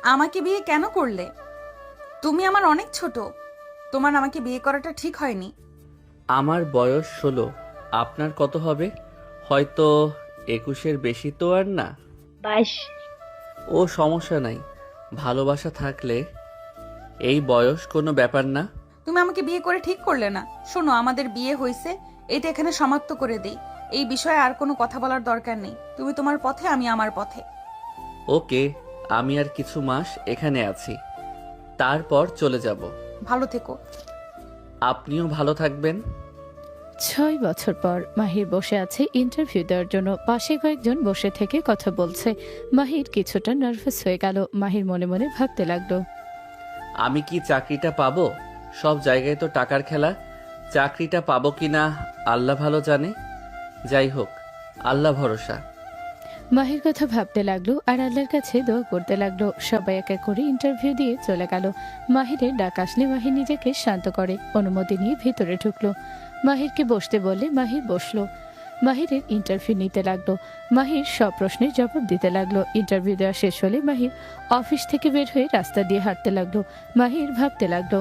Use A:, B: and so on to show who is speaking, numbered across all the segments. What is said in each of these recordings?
A: আমাকে বিয়ে কেন করলে? তুমি আমার অনেক ছোট। তোমার আমাকে বিয়ে করাটা ঠিক হয়নি।
B: আমার বয়স 16। আপনার কত হবে? হয়তো 21-এর বেশি তো আর না।
C: 22।
B: ও সমস্যা নাই, ভালোবাসা থাকলে এই বয়স কোনো ব্যাপার না।
A: তুমি আমাকে বিয়ে করে ঠিক করলে না। শোনো, আমাদের বিয়ে হয়েছে, এটা এখানে সমাপ্ত করে দেই। এই বিষয়ে আর কোনো কথা বলার দরকার নেই। তুমি তোমার পথে, আমি আমার পথে।
B: ওকে, আমি আর কিছু মাস এখানে আছি, তারপর চলে যাব।
A: ভালো থেকো।
B: আপনিও ভালো থাকবেন।
D: 6 বছর পর মাহির বসে আছে ইন্টারভিউ দেওয়ার জন্য। পাশে কয়েকজন বসে থেকে কথা বলছে। মাহির কিছুটা নার্ভাস হয়ে গেল। মাহির মনে মনে ভাবতে লাগলো,
B: আমি কি চাকরিটা পাবো? সব জায়গায় তো টাকার খেলা। চাকরিটা পাবো কিনা আল্লাহ ভালো জানে। যাই হোক, আল্লাহ ভরসা।
D: মাহির কথা ভাবতে লাগলো আর আল্লাহর কাছে দোয়া করতে লাগলো। সবাই এক এক করে ইন্টারভিউ দিয়ে চলে গেল। মাহিরের ডাক আসলে মাহির নিজেকে শান্ত করে অনুমতি নিয়ে ভিতরে ঢুকলো। মাহিরকে বসতে বললে মাহির বসলো। মাহিরের ইন্টারভিউ নিতে লাগলো। মাহির সব প্রশ্নের জবাব দিতে লাগলো। ইন্টারভিউ দেওয়া শেষ হলে মাহির অফিস থেকে বের হয়ে রাস্তা দিয়ে হাঁটতে লাগলো। মাহির ভাবতে লাগলো,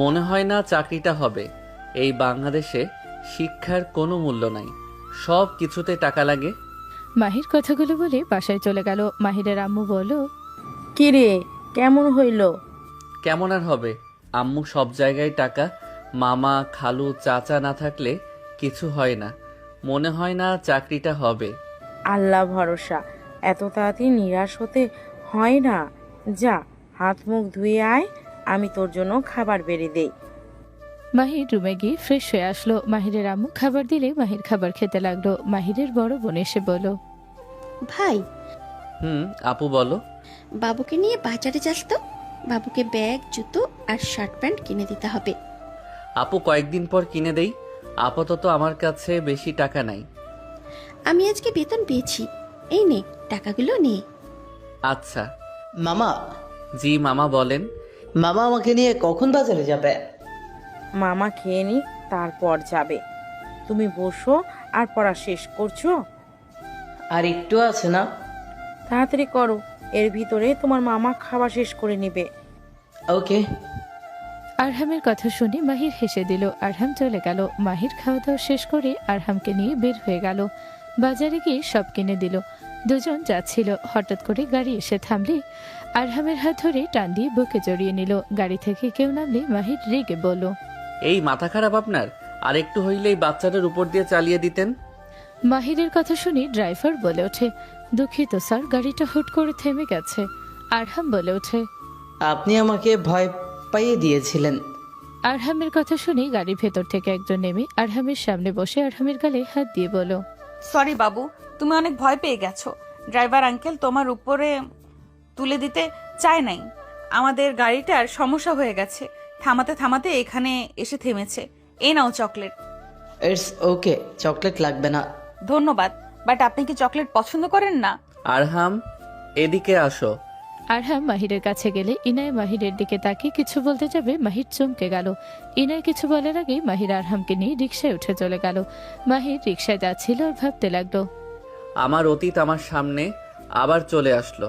B: মনে হয় না চাকরিটা হবে। এই বাংলাদেশে শিক্ষার কোনো মূল্য নাই, সব কিছুতে টাকা লাগে।
D: মাহির কথাগুলো বলে বাসায় চলে গেল। মাহিরের আম্মু বলল,
C: কি রে, কেমন হইল?
B: কেমন আর হবে, আম্মু সব জায়গায় টাকা। মামা খালু চাচা না থাকলে কিছু হয় না। মনে হয় না চাকরিটা হবে।
C: আল্লাহ ভরসা, এত তাড়াতাড়ি নিরাশ হতে হয় না। যা, হাত মুখ ধুয়ে আয়, আমি তোর জন্য খাবার বেড়ে দেই।
D: মাহির রুমে গিয়ে ফ্রেশ হয়ে আসলো। মাহিরের আম্মু খাবার দিলে মাহির খাবার খেতে লাগলো। মাহিরের বড় বোন এসে বলল,
E: ভাই,
B: আপু বলো।
E: বাবুকে নিয়ে বাজারে যাস তো। বাবুকে ব্যাগ, জুতো আর শার্ট প্যান্ট কিনে দিতে হবে।
B: আপু কয়েকদিন পর কিনে দেই, আপাতত আমার কাছে বেশি টাকা নাই।
E: আমি আজকে বেতন পেয়েছি, এই নে টাকাগুলো নে।
B: আচ্ছা।
F: মামা,
B: জি মামা বলেন।
F: মামা আমাকে নিয়ে কখন বাজারে যাবে?
C: মামা খেয়ে নি, তারপর যাবে। তুমি বসো, আর পড়া শেষ করছো?
F: আর একটু আছে না?
C: তাড়াতাড়ি করো, এর ভিতরে তোমার মামা খাওয়া শেষ করে নেবে।
F: ওকে।
D: আরহামের কথা শুনে মাহির হেসে দিল। আরহাম চলে গেল। মাহির খাওয়া দাওয়া শেষ করে আরহামকে নিয়ে বের হয়ে গেল। বাজারে গিয়ে সব কিনে দিল। দুজন যাচ্ছিল, হঠাৎ করে গাড়ি এসে থামলে আরহামের হাত ধরে টান দিয়ে বুকে জড়িয়ে নিল। গাড়ি থেকে কেউ নামলে মাহির রেগে বলল,
B: এই মাথা খারাপ আপনার? আর একটু হইলেই বাচ্চাটার উপর দিয়ে চালিয়ে দিতেন।
D: মাহিরের কথা শুনে ড্রাইভার বলে ওঠে, দুঃখিত স্যার, গাড়িটা হুট করে থেমে গেছে। আরহাম বলে ওঠে,
F: আপনি আমাকে ভয় পাইয়ে দিয়েছিলেন।
D: আরহামের কথা শুনে গাড়ির ভেতর থেকে একজন নেমে আরহামের সামনে বসে আরহামের গালে হাত দিয়ে বলল,
A: সরি বাবু, তুমি অনেক ভয় পেয়ে গেছো। ড্রাইভার আঙ্কেল তোমার উপরে তুলে দিতে চায় নাই। আমাদের গাড়িটার সমস্যা হয়ে গেছে, থামাতে থামাতে এখানে এসে থেমেছে। এই নাও চকলেট।
F: ইটস ওকে, চকলেট লাগবে না।
A: ধন্যবাদ, বাট আপনি কি চকলেট পছন্দ করেন না?
B: আরহাম, এদিকে আসো।
D: আরহাম মাহিরের কাছে গেলে ইনায় মাহিরের দিকে তাকিয়ে কিছু বলতে যাবে, মাহির চমকে গেল। ইনায় কিছু বলার আগেই মাহির আরহামকে নিয়ে রিকশায় উঠে চলে গেল। মাহির রিকশায় যাচ্ছিল আর ভাবতে লাগলো,
B: আমার অতীত আমার সামনে আবার চলে আসলো।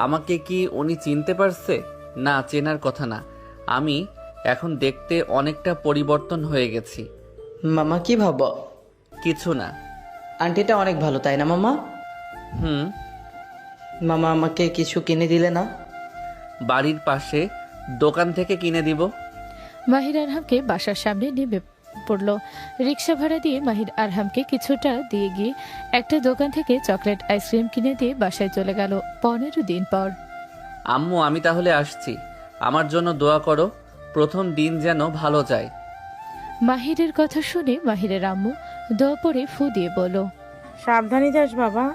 B: আমাকে কি উনি চিনতে পারছে? না, চেনার কথা না। আমি এখন দেখতে অনেকটা পরিবর্তন হয়ে গেছি।
F: মামা কি ভাবো?
B: কিছু না।
F: আন্টিটা অনেক ভালো, তাই না মামা?
B: হুম।
F: মামা আমাকে কিছু কিনে দিলে না?
B: বাড়ির পাশে দোকান থেকে কিনে দিব।
D: মাহির আরহামকে বাসার সামনে নেমে পড়ল। রিকশা ভাড়া দিয়ে মাহির আরহামকে কিছুটা দিয়ে গিয়ে একটা দোকান থেকে চকলেট আইসক্রিম কিনে দিয়ে বাসায় চলে গেল। 15 দিন পর।
B: আম্মু, আমি তাহলে আসছি। আমার জন্য দোয়া করো, প্রথম দিন যেন ভালো যায়।
D: মাহিরের কথা শুনে মাহিরের আম্মু দোয়া পড়ে ফু দিয়ে বলল,
C: সাবধানে যাস বাবা।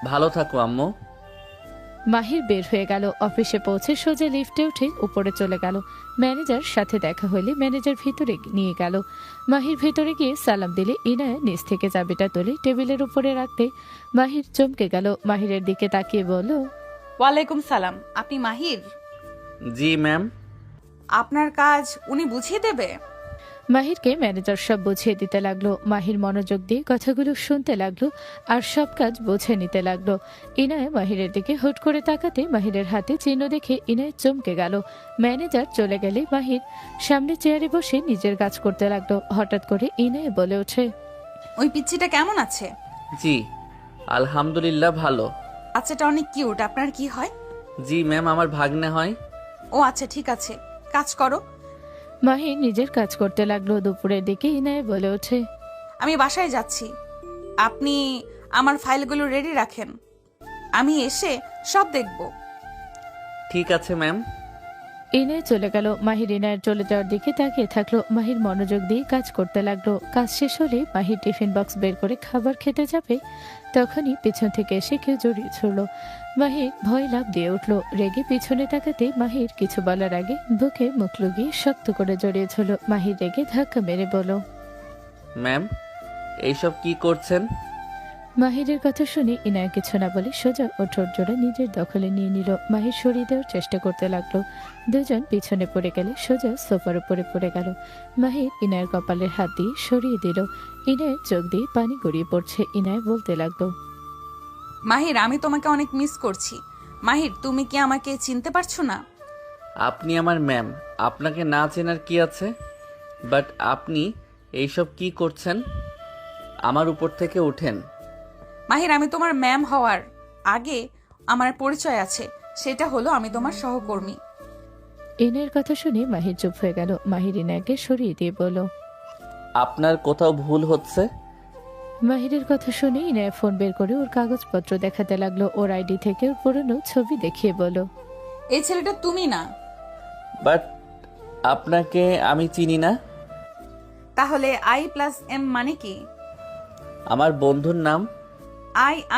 B: ভালো থাকো আম্মু।
D: মাহির বের হয়ে গেল। অফিসে পৌঁছে সোজা লিফটে উঠে উপরে চলে গেল। ম্যানেজার সাথে দেখা হলে ম্যানেজার ভিতরে নিয়ে গেল। মাহির ভিতরে গিয়ে সালাম দিলে ইনায়া নিচ থেকে চাবিটা তুলে টেবিলের উপরে রাখতে মাহির চমকে গেল। মাহিরের দিকে তাকিয়ে বলল,
A: ওয়ালাইকুম সালাম, আপনি মাহির?
B: জি ম্যাম।
A: আপনার কাজ উনি বুঝিয়ে দেবে?
D: মাহিরকে ম্যানেজার সব বুঝিয়ে দিতে লাগলো। মাহির মনোযোগ দিয়ে কথাগুলো শুনতে লাগলো আর সব কাজ বুঝে নিতে লাগলো। ইনায়া মাহিরের দিকে হুট করে তাকাতে মাহিরের হাতে চিহ্ন দেখে ইনায়া চমকে গেল। ম্যানেজার চলে গেলে মাহির সামনে চেয়ারে বসে নিজের কাজ করতে লাগলো। হঠাৎ করে ইনায়া বলে ওঠে,
A: ওই পিচ্চিটা কেমন আছে?
B: জি আলহামদুলিল্লাহ ভালো।
A: বাচ্চাটা অনেক কিউট। আপনার কি হয়?
B: জি ম্যাম, আমার ভাগ্নে হয়।
A: ও আচ্ছা, ঠিক আছে, কাজ করো।
D: মাহির নিজের কাজ করতে লাগলো। দুপুরের দিকে ইনায়া বলে ওঠে,
A: আমি বাসায় যাচ্ছি, আপনি আমার ফাইলগুলো রেডি রাখেন, আমি এসে সব দেখব।
B: ঠিক আছে ম্যাম।
D: ইনায়া চলে গেল। মাহির ইনায়ের চলে যাওয়ার দিকে তাকিয়ে থাকলো। মাহির মনোযোগ দিয়ে কাজ করতে লাগলো। কাজ শেষ হলে মাহির টিফিন বক্স বের করে খাবার খেতে যাবে, তখনই পিছন থেকে এসে কেউ জড়িয়ে ধরল। মাহির ভয় লাফ দিয়ে উঠল। রেগে পিছনে তাকাতে মাহির কিছু বলার আগে বুকে মুখ লুকিয়ে শক্ত করে জড়িয়ে ধরল। মাহির রেগে ধাক্কা মেরে বলল,
B: ম্যাম এইসব কি করছেন?
D: মাহিরের কথা শুনে ইনায়া কিছু না বলে সোজা ও ঠোঁট জোড়া নিজের দখলে নিয়ে নিল। মাহির সরিয়ে দেওয়ার চেষ্টা করতে লাগলো। দুজন পিছনে পড়ে গেলে সোজা সোফার উপরে পড়ে গেল। মাহির ইনায়ের কপালের হাত দিয়ে সরিয়ে দিল। ইনায়ের চোখ দিয়ে পানি গড়িয়ে পড়ছে। ইনায়া বলতে লাগলো,
A: মাহির, আমি তোমাকে অনেক মিস করছি। মাহির, তুমি কি আমাকে চিনতে পারছো না?
B: আপনি আমার ম্যাম, আপনাকে না চেনার কি আছে? বাট আপনি এইসব কি করছেন? আমার উপর থেকে উঠেন।
A: মাহির, আমি তোমার ম্যাম হওয়ার আগে আমার পরিচয় আছে, সেটা হলো আমি তোমার সহকর্মী।
D: ইনায়ের কথা শুনে মাহির চুপ হয়ে গেল। মাহির ইনায়াকে সরিয়ে দিয়ে বলল,
B: আপনার কোথাও ভুল হচ্ছে।
D: মাহিরের কথা শুনে ইনায়া ফোন বের করে ওর কাগজপত্র দেখাতে লাগলো। ওর আইডি থেকে ওর পুরনো ছবি দেখিয়ে বলল,
A: এই ছেলেটা তুমি না।
B: বাট আপনাকে আমি চিনি না।
A: তাহলে I+M মানে কি?
B: আমার বন্ধুর নাম।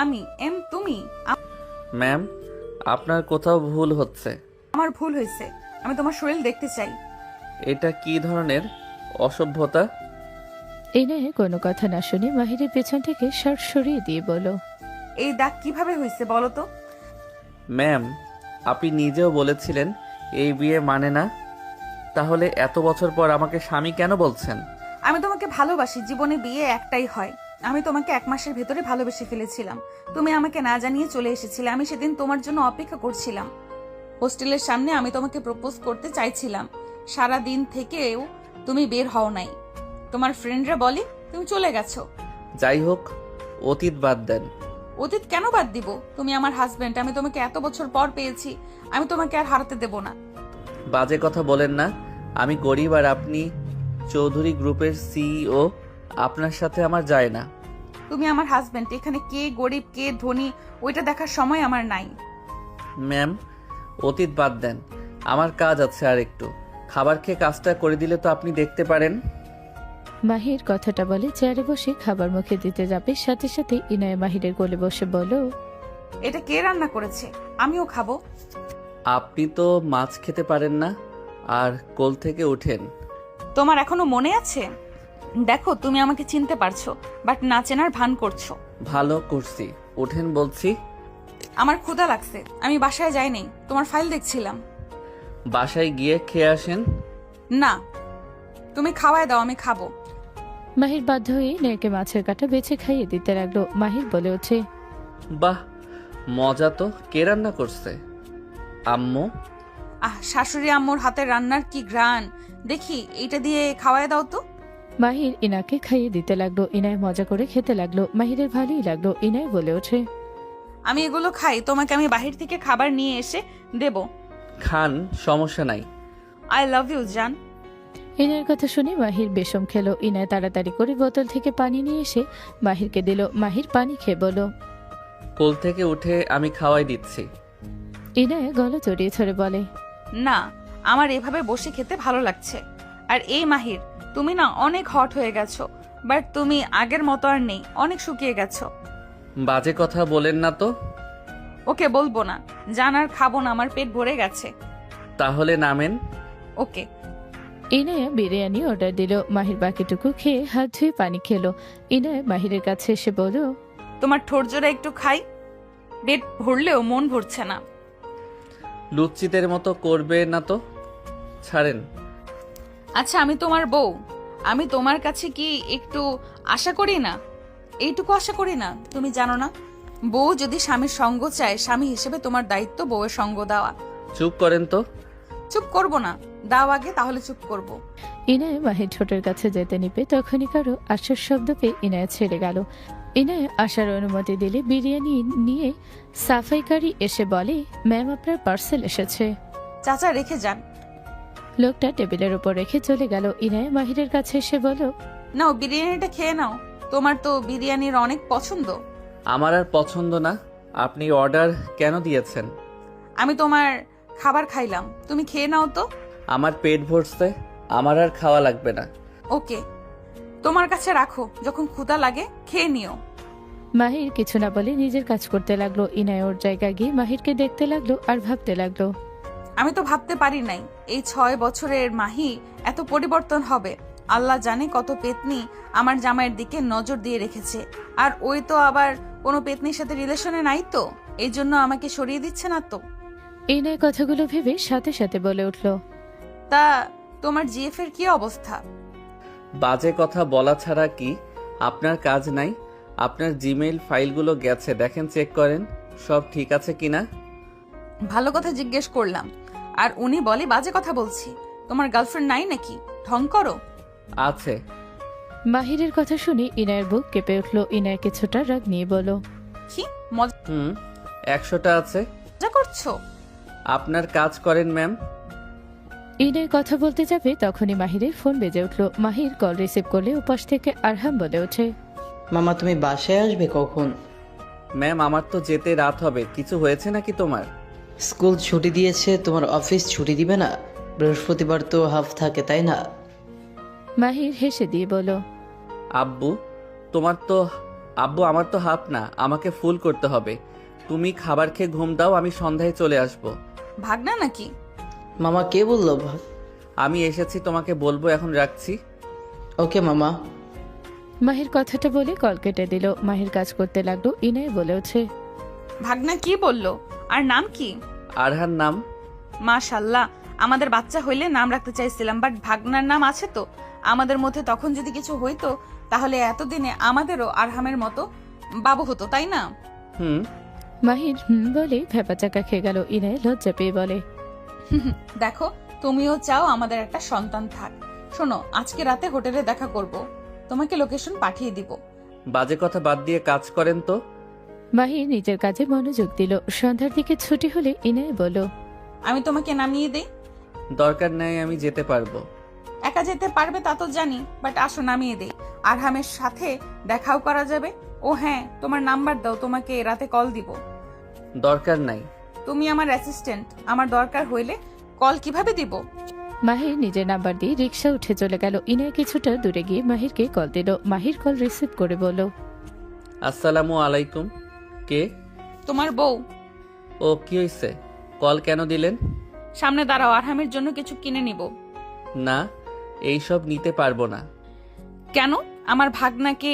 A: আমি, এম তুমি।
B: ম্যাম আপনার কোথাও ভুল হচ্ছে।
A: আমার ভুল হয়েছে, আমি তোমার শরীর দেখতে চাই।
B: এটা কি ধরনের অসভ্যতা?
D: ইনায়া কোনো কথা না শুনে মাহিরের পেছন থেকে শার্ট সরিয়ে দিয়ে বলল,
A: এই দাগ কিভাবে হয়েছে বলো তো?
B: ম্যাম আপনি নিজেও বলেছিলেন এই বিয়ে মানে না, তাহলে এত বছর পর আমাকে স্বামী কেন বলছেন?
A: আমি তোমাকে ভালোবাসি, জীবনে বিয়ে একটাই হয়। আমি তোমাকে 1 মাসের ভেতরে ভালোবেসে ফেলেছিলাম। তুমি আমাকে না জানিয়ে চলে এসেছিলে। আমি সেদিন তোমার জন্য অপেক্ষা করছিলাম। হোস্টেলের সামনে আমি তোমাকে প্রপোজ করতে চাইছিলাম। সারা দিন থেকেও তুমি বের হও নাই। তোমার ফ্রেন্ডরা বলে তুমি চলে গেছো।
B: যাই হোক, অতীত বাদ দেন।
A: অতীত কেন বাদ দিব? তুমি আমার হাজবেন্ড, আমি তোমাকে এত বছর পর পেয়েছি, আমি তোমাকে আর হারাতে দেব না।
B: বাজে কথা বলেন না। আমি গরিব আর আপনি চৌধুরী গ্রুপের সিইও, আপনার সাথে আমার যায় না।
A: তুমি আমার হাজবেন্ড, এখানে কে গরিব কে ধনী ওইটা দেখার সময় আমার নাই।
B: ম্যাম অতীত বাদ দেন, আমার কাজ আছে আর একটু। খাবার খেয়ে কাজটা করে দিলে তো আপনি দেখতে পারেন।
D: মাহির কথাটা বলে চেয়ারে বসে খাবার মুখে দিতে যাবে, সাথে সাথে ইনায়া মাহিরের কোলে বসে বলো,
A: এটা কে রান্না করেছে? আমিও খাবো।
B: আপনি তো মাছ খেতে পারেন না, আর কোল থেকে উঠেন।
A: তোমার এখনো মনে আছে? দেখো, তুমি আমাকে চিনতে পারছো, বাট না চেনার ভান করছো।
B: ভালো করছি, উঠেন বলছি।
A: আমার ক্ষুধা লাগছে, আমি বাসায় যাইনি, তোমার ফাইল দেখছিলাম।
B: বাসায় গিয়ে খেয়ে আসেন।
A: না, তুমি খাওয়ায় দাও, আমি খাবো।
D: মাহির বাধ্য হয়ে ইনায়াকে মাছের কাঁটা বেছে খাইয়ে দিতে লাগলো। মাহির বলে ওঠে,
B: বাহ মজা তো। কে রান্না করছে? আম্মু।
A: শাশুড়ি আম্মুর হাতের রান্নার কি ঘ্রাণ! দেখি এইটা দিয়ে খাওয়ায় দাও তো।
D: মাহির ইনাকে খাইয়ে দিতে লাগলো। ইনায় মজা করে খেতে লাগলো। মাহিরের ভালোই লাগলো। ইনায় বলে ওঠে,
A: আমি এগুলো খাই, তোমাকে আমি বাহির থেকে খাবার নিয়ে এসে দেব।
B: খান, সমস্যা নাই।
A: আই লাভ ইউ জান।
D: ইনায়ের কথা শুনে মাহির বেশম খেলো। ইনায় তাড়াতাড়ি করে বোতল থেকে পানি নিয়ে এসে মাহিরকে দিল। মাহির পানি খেয়ে বলল,
B: কোল থেকে উঠে আমি খাওয়াই দিচ্ছি।
D: ইনায় গলা জড়িয়ে ধরে বলে,
A: না, আমার এভাবে বসে খেতে ভালো লাগছে। আর এই মাহির, তুমি না অনেক হট হয়ে গেছো, বাট তুমি আগের মতো আর নেই, অনেক শুকিয়ে গেছো।
B: বাজে কথা বলেন না তো।
A: ওকে, বলবো না, জান আর খাবো না, আমার পেট ভরে গেছে।
B: তাহলে নামেন।
A: ওকে।
D: ইনায়া বিরিয়ানি অর্ডার দিল। মাহির বাকিটুকু খেয়ে হাত ধুয়ে পানি খেলো। ইনায় মাহিরের কাছে এসে বলল,
A: তোমার ঠোঁট জোড়া একটু খাই, পেট ভরলেও মন ভরছে না।
B: লুচ্চিদের মতো করবে না তো, ছাড়েন।
A: আচ্ছা, আমি তোমার বউ, আমি তোমার কাছে কি একটু আশা করি না? এইটুকু আশা করি না? তুমি জানো না, বউ যদি স্বামীর সঙ্গ চায়, স্বামী হিসেবে তোমার দায়িত্ব বউয়ের সঙ্গ দেওয়া।
B: চুপ করেন তো।
A: চুপ করব না, দাও আগে, তাহলে চুপ করব।
D: ইনায়া মাহির ঠোঁটের কাছে যেতে নিবে তখনই কারো আসার শব্দ পেয়ে ইনায়া ছেড়ে গেল। ইনায়া আসার অনুমতি দিলে বিরিয়ানি নিয়ে সাফাইকারী এসে বলে, ম্যাম আপনার পার্সেল এসেছে।
A: চাচা রেখে যান।
D: লোকটা টেবিলের উপর রেখে চলে গেল। ইনায়া মাহিরের কাছে এসে বলল,
A: নাও বিরিয়ানিটা খেয়ে নাও, তোমার তো বিরিয়ানির অনেক পছন্দ।
B: আমার আর পছন্দ না। আপনি অর্ডার কেন দিয়েছেন?
A: আমি তোমার খাবার খাইলাম, তুমি খেয়ে নাও তো।
B: আমার পেট ভরছে, আমার আর খাওয়া লাগবে না।
A: ওকে, তোমার কাছে রাখো, যখন ক্ষুধা লাগে খেয়ে নিও।
D: মাহির কিছু না বলে নিজের কাজ করতে লাগলো। ইনায়া ওর জায়গায় গিয়ে মাহিরকে দেখতে লাগলো আর ভাবতে লাগলো।
A: আমি তো ভাবতে পারি নাই এই 6 বছরের মাহি এত পরিবর্তন হবে। আল্লাহ জানে কত পেতনি আমার জামাইয়ের দিকে নজর দিয়ে রেখেছে, আর ওই তো আবার কোনো পেতনির সাথে রিলেশনে নাই, তো এই জন্য আমাকে সরিয়ে দিচ্ছে না তো।
D: ইনায়া কথাগুলো ভেবে সাথে সাথে বলে উঠল,
A: তা তোমার জিএফ এর কি অবস্থা?
B: বাজে কথা বলা ছাড়া কি আপনার কাজ নাই? আপনার জিমেইল ফাইলগুলো গেছে, দেখেন, চেক করেন সব ঠিক আছে কিনা।
A: ভালো কথা জিজ্ঞেস করলাম, আর উনি বলে বাজে কথা বলছি। তোমার গার্লফ্রেন্ড নাই নাকি? ঢং করো।
B: আছে।
D: মাহিরের কথা শুনে ইনায়ের বুক কেঁপে উঠল। ইনায় কিছুটা রাগ নিয়ে বলল,
A: কি মজা
B: 100টা আছে।
A: করছো?
B: আপনার কাজ করেন ম্যাম।
D: ইনায় কথা বলতে যাবে তখনই মাহিরের ফোন বেজে উঠল। মাহির কল রিসিভ করলে ওপাশ থেকে আরহাম বলে ওঠে,
F: মামা তুমি বাসায় আসবে কখন?
B: ম্যাম আমার তো যেতে রাত হবে, কিছু হয়েছে নাকি তোমার?
F: স্কুল ছুটি দিয়েছে, তোমার অফিস ছুটি দিবে না? বৃহস্পতিবার তো হাফ থাকে তাই না?
D: মাহির হেসে দিয়ে বলল,
B: আব্বু আমার তো হাফ না, আমাকে ফুল করতে হবে। তুমি খাবার খেয়ে ঘুম দাও, আমি সন্ধ্যায় চলে আসব।
A: ভাগনা নাকি?
F: মামা কে বললো?
B: আমি এসেছি, তোমাকে বলবো, এখন রাখছি।
F: ওকে মামা।
D: মাহির কথাটা বলে কল কেটে দিল। মাহির কাজ করতে লাগলো। ইনায় বলে ওঠে,
A: ভাগনা কি বললো? আর নাম কি?
B: আরহান নাম।
A: মাশাল্লাহ, আমাদের বাচ্চা হইলে নাম রাখতে চাইছিলাম, বাট ভাগনার নাম আছে তো। আমাদের মধ্যে তখন যদি কিছু হইতো তাহলে এতদিনে আমাদেরও আরহামের মতো বাবু হতো, তাই না?
D: মাহির বলে ভেপাচাকা খেয়ে গেল। ইনায় লজ্জা পেয়ে বলে,
A: দেখো, তুমিও চাও আমাদের একটা সন্তান থাক। শোনো, আজকে রাতে হোটেলে দেখা করব, তোমাকে লোকেশন পাঠিয়ে দিব।
B: বাজে কথা বাদ দিয়ে কাজ করেন তো।
D: মাহির নিজের কাজে মনোযোগ দিল। সন্ধ্যার দিকে ছুটি হলে ইনায় বলল,
A: আমি তোমাকে নামিয়ে দেই।
B: দরকার নাই, আমি যেতে পারবো।
A: একা যেতে পারবে তা তো জানি, বাট আসো নামিয়ে দেই, আরহামের সাথে দেখাও করা যাবে। ও হ্যাঁ, তোমার নাম্বার দাও, তোমাকে রাতে কল দিব।
B: দরকার নাই।
A: তুমি আমার অ্যাসিস্ট্যান্ট, আমার দরকার হইলে কল কিভাবে দিব?
D: মাহির নিজের নাম্বার দিয়ে রিক্সা উঠে চলে গেল। ইনায় কিছুটা দূরে গিয়ে মাহিরকে কল দিল। মাহির কল রিসিভ করে বলল,
B: আসসালামু আলাইকুম। কে?
A: তোমার বউ।
B: ও, কি হয়েছে? কল কেন দিলেন?
A: সামনে দাঁড়াও, আরহামের জন্য কিছু কিনে নিব।
B: না, এইসব নিতে পারবো না।
A: কেন? আমার ভাগনাকে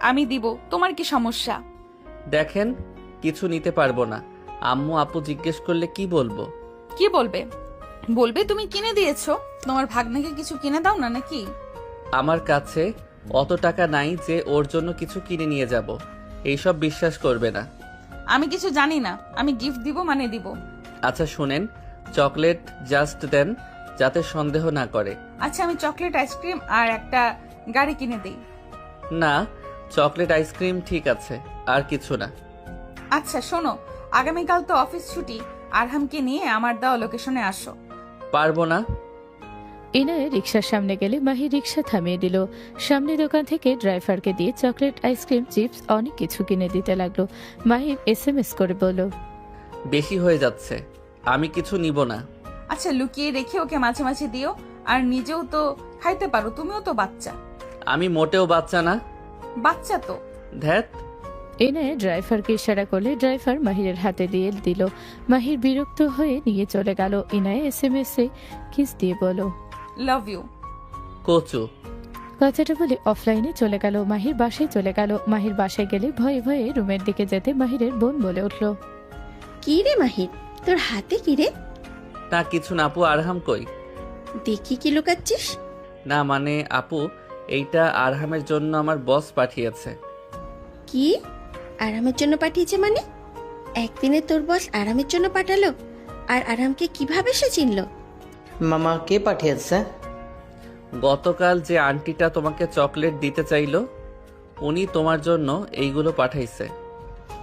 A: আমি দিব, তোমার কি সমস্যা?
B: দেখেন, কিছু নিতে পারবো না। আম্মু আপু জিজ্ঞেস করলে কি বলবো?
A: কি বলবে? বলবে তুমি কিনে দিয়েছো। তোমার ভাগনাকে কিছু কিনে দাও না নাকি?
B: আমার কাছে অত টাকা নাই যে ওর জন্য কিছু কিনে নিয়ে যাব। এইসব বিশ্বাস করবে না।
A: আমি কিছু জানি না, আমি গিফট দিব মানে দিব।
B: আচ্ছা শুনেন, চকলেট জাস্ট দেন, যাতে সন্দেহ না করে।
A: আচ্ছা, আমি চকলেট আইসক্রিম আর একটা গাড়ি কিনে দেই।
B: না, চকলেট আইসক্রিম ঠিক আছে, আর কিছু না।
A: আচ্ছা শোনো, আগামীকাল তো অফিস ছুটি, আরহামকে নিয়ে আমার দেওয়া লোকেশনে আসো।
B: পারবো না।
D: ইনায় রিক্সার সামনে গেলে মাহির রিক্সা থামিয়ে দিল। সামনে দোকান থেকে ড্রাইভারকে দিয়ে চকলেট, আইসক্রিম, চিপস অনেক কিছু কিনে দিতে লাগলো। মাহির SMS করে বলল,
B: বেশি হয়ে যাচ্ছে, আমি কিছু নিব না।
A: আচ্ছা, লুকিয়ে রেখে ওকে মাঝে মাঝে দিও, আর নিজেও তো খাইতে পারো, তুমিও তো বাচ্চা।
B: আমি মোটেও বাচ্চা না।
A: বাচ্চা তো।
B: ধ্যাত।
D: ইনায় ড্রাইভারকে ইশারা করলে ড্রাইভার মাহিরের হাতে দিয়ে দিল। মাহির বিরক্ত হয়ে নিয়ে চলে গেল। ইনায় SMS কিস দিয়ে বলল,
A: লাভ ইউ।
B: কচু।
D: কথাটা বলে অফলাইনে চলে গেল। মাহির বাসায় চলে গেল। মাহির বাসায় গেলে ভয়ে ভয়ে রুমের দিকে যেতে মাহিরের বোন বলে উঠল,
E: কি রে মাহির, তোর হাতে কি রে?
B: না কিছু না আপু, আরহাম কই?
E: দেখি কি লুকাচ্ছিস?
B: না মানে আপু, এইটা আরহামের জন্য আমার বস পাঠিয়েছে।
E: কি আরামের জন্য পাঠিয়েছে মানে? একদিনে তোর বস আরামের জন্য পাঠালো? আর আরামকে কিভাবে সে চিনলো?
F: মামা কে পাঠিয়েছে?
B: গতকাল যে আন্টিটা তোমাকে চকলেট দিতে চাইলো, উনি তোমার জন্য এইগুলো পাঠাইছে।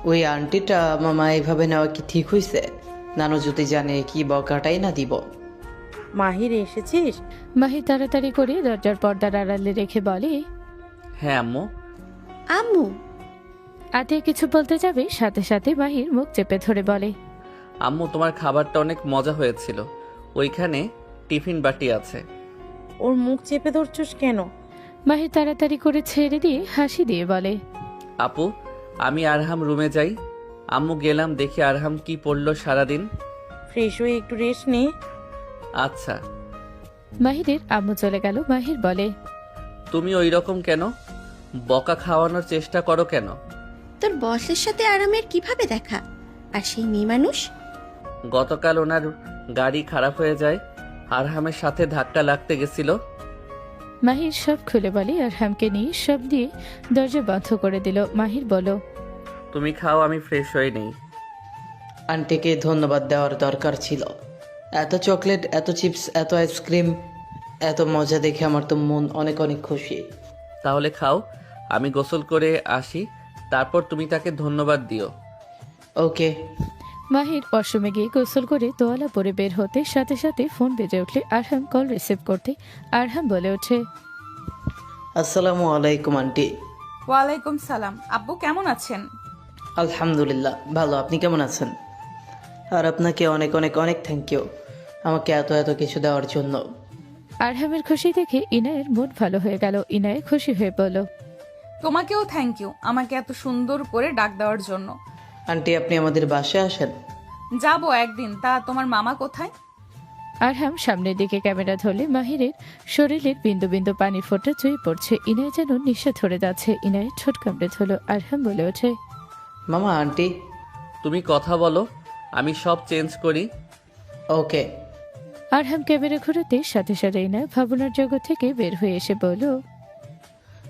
F: ওই আন্টিটা মামা এইভাবে নেওয়া কি ঠিক হয়েছে? নানু যদি জানে কি বকাটাই না দিব।
C: মাহির এসেছিস?
D: মাহির তাড়াতাড়ি করে দরজার পর্দার আড়ালে রেখে বলে।
B: হ্যাঁ আম্মু।
E: আম্মু?
D: আতে কিছু বলতে যাবে, সাথে সাথে মাহির মুখ চেপে ধরে বলে।
B: আম্মু, তোমার খাবারটা অনেক মজা হয়েছিল। ওইখানে টিফিন বাটি আছে।
C: ওর মুখ চেপে ধরছিস কেন?
D: মাহির তাড়াতাড়ি করে ছেড়ে দিয়ে হাসি দিয়ে বলে।
B: আপু, আমি আরহাম রুমে যাই। আম্মু গেলাম, দেখি আরহাম কি পড়লো সারাদিন।
C: ফ্রেশ হয়ে একটু রেস্ট নে।
B: আচ্ছা।
D: মাহিরের আম্মু চলে গেল। মাহির বলে।
B: তুমি ওই রকম কেন? বকা খাওয়ানোর চেষ্টা করো কেন?
E: তোর বসের সাথে আরামের কিভাবে দেখা? আর সেই মেয়ে মানুষ?
B: গতকাল ওনার গাড়ি খারাপ হয়ে যায়, আরহামের সাথে ধাক্কা লাগতে গেছিল।
D: মাহির সব খুলে বলে। আরহামকে নিয়ে সব দিয়ে দরজা বন্ধ করে দিল। মাহির বলল।
B: তুমি খাও, আমি ফ্রেশ হয়ে নেই।
F: আন্টিকে ধন্যবাদ দেওয়ার দরকার ছিল। এত চকলেট, এত চিপস, এত আইসক্রিম, এত মজা দেখে আমার তো মন অনেক অনেক খুশি।
B: তাহলে খাও, আমি গোসল করে আসি, তারপর তুমি তাকে ধন্যবাদ দিও।
F: ওকে।
D: মাহির ওয়াশরুমে গিয়ে গোসল করে তোয়ালা পরে বের হতে সাথে সাথে ফোন বেজে উঠলে আরহাম কল রিসিভ করতে আরহাম বলে ওঠে।
F: আসসালামু আলাইকুম আন্টি।
A: ওয়ালাইকুম সালাম। আব্বু কেমন আছেন?
F: আলহামদুলিল্লাহ ভালো, আপনি কেমন আছেন? আর আপনাকে অনেক অনেক অনেক থ্যাংক ইউ আমাকে এত এত কিছু দেওয়ার জন্য।
D: আরহামের খুশি দেখে ইনায়ের মন ভালো হয়ে গেল। ইনায়ে খুশি হয়ে বলল।
A: তোমাকেও থ্যাংক ইউ আমাকে এত সুন্দর করে ডাক দেওয়ার জন্য।
F: আন্টি আপনি আমাদের বাসায় আসেন।
A: যাবো একদিন। তা তোমার মামা কোথায়?
D: আরহাম সামনের দিকে ক্যামেরা ধরলে মাহিরের শরীরের বিন্দু বিন্দু পানি ফোঁটা চুয়ে পড়ছে। ইনায় যেন নিঃশ্বাস ধরে যাচ্ছে। ইনায় ঠোঁট কামড়ে ধরল। আরহাম বলে ওঠে।
F: মামা আন্টি।
B: তুমি কথা বলো, আমি সব চেঞ্জ করি।
F: ওকে।
D: আরহাম ক্যামেরা ঘুরাতে সাথে সাথে ইনায় ভাবনার জগৎ থেকে বের হয়ে এসে বলল।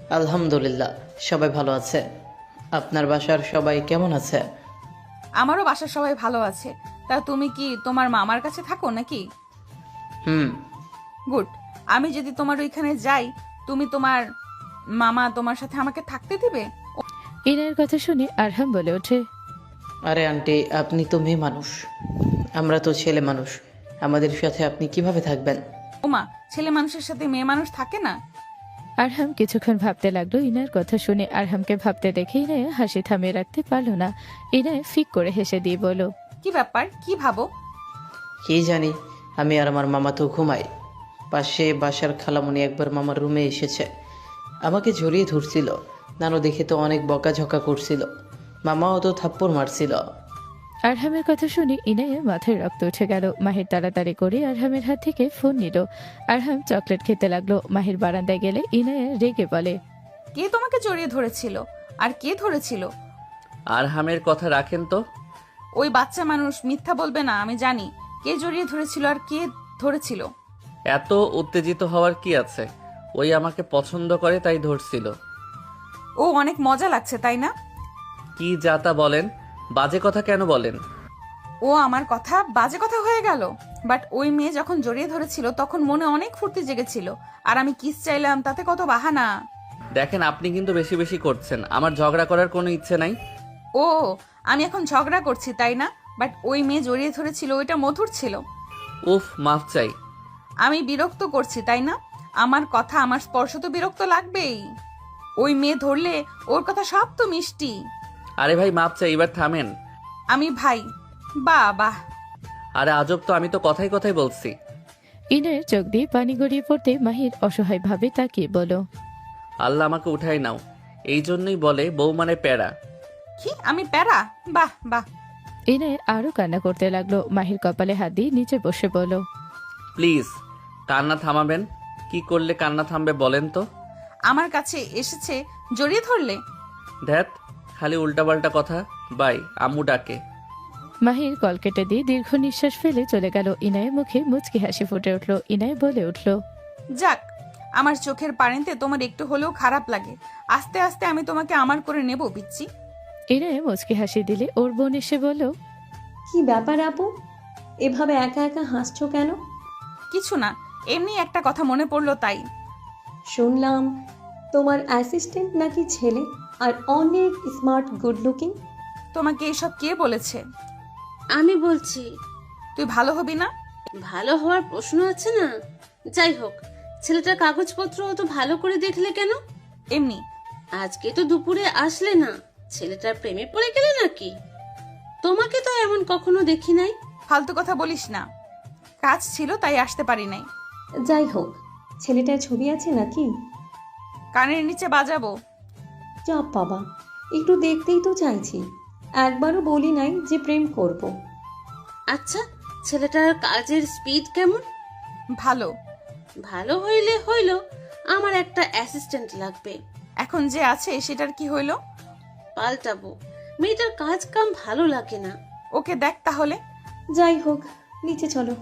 F: আলহামদুলিল্লাহ সবাই ভালো আছে। আপনার বাসার সবাই কেমন আছে?
A: আমারও বাসার সবাই ভালো আছে। তা তুমি কি তোমার মামার কাছে থাকো নাকি?
F: হুম।
A: গুড। আমি যদি তোমার ওইখানে যাই, তুমি তোমার মামা তোমার সাথে আমাকে থাকতে দিবে?
D: ইনায়ের কথা শুনে আরহাম বলে ওঠে।
F: আরে আন্টি আপনি তো মেয়ে মানুষ, আমরা তো ছেলে মানুষ, আমাদের সাথে আপনি কিভাবে থাকবেন?
A: ওমা, ছেলে মানুষের সাথে মেয়ে মানুষ থাকে না?
D: আরহাম কিছুক্ষণ ভাবতে লাগলো। ইনায়ের কথা শুনে আরহামকে ভাবতে দেখে ইনায় হাসি থামিয়ে রাখতে পারল না। ইনায় ফিক করে হেসে দিয়ে বলল।
A: কি ব্যাপার, কি ভাবো?
F: কি জানি, আমি আর আমার মামা তো ঘুমাই। পাশে বাসার খালামণি একবার মামার রুমে এসেছে, আমাকে জড়িয়ে ধরছিল। নানু দেখে তো অনেক বকাঝকা করছিল, মামাও তো থাপ্পড় মারছিল।
D: আরহামের কথা শুনে ইনায়ের মাথায় রক্ত উঠে গেল। মাহির তাড়াতাড়ি করে আরহামের হাত থেকে ফোন নিল। আরহাম চকলেট খেতে লাগলো। মাহির বারান্দায় গেলে ইনায়া রেগে বলে।
A: কে তোমাকে জড়িয়ে ধরেছিল? আর কে ধরেছিল?
B: আরহামের কথা রাখেন তো।
A: ওই বাচ্চা মানুষ মিথ্যা বলবে না। আমি জানি কে জড়িয়ে ধরেছিল আর কে ধরেছিল।
B: এত উত্তেজিত হওয়ার কি আছে? ওই আমাকে পছন্দ করে তাই ধরছিল।
A: ও অনেক মজা লাগছে তাই না?
B: কি যাতা বলেন, বাজে কথা কেন বলেন?
A: ও আমার কথা বাজে কথা হয়ে গেল। বাট ওই মেয়ে যখন জড়িয়ে ধরেছিল তখন মনে অনেক ফুর্তি জেগেছিল। আর আমি কিস চাইলাম, তাতে কত বাহানা।
B: দেখেন, আপনি কিন্তু বেশি বেশি করছেন। আমার ঝগড়া করার কোনো ইচ্ছে নাই।
A: ও, আমি এখন ঝগড়া করছি তাই না? বাট ওই মেয়ে জড়িয়ে ধরেছিল, ওইটা মধুর ছিল।
B: উফ, মাফ চাই।
A: আমি বিরক্ত করছি তাই না? আমার কথা, আমার স্পর্শ তো বিরক্ত লাগবেই। ওই মেয়ে ধরলে ওর কথা সব তো মিষ্টি।
B: আরে ভাই মাফ চাই, এবার থামেন।
A: আমি ভাই? বাহ বাহ।
B: আরে আজব তো, আমি তো কথাই কথাই বলছি।
D: ইনায়ের চোখ দিয়ে পানি গড়িয়ে পড়তে মাহির অসহায়ভাবে তাকিয়ে বলল।
B: আল্লাহ আমাকে উঠাই নাও। এই জন্যই বলে বউ মানে প্যারা।
A: কি আমি প্যারা? বাহ বাহ।
D: ইনায় আরো কান্না করতে লাগলো। মাহির কপালে হাত দিয়ে নিচে বসে বলল।
B: প্লিজ কান্না থামাবেন? কি করলে কান্না থামবে বলেন তো?
A: আমার কাছে এসেছে জড়িয়ে ধরলে?
B: ধ্যাত, খালি উল্টাপাল্টা কথা। বাই, আম্মু ডাকে।
D: মাহির কল কেটে দিয়ে দীর্ঘ নিঃশ্বাস ফেলে চলে গেল। ইনায়ের মুখে মুচকি হাসি ফুটে উঠল। ইনায় বলে উঠল।
A: যাক, আমার চোখের পানিতে তোমার একটু হলেও খারাপ লাগে। আস্তে আস্তে আমি তোমাকে আমার করে নেব পিচ্ছি।
D: ইনায়া মুচকি হাসি দিলে ওর বোন এসে বলল,
G: কি ব্যাপার আপু, এভাবে একা একা হাসছো কেন?
A: কিছু না, এমনি একটা কথা মনে পড়লো তাই।
G: শুনলাম তোমার অ্যাসিস্ট্যান্ট নাকি ছেলে, আর অনেক স্মার্ট, গুড লুকিং।
A: তোমাকে এসব কে বলেছে?
H: আমি বলছি।
A: তুই ভালো হবি না?
H: ভালো হওয়ার প্রশ্ন আছে না? যাই হোক, ছেলেটার কাগজপত্র অত ভালো করে দেখলে কেন?
A: এমনি।
H: আজকে তো দুপুরে আসলে না, ছেলেটার প্রেমে পড়ে গেলে নাকি? তোমাকে তো এমন কখনো দেখি নাই।
A: ফালতু কথা বলিস না, কাজ ছিল তাই আসতে পারি নাই।
G: যাই হোক, ছেলেটার ছবি আছে নাকি?
A: কানের নিচে বাজাবো?
G: চাপ বাবা, একটু দেখতেই তো চাইছি, একবারও বলি নাই যে প্রেম করব।
H: আচ্ছা, ছেলেটার কাজের স্পিড কেমন?
A: ভালো।
H: ভালো হইলে হইল, আমার একটা অ্যাসিস্ট্যান্ট লাগবে।
A: এখন যে আছে সেটার কি হইলো?
H: পাল্টাবো, মেয়েটার কাজ কাম ভালো লাগে না।
A: ওকে দেখ তাহলে।
G: যাই হোক, নিচে চলো।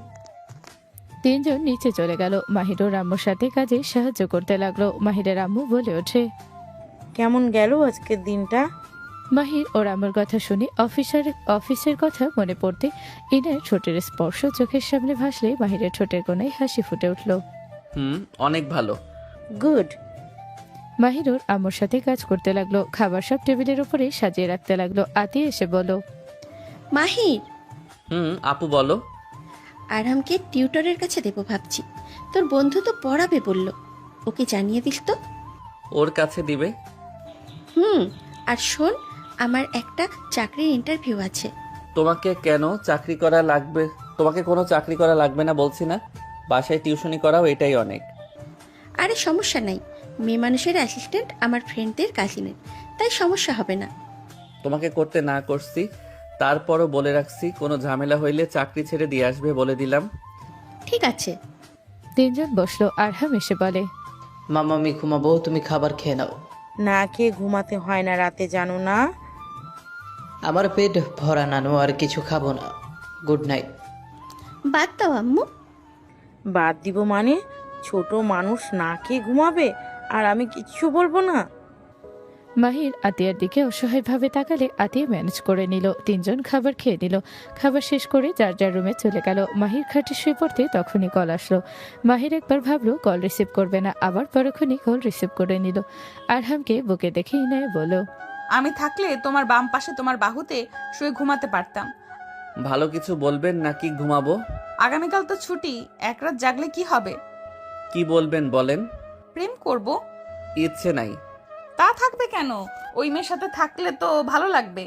D: তিনজন নিচে চলে গেল। মাহির ওর আম্মুর সাথে কাজে সাহায্য করতে লাগলো। মাহিরের আম্মু বলে ওঠে,
C: কেমন গেল আজকের দিনটা?
D: মাহির ওর আম্মুর কথা শুনে অফিসের কথা মনে পড়তে ইনার ঠোঁটের স্পর্শ চোখের সামনে ভাসলে মাহিরের ঠোঁটের কোণায় হাসি ফুটে উঠল।
B: অনেক ভালো।
C: গুড।
D: মাহির ওর আম্মুর সাথে কাজ করতে লাগলো। খাবার সব টেবিলের উপরে সাজিয়ে রাখতে লাগলো। আতিয়া এসে বলো,
E: মাহির,
B: আপু বলো।
E: আরামকে টিউটরের কাছে দেবো ভাবছি। তোর বন্ধু তো পড়াবে বলল, ওকে জানিয়ে দিস তো।
B: ওর কাছে দিবে?
E: আর শোন, আমার একটা চাকরির ইন্টারভিউ আছে।
B: তোমাকে কেন চাকরি করা লাগবে? তোমাকে কোনো চাকরি করা লাগবে না বলছি না, বাসায় টিউশনি করাও এটাই অনেক।
E: আরে সমস্যা নাই, মেয়ে মানুষের অ্যাসিস্ট্যান্ট আমার ফ্রেন্ডদের কাজিনের, তাই সমস্যা হবে না।
B: তোমাকে করতে না করছি, তারপরও বলে রাখছি কোনো ঝামেলা হইলে চাকরি ছেড়ে দিয়ে আসবে বলে দিলাম।
E: ঠিক আছে।
D: তিনজন বসলো। আরহাম এসে বলে,
F: মামা আমি ঘুমাবো, তুমি খাবার খেয়ে নাও।
C: না খেয়ে ঘুমাতে হয় না রাতে, জানো না?
F: আমার পেট ভরা নানু, আর কিছু খাবো না। Good night.
E: বাদ দাও আম্মু।
C: বাদ দিব মানে? ছোট মানুষ না খেয়ে ঘুমাবে আর আমি কিচ্ছু বলবো না?
D: মাহির আতিয়ার দিকে অসহায়ভাবে তাকালে আতিয়া ম্যানেজ করে নিল। তিনজন খাবার খেয়ে নিল। খাবার শেষ করে যার যার রুমে চলে গেল। মাহির খাটে শুয়ে পড়তে তখনই কল আসলো। মাহির একবার ভাবলো কল রিসিভ করবে না, আবার পরক্ষণই কল রিসিভ করে নিল। আরহামকে বুকে দেখে ইনায় বলল,
A: আমি থাকলে তোমার বাম পাশে তোমার বাহুতে শুয়ে ঘুমাতে পারতাম।
B: ভালো কিছু বলবেন নাকি ঘুমাবো?
A: আগামীকাল তো ছুটি, এক রাত জাগলে কি হবে?
B: কি বলবেন বলেন।
A: প্রেম করব।
B: ইচ্ছে নাই।
A: তা থাকবে কেন? ওই মেয়ের সাথে থাকলে তো ভালো লাগবে।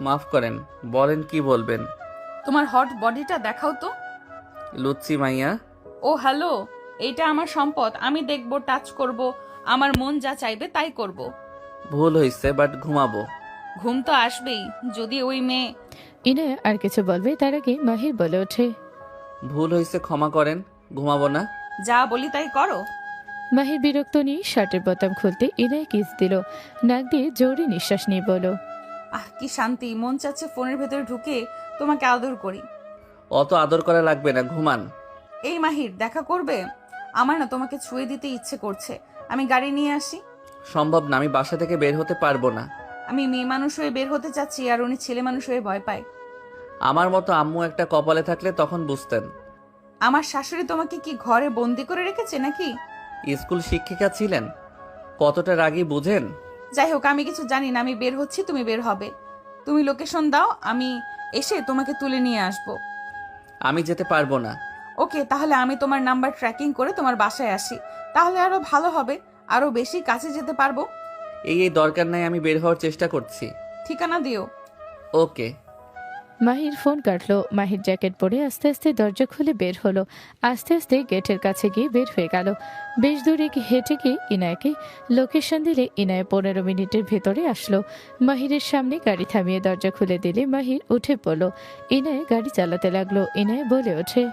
B: মাফ করেন, বলেন কি বলবেন।
A: তোমার হট বডিটা দেখাও তো।
B: লুচ্চি মাইয়া।
A: ও হ্যালো, এইটা আমার সম্পদ, আমি দেখব, টাচ করব, আমার মন যা চাইবে তাই করব।
B: ভুল হইছে, বাট ঘুমাবো।
A: ঘুম তো আসবেই যদি ওই মেয়ে।
D: ইনায়া আর কিছু বলবে তার আগে মাহির বলে ওঠে,
B: ভুল হইছে, ক্ষমা করেন, ঘুমাবো না।
A: যা বলি তাই করো।
D: মাহির বিরক্ত নিয়ে শার্টের বোতাম খুলতে ইনায় কিস দিল। নাক দিয়ে জোরে নিঃশ্বাস নিয়ে বলো,
A: কি শান্তি, মন চাচ্ছে ফোনের ভেতরে ঢুকে তোমাকে আদর করি।
B: অত আদর করা লাগবে না, ঘুমান।
A: এই মাহির, দেখা করবে? আমার না তোমাকে ছুঁয়ে দিতে ইচ্ছে করছে, আমি গাড়ি নিয়ে আসি।
B: সম্ভব না, আমি বাসা থেকে বের হতে পারবো না।
A: আমি মেয়ে মানুষ হয়ে বের হতে চাচ্ছি আর উনি ছেলে মানুষ হয়ে ভয় পায়।
B: আমার মতো আম্মু একটা কপালে থাকলে তখন বুঝতেন।
A: আমার শাশুড়ি তোমাকে কি ঘরে বন্দি করে রেখেছে নাকি?
B: স্কুল শিক্ষিকা ছিলেন, কতটা রাগী বুঝেন?
A: যাই হোক, আমি কিছু জানি না, আমি বের হচ্ছি, তুমি বের হবে। তুমি লোকেশন দাও, আমি এসে তোমাকে তুলে নিয়ে আসব।
B: আমি যেতে পারবো না।
A: ওকে, তাহলে আমি তোমার নাম্বার ট্র্যাকিং করে তোমার বাসায় আসি, তাহলে আরো ভালো হবে, আরো বেশি কাছে যেতে পারবো।
B: এই দরকার নাই, আমি বের হওয়ার চেষ্টা করছি।
A: ঠিকানা দিও।
B: ওকে।
D: মাহির ফোন কাটলো। মাহির জ্যাকেট পরে আস্তে আস্তে দরজা খুলে বের হলো। আস্তে আস্তে গেটের কাছে গিয়ে বের হয়ে গেল। বেশ দূরে হেঁটে গিয়ে ইনায়াকে লোকেশন দিলে ইনায়া 15 মিনিটের ভেতরে আসলো। মাহিরের সামনে গাড়ি থামিয়ে দরজা খুলে দিলে মাহির উঠে পড়লো। ইনায়া গাড়ি চালাতে লাগলো। ইনায়া বলে ওঠে,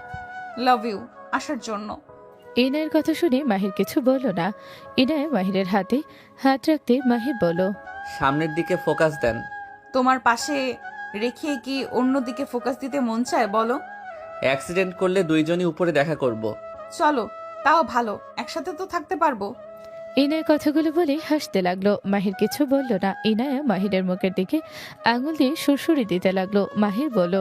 A: লাভ ইউ আসার জন্য।
D: ইনায়ের কথা শুনে মাহির কিছু বলল না। ইনায়া মাহিরের হাতে হাত রাখতে মাহির বলল,
B: সামনের দিকে ফোকাস দেন।
A: তোমার পাশে রেখে কি অন্য দিকে ফোকাস দিতে মন চায় বলো?
B: অ্যাক্সিডেন্ট করলে দুইজনই উপরে দেখা করব।
A: চলো, তাও ভালো, একসাথে তো থাকতে পারবো।
D: ইনায়ের কথাগুলো বলে হাসতে লাগলো। মাহির কিছু বলল না। ইনায়া মাহিরের মুখের দিকে আঙুল দিয়ে সুরসুরি দিতে লাগলো। মাহির বলল,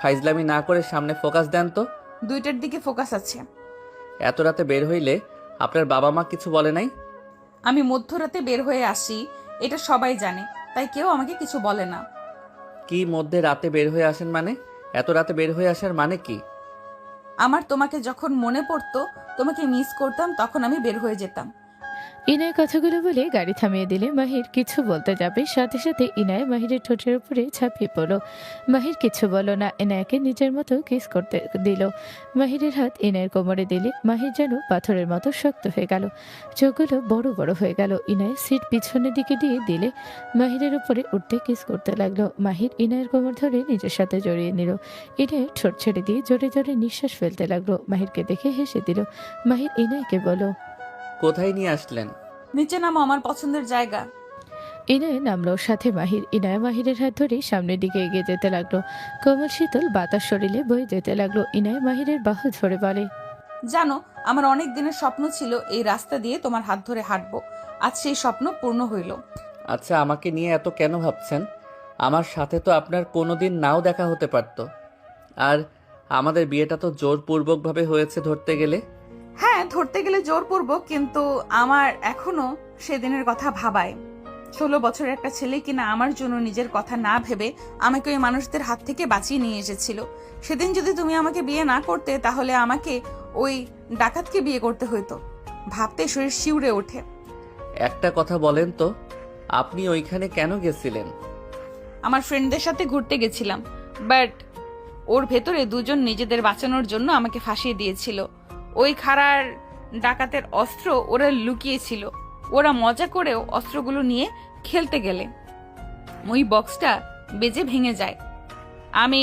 B: ফাইজলামি না করে সামনে ফোকাস দেন তো।
A: 2টার দিকে ফোকাস আছে।
B: এত রাতে বের হইলে আপনার বাবা মা কিছু বলে নাই?
A: আমি মধ্যরাতে বের হয়ে আসি, এটা সবাই জানে, তাই কেউ আমাকে কিছু বলে না।
B: কি মধ্যে রাতে বের হয়ে আসেন মানে? এত রাতে বের হয়ে আসার মানে কি?
A: আমার তোমাকে যখন মনে পড়তো, তোমাকে মিস করতাম, তখন আমি বের হয়ে যেতাম।
D: ইনায়ের কথাগুলো বলে গাড়ি থামিয়ে দিলে মাহির কিছু বলতে যাবে, সাথে সাথে ইনায়া মাহিরের ঠোঁটের উপরে ঝাঁপিয়ে পড়ল। মাহির কিছু বলল না, ইনায়াকে নিজের মতো কিস করতে দিল। মাহিরের হাত ইনায়ের কোমরে দিলে মাহির যেন পাথরের মতো শক্ত হয়ে গেল, চোখগুলো বড় বড় হয়ে গেল। ইনায়ের সিট পিছনের দিকে দিয়ে দিলে মাহিরের উপরে উঠতে কিস করতে লাগলো। মাহির ইনায়ের কোমর ধরে নিজের সাথে জড়িয়ে নিল। ইনায়ের ঠোঁট ছেড়ে দিয়ে জোরে জোরে নিঃশ্বাস ফেলতে লাগলো। মাহিরকে দেখে হেসে দিল। মাহির ইনায়কে বলল,
B: কোথায় নিয়ে আসলেন?
A: নিচে নামো, আমার পছন্দের জায়গা।
D: ইনায় নামলো, সাথে মাহির। ইনায় মাহিরের হাত ধরে সামনের দিকে এগিয়ে যেতে লাগলো। কোমল শীতল বাতাস শরীরে বয়ে যেতে লাগলো। ইনায় মাহিরের বাহু ধরে বলে,
A: জানো, আমার অনেক দিনের স্বপ্ন ছিল এই রাস্তা দিয়ে তোমার হাত ধরে হাঁটবো। আজ সেই স্বপ্ন পূর্ণ হইল।
B: আচ্ছা, আমাকে নিয়ে এত কেন ভাবছেন? আমার সাথে তো আপনার কোনোদিন নাও দেখা হতে পারত। আর আমাদের বিয়েটা তো জোরপূর্বকভাবে হয়েছে ধরতে গেলে।
A: হ্যাঁ, ধরতে গেলে জোরপূর্বক, কিন্তু আমার এখনো সেদিনের কথা ভাবায়। 16 বছরের একটা ছেলে কিনা আমার জন্য নিজের কথা না ভেবে আমাকে ওই মানুষদের হাত থেকে বাঁচিয়ে নিয়ে এসেছিল। সেদিন যদি তুমি আমাকে বিয়ে না করতে, তাহলে আমাকে ওই ডাকাতকে বিয়ে করতে হইতো। ভাবতে শরীর শিউরে ওঠে।
B: একটা কথা বলেন তো, আপনি ওইখানে কেন গেছিলেন?
A: আমার ফ্রেন্ডদের সাথে ঘুরতে গেছিলাম, বাট ওর ভেতরে দুজন নিজেদের বাঁচানোর জন্য আমাকে ফাঁসিয়ে দিয়েছিল। ওই খাড়ার ডাকাতের অস্ত্র ওরা লুকিয়েছিল। ওরা মজা করেও অস্ত্রগুলো নিয়ে খেলতে গেলে ওই বক্সটা বেজে ভেঙে যায়। আমি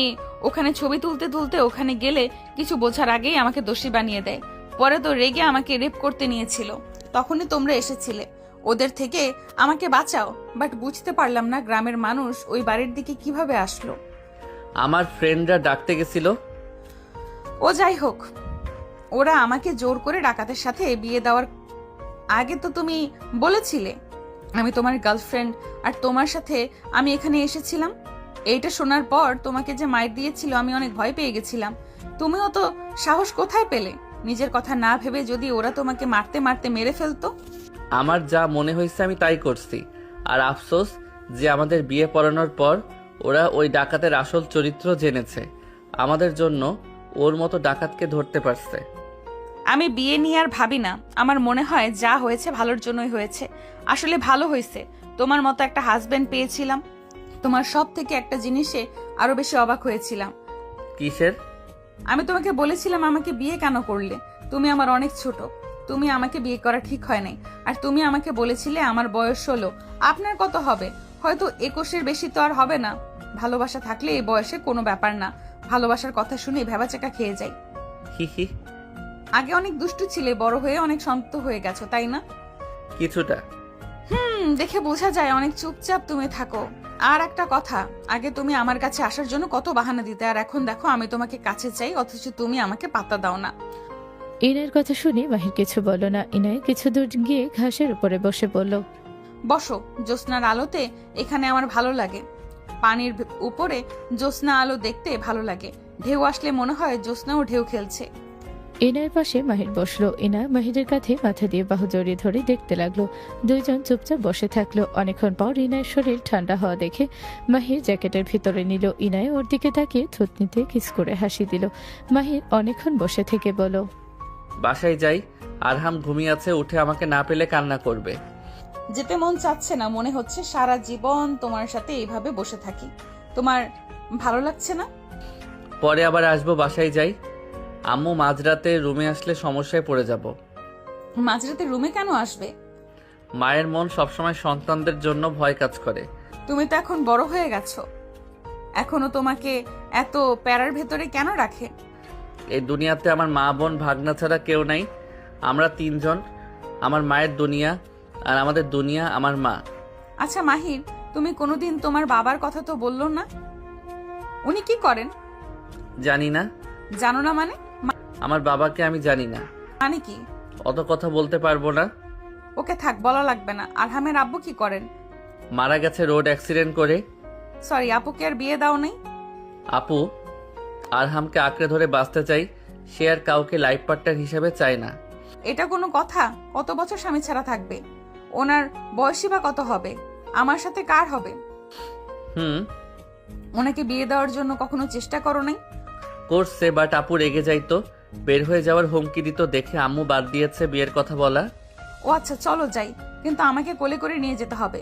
A: ওখানে ছবি তুলতে তুলতে ওখানে গেলে কিছু বোঝার আগেই আমাকে দোষী বানিয়ে দেয়। পরে তো রেগে আমাকে রেপ করতে নিয়েছিল। তখনই তোমরা এসেছিলে ওদের থেকে আমাকে বাঁচাও, বাট বুঝতে পারলাম না গ্রামের মানুষ ওই বাড়ির দিকে কিভাবে আসলো।
B: আমার ফ্রেন্ডরা ডাকতে গেছিল।
A: ও যাই হোক, ওরা আমাকে জোর করে ডাকাতের সাথে বিয়ে দেওয়ার আগে তো তুমি বলেছিলে আমি তোমার গার্লফ্রেন্ড, আর তোমার সাথে আমি এখানে এসেছিলাম। এইটা শোনার পর তোমাকে যে মাইর দিয়েছিল, আমি অনেক ভয় পেয়ে গেছিলাম। তুমিও তো সাহস কোথায় পেলে? নিজের কথা না ভেবে যদি ওরা তোমাকে মারতে মারতে মেরে ফেলতো।
B: আমার যা মনে হয়েছে আমি তাই করছি। আর আফসোস যে আমাদের বিয়ে পড়ানোর পর ওরা ওই ডাকাতের আসল চরিত্র জেনেছে। আমাদের জন্য ওর মতো ডাকাতকে ধরতে পারছে।
A: আমি বিয়ে নিয়ে আর ভাবি না। আমার মনে হয় যা হয়েছে ভালোর জন্যই হয়েছে। আসলে ভালো হয়েছে, তোমার মতো একটা হাজবেন্ড পেয়েছিলাম। তোমার সব থেকে একটা জিনিসে আরো বেশি অবাক হয়েছিলাম।
B: কিসের?
A: আমি তোমাকে বলেছিলাম আমাকে বিয়ে কেন করলে, তুমি আমার অনেক ছোট, তুমি আমাকে বিয়ে করা ঠিক হয় নাই। আর তুমি আমাকে বলেছিলে আমার বয়স 16, আপনার কত হবে? হয়তো 21-এর বেশি তো আর হবে না। ভালোবাসা থাকলে এই বয়সে কোনো ব্যাপার না। ভালোবাসার কথা শুনে ভেবাচাকা খেয়ে যাই।
B: হি হি।
A: আগে অনেক দুষ্টু ছিলে, বড় হয়ে অনেক শান্ত হয়ে গেছো, তাই না?
B: কিছুটা।
A: দেখে বোঝা যায় অনেক চুপচাপ তুমি থাকো। আর একটা কথা, আগে তুমি আমার কাছে আসার জন্য কত বাহানা দিতে, আর এখন দেখো আমি তোমাকে কাছে চাই, অথচ তুমি আমাকে পাত্তা দাও না।
D: ইনায়ের কথা শুনে মাহির কিছু বলল না। ইনায় কিছু দূর গিয়ে ঘাসের উপরে বসে পড়ল।
A: বসো, জ্যোৎস্নার আলোতে এখানে আমার ভালো লাগে। পানির উপরে জ্যোৎস্না আলো দেখতে ভালো লাগে। ঢেউ আসলে মনে হয় জ্যোৎস্নাও ঢেউ খেলছে।
D: ইনায়ের পাশে মাহির বসলো। ইনা মাহিরের কাঁধে মাথা দিয়ে বাহু জড়িয়ে ধরে দেখতে লাগলো। দুইজন চুপচাপ বসে থাকলো। অনেকক্ষণ পর ইনায়ের শরীর ঠান্ডা হওয়া দেখে মাহির জ্যাকেটের ভিতরে নিল। ইনায় ওর দিকে তাকিয়ে থুতনিতে কিস করে হাসি দিল। মাহির অনেকক্ষণ বসে থেকে বলল,
B: বাসায় যাই। আরহাম ঘুমিয়ে আছে, উঠে আমাকে না পেলে কান্না করবে।
A: যেতে মন চাচ্ছে না, মনে হচ্ছে সারা জীবন তোমার সাথে এইভাবে বসে থাকি। তোমার ভালো লাগছে না?
B: পরে আবার আসবো, বাসায় যাই। আম্মু মাঝরাতে রুমে আসলে সমস্যায় পড়ে যাব।
A: মাঝরাতে রুমে কেন আসবে?
B: মায়ের মন সবসময় সন্তানদের জন্য ভয় কাজ করে।
A: তুমি তো এখন বড় হয়ে গেছো, এখনো তোমাকে এত প্যারার ভেতরে কেন রাখে?
B: এই দুনিয়াতে আমার মা বোন ভাগনা ছাড়া কেউ নাই। আমরা 3 জন। আমার মায়ের দুনিয়া, আর আমাদের দুনিয়া আমার মা।
A: আচ্ছা মাহির, তুমি কোনোদিন তোমার বাবার কথা তো বললো না। উনি কি করেন?
B: জানি না।
A: জানো না মানে?
B: আমার বাবাকে আমি জানি না।
A: মানে কি?
B: অত কথা বলতে পারবো না।
A: ওকে থাক, বলা লাগবে না। আরহামের আব্বু কি করেন?
B: মারা গেছে রোড অ্যাক্সিডেন্ট করে।
A: সরি, আপুকে আর বিয়ে দাও নাই?
B: আপু আরহামকে আঁকড়ে ধরে বাঁচতে চাই, সে আর কাউকে লাইফ পার্টনার হিসেবে চায় না।
A: এটা কোনো কথা? কত বছর স্বামী ছাড়া থাকবে? ওনার বয়সই বা কত হবে? আমার সাথে কার হবে? ওনাকে বিয়ে দেওয়ার জন্য কখনো চেষ্টা করো নাই?
B: করছে, বাট আপু রেগে যাইতো, বের হয়ে যাওয়ার হুমকি দিত, দেখে আম্মু বাদ দিয়েছে বিয়ের কথা বলা।
A: ও আচ্ছা, চলো যাই, কিন্তু আমাকে কোলে করে নিয়ে যেতে হবে।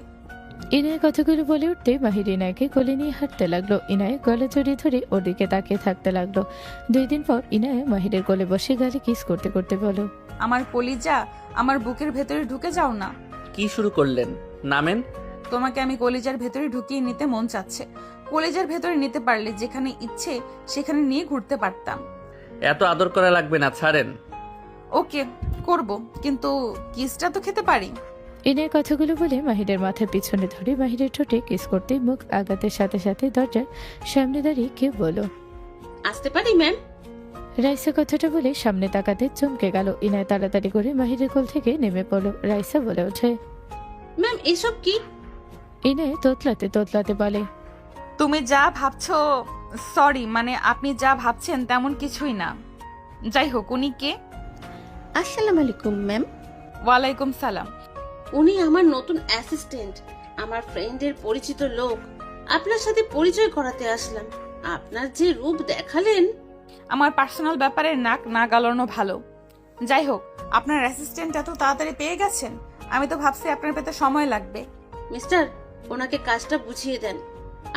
D: ইনায়ের কথাগুলো বলে উঠতে মাহির ইনায়কে কোলে নিয়ে হাঁটতে লাগলো। ইনায় গলা জড়িয়ে ধরে ওর দিকে তাকিয়ে থাকতে লাগলো। 2 দিন পর ইনায় মাহিরের কোলে বসে গালে কিস করতে করতে বলো,
A: আমার কলিজা, আমার বুকের ভেতরে ঢুকে যাও না।
B: কি শুরু করলেন? নামেন।
A: তোমাকে আমি কলিজার ভেতরে ঢুকিয়ে নিতে মন চাচ্ছে। কলিজার ভেতরে নিতে পারলে যেখানে ইচ্ছে সেখানে নিয়ে ঘুরতে পারতাম।
B: এত আদর করা লাগবে না, ছাড়েন।
A: ওকে, করব, কিন্তু কিসটা তো খেতে পারি।
D: ইনায়ের কথাগুলো বলে মাহিরের মাথার পিছনে ধরে মাহিরের ঠোঁটে কিস করতে মুখ আগাতের সাথে সাথে দরজার সামনে দাঁড়িয়ে কেউ বলো,
H: আসতে পারি ম্যাম?
D: রাইসা কথাটা বলে সামনে তাকাতে চমকে গেল। ইনায় তাড়াতাড়ি করে মাহিরের কোল থেকে নেমে পড়লো। রাইসা বলে ওঠে,
H: ম্যাম এসব কি?
D: ইনায় তোতলাতে তোতলাতে বলে,
A: তুমি যা ভাবছো, সরি, মানে আপনি যা ভাবছেন তেমন কিছুই না। যাই হোক, উনি কে?
E: আসসালামু আলাইকুম ম্যাম।
A: ওয়ালাইকুম সালাম।
H: উনি আমার নতুন অ্যাসিস্ট্যান্ট, আমার ফ্রেন্ডের পরিচিত লোক। আপনার সাথে পরিচয় করাতে আসলাম। আপনার যে রূপ দেখালেন।
A: আমার পার্সোনাল ব্যাপারে নাক না গালানো ভালো। যাই হোক, আপনার অ্যাসিস্ট্যান্ট এত তাড়াতাড়ি পেয়ে গেছেন? আমি তো ভাবছি আপনার পেতে সময় লাগবে।
H: মিস্টার, ওনাকে কাজটা বুঝিয়ে দেন।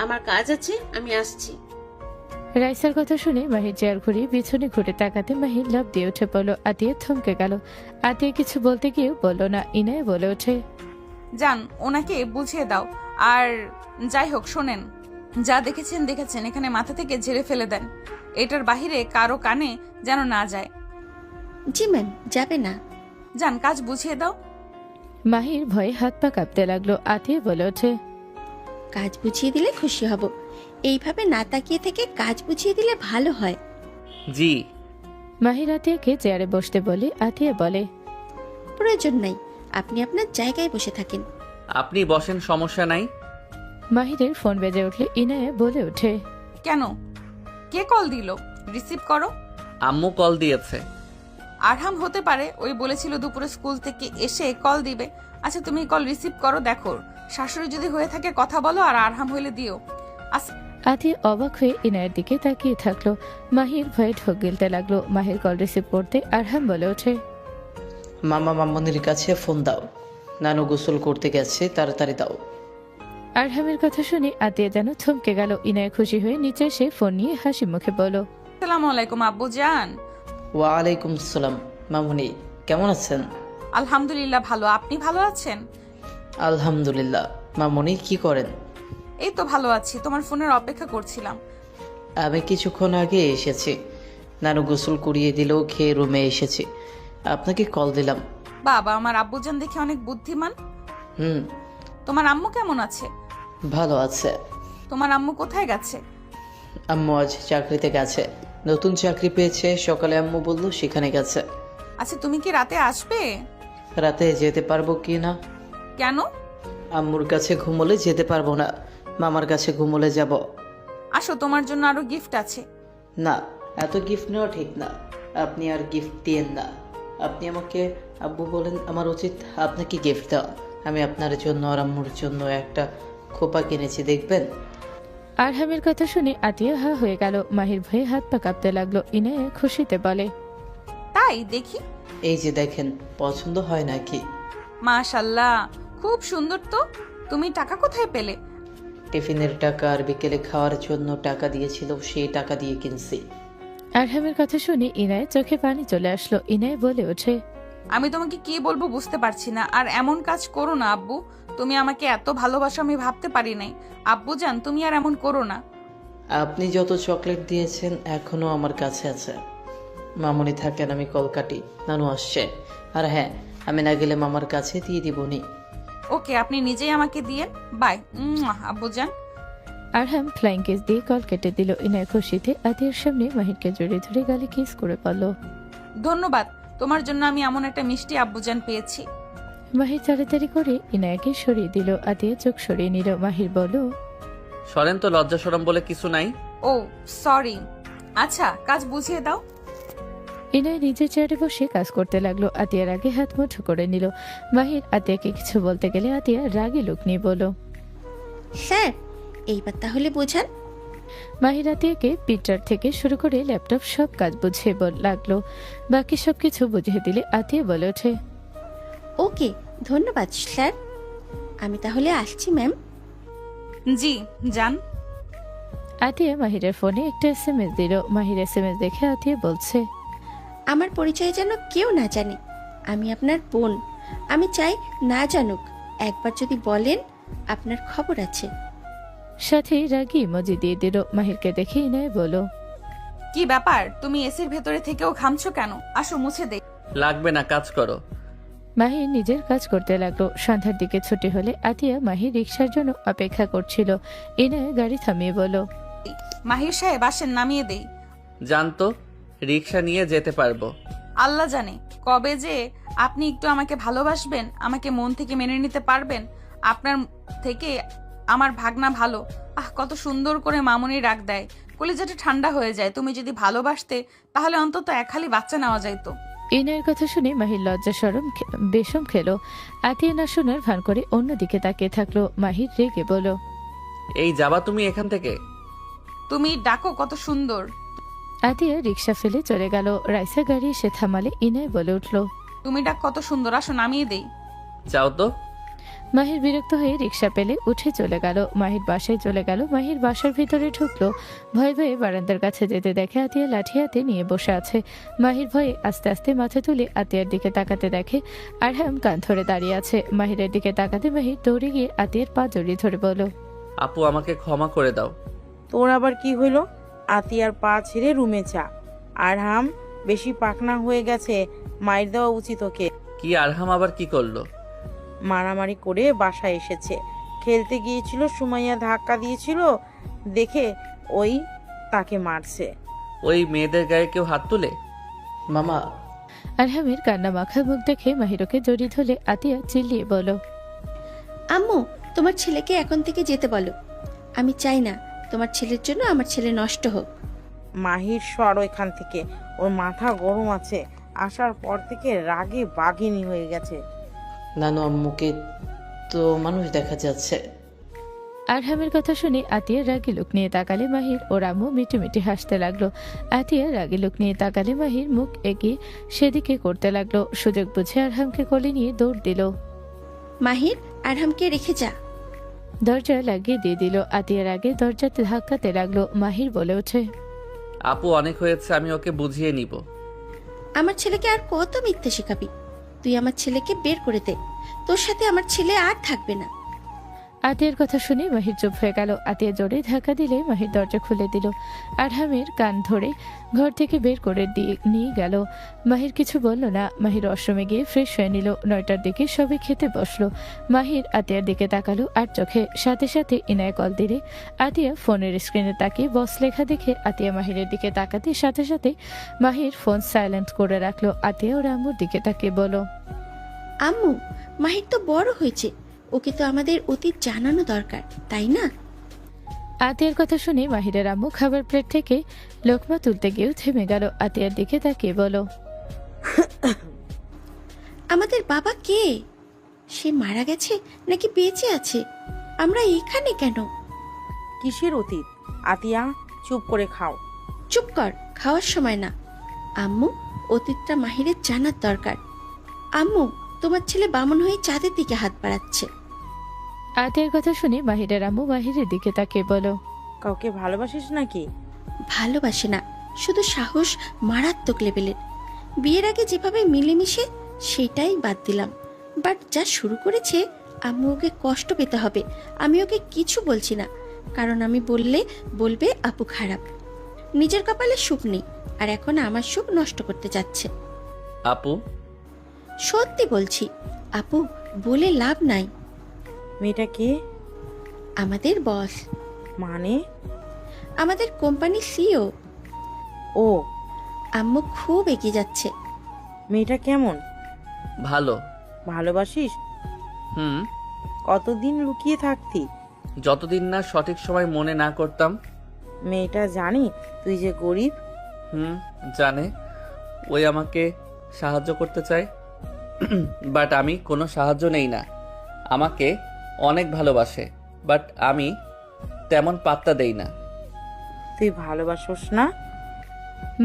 H: আমার কাজ আছে, আমি আসছি।
D: রাইসার কথা শুনে মাহির চেয়ার ঘুরিয়ে পিছনে ঘুরে তাকাতে মাহির লাফ দিয়ে উঠে পড়লো। আতিয়া থমকে গেল। আতিয়া কিছু বলতে গিয়েও বলল না। ইনায় বলে ওঠে,
A: যান, ওনাকে বুঝিয়ে দাও। আর যাই হোক, শোনেন, যা দেখেছেন, এখানে মাথা থেকে ঝেড়ে ফেলে দেন। এটার বাহিরে কারো কানে যেন না যায়।
E: জি ম্যাম, যাবে না।
A: যান, কাজ বুঝিয়ে দাও।
D: মাহির ভয়ে হাত পা কাঁপতে লাগলো। আতিয়া বলে ওঠে,
E: কাজ বুঝিয়ে দিলে খুশি হব। এইভাবে না তাকিয়ে থেকে কাজ বুঝিয়ে দিলে ভালো হয়।
B: জি।
D: মাহির আতিয়াকে চেয়ারে বসতে বলে। আতিয়া বলে,
E: প্রয়োজন নাই, আপনি আপনার জায়গায় বসে থাকেন।
B: আপনি বসেন, সমস্যা নাই।
D: মাহিরের ফোন বেজে উঠলে ইনায়ে বলে ওঠে,
A: কেন? কে কল দিল? রিসিভ করো।
B: আম্মু কল দিয়েছে।
A: আরহাম হতে পারে, ওই বলেছিল দুপুরে স্কুল থেকে এসে কল দিবে। আচ্ছা, তুমি কল রিসিভ করো, দেখো শাশুড়ি যদি হয়ে থাকে কথা বলো, আর আরহাম হইলে দিও।
D: আতিয়া অবাক হয়ে ইনায়ের দিকে তাকিয়ে থাকলো। মাহির ভয়ে ঢোক গিলতে লাগলো। মাহির কল রিসিভ করতে আরহাম বলে ওঠে,
F: মামা মাম্মনির কাছে ফোন দাও, নানু গোসল করতে গেছে, তাড়াতাড়ি দাও।
D: আরহামের কথা শুনে আতিয়া যেন থমকে গেল। ইনায় খুশি হয়ে নিচে এসে ফোন নিয়ে হাসি মুখে বলল,
A: আসসালামু আলাইকুম আব্বু জান।
F: ওয়ালাইকুম আসসালাম। মামুনি কেমন আছেন?
A: আলহামদুলিল্লাহ ভালো, আপনি ভালো আছেন?
F: আলহামদুলিল্লাহ। মামুনি কি করেন?
A: এই তো ভালো আছি, তোমার ফোনের অপেক্ষা করছিলাম।
F: আমি কিছুক্ষণ আগে এসেছি, নানু গোসল করিয়ে দিলেও খেয়ে রুমে এসেছি, আপনাকে কল দিলাম।
A: বাবা, আমার আব্বুজান দেখে অনেক বুদ্ধিমান। তোমার আম্মু কেমন আছে?
F: ভালো আছে।
A: তোমার আম্মু কোথায় গেছে?
F: আম্মু আজ চাকরিতে গেছে, নতুন চাকরি পেয়েছে। সকালে আম্মু বলল সেখানে গেছে।
A: আচ্ছা, তুমি কি রাতে আসবে?
F: রাতে যেতে পারবো কি না?
A: কেন?
F: আম্মুর কাছে ঘুমোলে যেতে পারবো না, মামার কাছে ঘুমোলে যাব।
A: আসো, তোমার জন্য আরো গিফট আছে।
F: না, এত গিফট নেওয়া ঠিক না, আপনি আর গিফট দিয়েন না। আপনি আমাকে আব্বু বলেন, আমার উচিত আপনাকে গিফট দেওয়া। আমি আপনার জন্য আর আম্মুর জন্য একটা খোপা কিনেছি, দেখবেন।
D: আরহামের কথা শুনে আতিয়া হা হয়ে গেল। মাহির ভয়ে হাত পা কাঁপতে লাগলো। ইনায়ে খুশিতে বলে,
A: তাই দেখি।
F: এই যে দেখেন, পছন্দ হয় নাকি?
A: মাশাল্লাহ, খুব সুন্দর তো। তুমি টাকা কোথায় পেলে?
F: টিফিনের টাকা আর বিকেলে খাওয়ার জন্য টাকা দিয়েছিল, সেই টাকা দিয়ে কিনছি।
D: আরহামের কথা শুনে ইনায় চোখে পানি চলে আসলো। ইনায় বলে ওঠে,
A: আমি তোমাকে কি বলবো বুঝতে পারছি না। আর এমন কাজ করো না আব্বু, তুমি আমাকে এত ভালোবাসো আমি ভাবতে পারি নাই। আব্বু জান, তুমি আর এমন করো না।
F: আপনি যত চকলেট দিয়েছেন এখনো আমার কাছে আছে। মামুনি থাকেন, আমি কল কাটি, নানু আসছে। আর হ্যাঁ, আমি না গেলে মামার কাছে দিয়ে দিবনি।
A: ওকে, আপনি নিজেই আমাকে দিয়েন। বাই আব্বু জান।
D: আরহাম ফ্লাইং কিস দিয়ে কল কেটে দিল। ইনায় খুশিতে আতিয়ার সামনে মাহিরকে জড়িয়ে ধরে গালে কিস করে বলল,
A: ধন্যবাদ, তোমার জন্য আমি এমন একটা মিষ্টি আব্বুজান পেয়েছি।
D: মাহির তাড়াতাড়ি করে ইনায়াকে সরিয়ে দিল। আতিয়া চোখ সরিয়ে নিল। মাহির বলল,
B: সরেন তো, লজ্জা শরম বলে কিছু নাই।
A: ও সরি। আচ্ছা কাজ বুঝিয়ে দাও।
D: ইনায় নিজের চেয়ারে বসে কাজ করতে লাগলো। আতিয়ার আগে হাত মুঠো করে নিল। মাহির আতিয়াকে কিছু বলতে গেলে আতিয়া রাগে লুক নিয়ে বলল,
E: স্যার এইবার তাহলে বোঝান।
D: মাহির আতিয়াকে প্রিন্টার থেকে শুরু করে ল্যাপটপ সব কাজ বুঝিয়ে লাগলো। বাকি সবকিছু বুঝিয়ে দিলে আতিয়া বলে ওঠে,
E: ওকে ধন্যবাদ স্যার, আমি তাহলে আসছি ম্যাম।
A: জি যান।
D: আতিয়া মাহিরের ফোনে একটা SMS দিল। মাহির SMS দেখে আতিয়া বলছে,
E: আমার পরিচয় যেন কেউ না জানে, আমি আপনার বোন। আমি চাই না জানুক, একবার যদি বলেন আপনার খবর আছে।
D: সাথে রাগি ইমোজি দিয়ে দিল। মাহিরকে দেখে ইনায় বলল,
A: কি ব্যাপার, তুমি এসির ভেতরে থেকেও ঘামছো কেন? আসো মুছে দে।
B: লাগবে না, কাজ করো।
D: মাহির নিজের কাজ করতে লাগলো। সন্ধ্যার দিকে ছুটি হলে আতিয়া মাহির রিক্সার জন্য অপেক্ষা করছিল। ইনায় গাড়ি থামিয়ে বলল,
A: মাহির সাহেব আসেন, নামিয়ে দেই।
B: জানতো রিক্সা নিয়ে যেতে পারবো।
A: আল্লাহ জানে কবে যে আপনি একটু আমাকে ভালোবাসবেন, আমাকে মন থেকে মেনে নিতে পারবেন। আপনার থেকে আমার ভাগনা ভালো। কত সুন্দর করে মামুনি রাগ দেয়, কলিজাটা ঠান্ডা হয়ে যায়। তুমি যদি ভালোবাসতে তাহলে অন্তত এক হালি বাচ্চা নেওয়া যাইতো।
D: ইনায়ের কথা শুনে মাহির লজ্জা শরম বেশম খেলো। আতিয়া না শোনার ভান করে অন্যদিকে তাকিয়ে থাকলো। মাহির রেগে বলল,
B: এই যাবা তুমি এখান থেকে?
A: তুমি ডাকো কত সুন্দর।
D: আতিয়া রিক্সা ফেলে চলে গেল। রাইসা গাড়ি এসে থামালে ইনায় বলে উঠল,
A: তুমি ডাক কত সুন্দর, আসো নামিয়ে দেই।
B: যাও তো।
D: মাহির বিরক্ত হয়ে রিক্সা পেলে উঠে চলে গেল। মাহির বাসায় চলে গেল। মাহির বাসার ভিতরে ঢুকলো। ভয়ে ভয়ে বারান্দার কাছে যেতে দেখে আতিয়া লাঠি হাতে নিয়ে বসে আছে। মাহির ভয়ে আস্তে আস্তে মাথা তুলে আতিয়ার দিকে তাকাতে দেখে আরহাম কান ধরে দাঁড়িয়ে আছে। মাহিরের দিকে তাকাতে মাহির দৌড়ে গিয়ে আতিয়ার পা জড়িয়ে ধরে বলল,
B: আপু আমাকে ক্ষমা করে দাও।
C: তোর আবার কি হইল? আতিয়ার পা ছেড়ে রুমে যা। আরহাম বেশি পাকনা হয়ে গেছে, মাইর দেওয়া উচিত ওকে।
B: কি আরহাম আবার কি করলো?
C: মারামারি করে বাসায় এসেছে। খেলতে গিয়েছিল, সুমাইয়া ধাক্কা দিয়েছিল দেখে ওই তাকে মারছে।
B: ওই মেয়েদের গায়ে কেউ হাত তুলে?
F: মামা,
D: আরহামের কান্না মাখা মুখ দেখে মাহিরকে জড়িয়ে ধরে আতিয়া চিল্লিয়ে বলল,
E: আম্মু তোমার ছেলেকে এখন থেকে যেতে বলো। আমি চাই না তোমার ছেলের জন্য আমার ছেলে নষ্ট হোক।
C: মাহির সর এখান থেকে, ওর মাথা গরম আছে। আসার পর থেকে রাগে বাঘিনী হয়ে গেছে।
F: নানু আম্মুকে তো মানুষ দেখা যাচ্ছে।
D: আরহামের কথা শুনে আতিয়া রাগি লোক নিয়ে তাকালে মাহির ও রামু মিটি মিটি হাসতে লাগলো। আতিয়া রাগি লোক নিয়ে তাকালে মাহির মুখ এগিয়ে সেদিকে করতে লাগলো। সুযোগ বুঝে আরহামকে কোলে নিয়ে দৌড় দিল।
E: মাহির আরহামকে রেখে যা।
D: দরজা লাগিয়ে দিয়ে দিল। আতিয়ার আগে দরজাতে ধাক্কাতে লাগলো। মাহির বলে ওঠে,
B: আপু অনেক হয়েছে, আমি ওকে বুঝিয়ে নিব।
E: আমার ছেলেকে আর কত মিথ্যে শেখাবি? তুই আমার ছেলেকে বের করে দে, তোর সাথে আমার ছেলে আর থাকবে না।
D: আতিয়ার কথা শুনে মাহির চুপ হয়ে গেল। আতিয়া জোরে ধাক্কা দিলে মাহির দরজা খুলে দিল। আরহামের কান ধরে ঘর থেকে বের করে নিয়ে গেল। মাহির কিছু বলল না। মাহির ওয়াশরুমে গিয়ে ফ্রেশ হয়ে নিল। 9টার দিকে সবাই খেতে বসলো। মাহির আতিয়ার দিকে তাকালো আর চোখে। সাথে সাথে ইনায় কল দিলে আতিয়া ফোনের স্ক্রিনে তাকিয়ে বস লেখা দেখে আতিয়া মাহিরের দিকে তাকাতে সাথে সাথে মাহির ফোন সাইলেন্ট করে রাখলো। আতিয়া ওর আম্মুর দিকে তাকিয়ে বলল,
E: আম্মু মাহির তো বড় হয়েছে, ওকে তো আমাদের অতীত জানানো দরকার, তাই না?
D: আতিয়ার কথা শুনে মাহিরের আম্মু খাবার প্লেট থেকে লোকমা তুলতে গিয়েও থেমে গেল। আতিয়ার দিকে তাকিয়ে বলল,
E: আমাদের বাবা কে? সে মারা গেছে নাকি বেঁচে আছে? আমরা এখানে কেন?
C: কিসের অতীত? আতিয়া চুপ করে খাও।
E: চুপ কর, খাওয়ার সময় না। আম্মু অতীতটা মাহিরের জানার দরকার। আম্মু তোমার ছেলে বামন হয়ে চাঁদের দিকে হাত বাড়াচ্ছে।
D: আতিয়ার কথা শুনে মাহিরের আম্মু মাহিরের দিকে তাকিয়ে বলল,
C: কাউকে ভালোবাসিস নাকি?
E: ভালোবাসে না, শুধু সাহস মারাত্মক লেভেলের। বিয়ের আগে যেভাবে মিলেমিশে সেটাই বাদ দিলাম, বাট যা শুরু করেছে আম্মু ওকে কষ্ট পেতে হবে। আমি ওকে কিছু বলছি না, কারণ আমি বললে বলবে আপু খারাপ। নিজের কপালে সুখ নেই, আর এখন আমার সুখ নষ্ট করতে যাচ্ছে।
B: আপু
E: সত্যি বলছি আপু, বলে লাভ নাই।
C: মেয়েটা কে?
E: আমাদের বস,
C: মানে?
E: আমাদের কোম্পানির সিও।
C: ও
E: আম্মু খুব এগিয়ে যাচ্ছে।
C: মেয়েটা কেমন?
B: ভালো।
C: ভালোবাসিস?
B: হুম।
C: কতদিন লুকিয়ে থাকতি?
B: যতদিন না সঠিক সময় মনে না করতাম।
C: মেয়েটা জানি তুই যে গরিব?
B: হুম, জানে। ওই আমাকে সাহায্য করতে চায়, বাট আমি কোনো সাহায্য নেই না। আমাকে অনেক ভালোবাসে, বাট আমি তেমন পাত্তা দেই না।
C: তুই ভালোবাসোস না?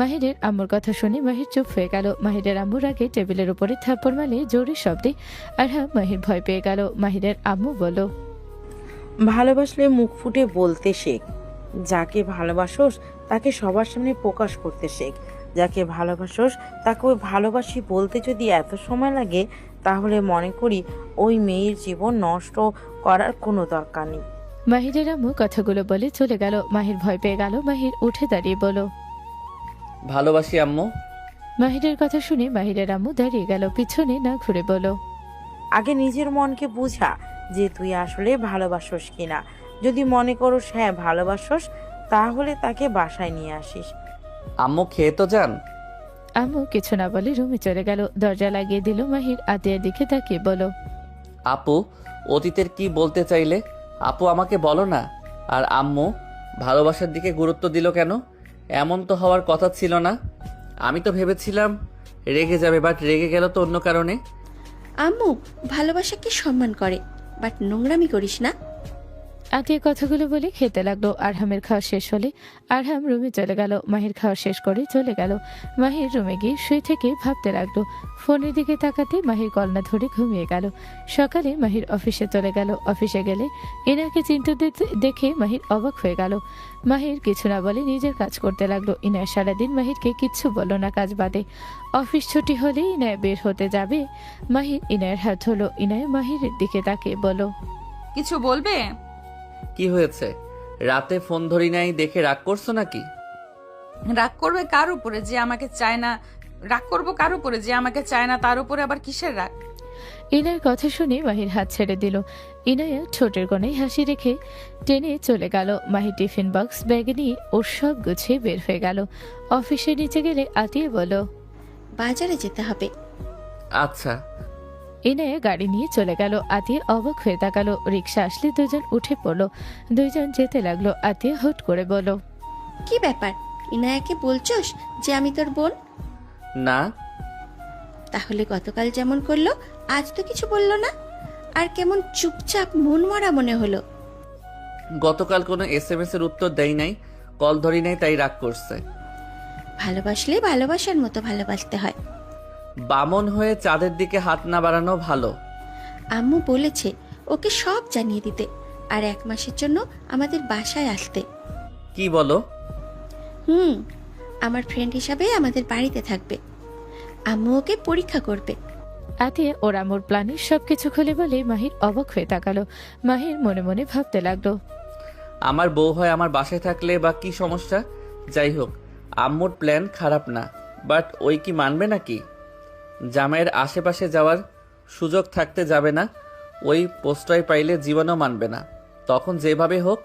D: মাহিরের আম্মুর কথা শুনে মাহির চুপ হয়ে গেল। মাহিরের আম্মুর আগে টেবিলের উপরে থাপ্পড় মারলে জোরে শব্দে। আর হ্যাঁ, মাহির ভয় পেয়ে গেল। মাহিরের আম্মু বলল,
C: ভালোবাসলে মুখ ফুটে বলতে শেখ। যাকে ভালোবাসোস তাকে সবার সামনে প্রকাশ করতে শেখ। যাকে ভালোবাসোস তাকে ওই ভালোবাসি বলতে যদি এত সময় লাগে, তাহলে মনে করি ওই মেয়ের জীবন নষ্ট করার কোনো দরকার নেই।
D: মাহিরের আম্মু কথাগুলো বলে চলে গেল। মাহির ভয় পেয়ে গেল। মাহির উঠে দাঁড়িয়ে বলল,
B: ভালোবাসি আম্মু।
D: মাহিরের কথা শুনে মাহিরের আম্মু দাঁড়িয়ে গেল, পিছনে না ঘুরে বলল,
C: আগে নিজের মনকে বুঝা যে তুই আসলে ভালোবাসোস কিনা। যদি মনে করোস হ্যাঁ ভালোবাসোস, তাহলে তাকে বাসায় নিয়ে আসিস।
B: আম্মু খেয়ে তো যান।
D: আম্মু কিছু না বলে রুমে চলে গেল। দরজা লাগিয়ে দিল। মাহির আতিয়ার দিকে তাকিয়ে বলল,
B: আপু, অতীতের কি বলতে চাইলে আপু আমাকে বলো না। আর আম্মু ভালোবাসার দিকে গুরুত্ব দিল কেন? এমন তো হওয়ার কথা ছিল না। আমি তো ভেবেছিলাম রেগে যাবে, বাট রেগে গেল তো অন্য কারণে।
E: আম্মু ভালোবাসাকে সম্মান করে, বাট নোংরামি করিস না।
D: আতিয়া কথাগুলো বলে খেতে লাগলো। আরহামের খাওয়া শেষ হলে আরহাম রুমে চলে গেল। মাহির খাওয়া শেষ করে চলে গেল। মাহির রুমে গিয়ে শুয়ে থেকে ভাবতে লাগলো। ফোনের দিকে তাকাতে মাহির কলনা ধরে ঘুমিয়ে গেল। সকালে মাহির অফিসে চলে গেল। অফিসে গেলে ইনাকে চিন্তিত দেখে মাহির অবাক হয়ে গেল। মাহির কিছু না বলে নিজের কাজ করতে লাগলো। ইনায় সারাদিন মাহিরকে কিচ্ছু বলল না কাজ বাদে। অফিস ছুটি হলে ইনায় বের হতে যাবে। মাহির ইনায়ের হাত হলো। ইনায় মাহিরের দিকে তাকিয়ে বলল,
A: কিছু বলবে?
B: কি হয়েছে? রাতে ফোন ধরি নাই দেখে রাগ করছো নাকি?
A: রাগ করবে কার উপরে যে আমাকে চায় না? রাগ করবো কার উপরে যে আমাকে চায় না, তার উপরে আবার কিসের রাগ?
D: ইনার কথা শুনে মাহির হাত ছেড়ে দিল। ইনায়া ঠোঁটের কোণে হাসি রেখে টেনে চলে গেল। মাহির টিফিন বক্স ব্যাগে নিয়ে ওর সব গুছিয়ে বের হয়ে গেল। অফিসের নিচে গেলে আতিয়ে বলল,
E: বাজারে যেতে হবে।
B: আচ্ছা।
D: ইনায়া গাড়ি নিয়ে চলে গেল। আতিয়ে অবাক হয়ে তাকালো। রিক্সা আসলে দুজন উঠে পড়লো। দুইজন যেতে লাগলো। আতিয়ে হুট করে বলল,
E: কি ব্যাপার, ইনায়াকে বলছস যে আমি তোর বোন?
B: না।
E: তাহলে গতকাল যেমন করলো আজ তো কিছু বললো না, আর কেমন চুপচাপ মন মরা মনে হলো।
B: গতকাল কোনো SMS এর উত্তর দেই নাই, কল ধরি নাই, তাই রাগ করছে।
E: ভালোবাসলে ভালোবাসার মতো ভালোবাসতে হয়।
B: বামন হয়ে চাঁদের দিকে হাত না বাড়ানো ভালো।
E: আম্মু বলেছে ওকে সব জানিয়ে দিতে, আর 1 মাসের জন্য আমাদের বাসায় আসতে।
B: কি বলো?
E: আমার ফ্রেন্ড হিসাবে আমাদের বাড়িতে থাকবে। আম্মু ওকে পরীক্ষা করবে।
D: আতিয়ে ওর আমর প্ল্যানের সবকিছু খুলে বলে মাহির অবাক হয়ে তাকালো। মাহির মনে মনে ভাবতে লাগলো,
B: আমার বউ হয় আমার বাসায় থাকলে বা কি সমস্যা? যাই হোক, আম্মুর প্ল্যান খারাপ না, বাট ওই কি মানবে নাকি? জামাইয়ের আশেপাশে যাওয়ার সুযোগ থাকতে যাবে না। ওই প্রশ্রয় পাইলে জীবনও মানবে না। তখন যেভাবে হোক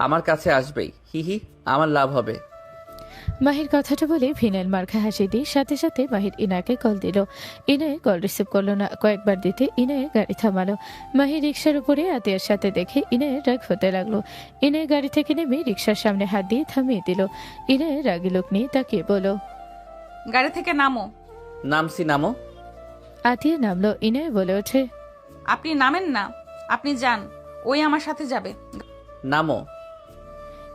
B: আমার কাছে আসবেই। হি, আমার লাভ হবে।
D: মাহির কথাটা বলে ভিনাইল মার্খা হাসি দিয়ে সাথে সাথে মাহির ইনাকে কল দিল। ইনায়ে কল রিসিভ করলো না। কয়েকবার দিতে ইনায়ে গাড়ি থামালো। মাহির রিক্সার উপরে আতিয়ার সাথে দেখে ইনায়ে রাগ হতে লাগলো। ইনায়ে গাড়ি থেকে নেমে রিক্সার সামনে হাত দিয়ে থামিয়ে দিল। ইনায়ে রাগী লোক নিয়ে তাকিয়ে বলল,
A: গাড়ি থেকে নামো।
B: নামছি, নামো।
D: আতিয়া নামলো। ইনায়ে বলে ওঠে,
A: আপনি নামেন না, আপনি যান, ওই আমার সাথে যাবে।
B: নামো।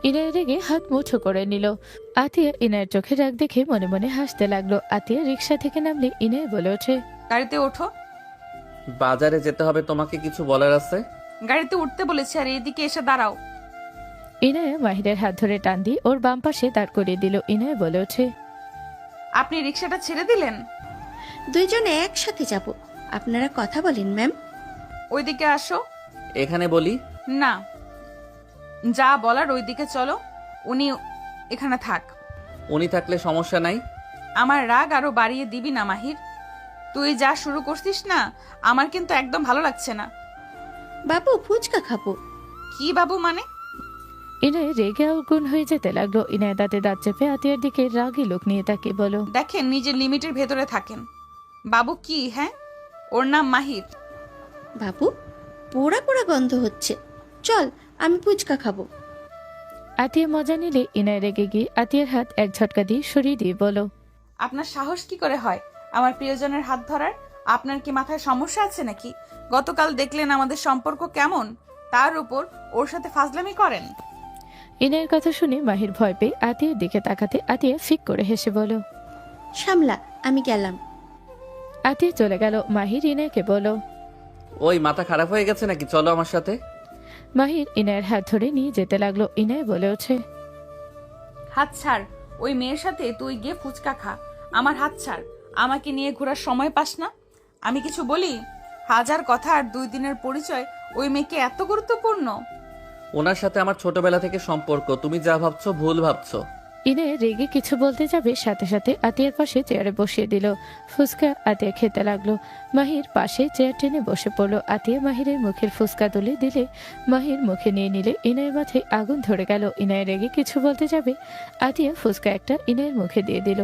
D: ইনায়ের রেগে হাত মুঠো করে নিল। আতিয়া ইনায়ের চোখে রাগ দেখে মনে মনে হাসতে লাগলো। আতিয়া রিক্সা থেকে নামলে ইনায়ে বলে ওঠে,
A: গাড়িতে ওঠো।
B: বাজারে যেতে হবে, তোমাকে কিছু বলার আছে।
A: গাড়িতে উঠতে বলেছি, আর এইদিকে এসে দাঁড়াও।
D: ইনায়ে মাহিরের হাত ধরে টান দিয়ে ওর বাম পাশে দাঁড় করিয়ে দিল। ইনায়ে বলে ওঠে,
A: আপনি রিক্সাটা ছেড়ে দিলেন?
E: দুইজনে একসাথে যাব। আপনারা কথা বলেন ম্যাম।
A: ওইদিকে আসো।
B: এখানে বলি?
A: না, যা বলার ওইদিকে চলো। উনি এখানে থাক।
B: উনি থাকলে সমস্যা নাই।
A: আমার রাগ আরো বাড়িয়ে দিবি না মাহির। তুই যা শুরু করছিস না, আমার কিন্তু একদম ভালো লাগছে না।
E: বাবু ফুচকা খাবো।
A: কি বাবু মানে?
D: ইনায়ে রেগে আগুন হয়ে যেতে লাগলো। ইনায়ে দাঁতে দাঁত চেপে আতিয়ার দিকে রাগী লোক নিয়ে তাকে বলো,
A: দেখেন নিজের লিমিটের ভেতরে থাকেন। বাবু কি? হ্যাঁ, ওর নাম মাহির।
E: বাবু, পোড়া পোড়া গন্ধ হচ্ছে। চল, আমি ফুচকা খাবো।
D: আতিয়া মজা নিলে ইনায় রেগে গিয়ে আতিয়ার হাত এক ঝটকা দিয়ে সরিয়ে দিয়ে বলো,
A: আপনার সাহস কি করে হয় আমার প্রিয়জনের হাত ধরার? আপনার কি মাথায় সমস্যা আছে নাকি? গতকাল দেখলেন আমাদের সম্পর্ক কেমন, তার উপর ওর সাথে ফাজলামি করেন।
D: ইনায়ের কথা শুনে মাহির ভয় পেয়ে আতিয়ার দিকে তাকাতে আতিয়া ফিক করে হেসে বলো,
E: সামলা, আমি গেলাম।
D: আতিয়া চলে গেল। মাহির ইনায়কে বলো,
B: ওই মাথা খারাপ হয়ে গেছে নাকি? চলো আমার সাথে।
D: মাহির ইনায়ের হাত ধরে নিয়ে যেতে লাগলো। ইনায় বলে ওঠে,
A: হাত ছাড়, ওই মেয়ের সাথে তুই গিয়ে ফুচকা খা। আমার হাত ছাড়, আমাকে নিয়ে ঘোরার সময় পাস না? আমি কিছু বলি? হাজার কথা আর 2 দিনের পরিচয় ওই মেয়েকে এত গুরুত্বপূর্ণ?
B: ওনার সাথে আমার ছোটবেলা থেকে সম্পর্ক, তুমি যা ভাবছো ভুল ভাবছো।
D: ইনায় রেগে কিছু বলতে যাবে, সাথে সাথে আতিয়ার পাশে চেয়ারে বসিয়ে দিল। ফুচকা আতিয়া খেতে লাগলো। মাহির পাশে চেয়ার টেনে বসে পড়লো। আতিয়া মাহিরের মুখের ফুচকা তুলে দিলে মাহির মুখে নিয়ে নিলে ইনায়ের মাথায় আগুন ধরে গেল। ইনায় রেগে কিছু বলতে যাবে, আতিয়া ফুচকা একটা ইনায়ের মুখে দিয়ে দিল।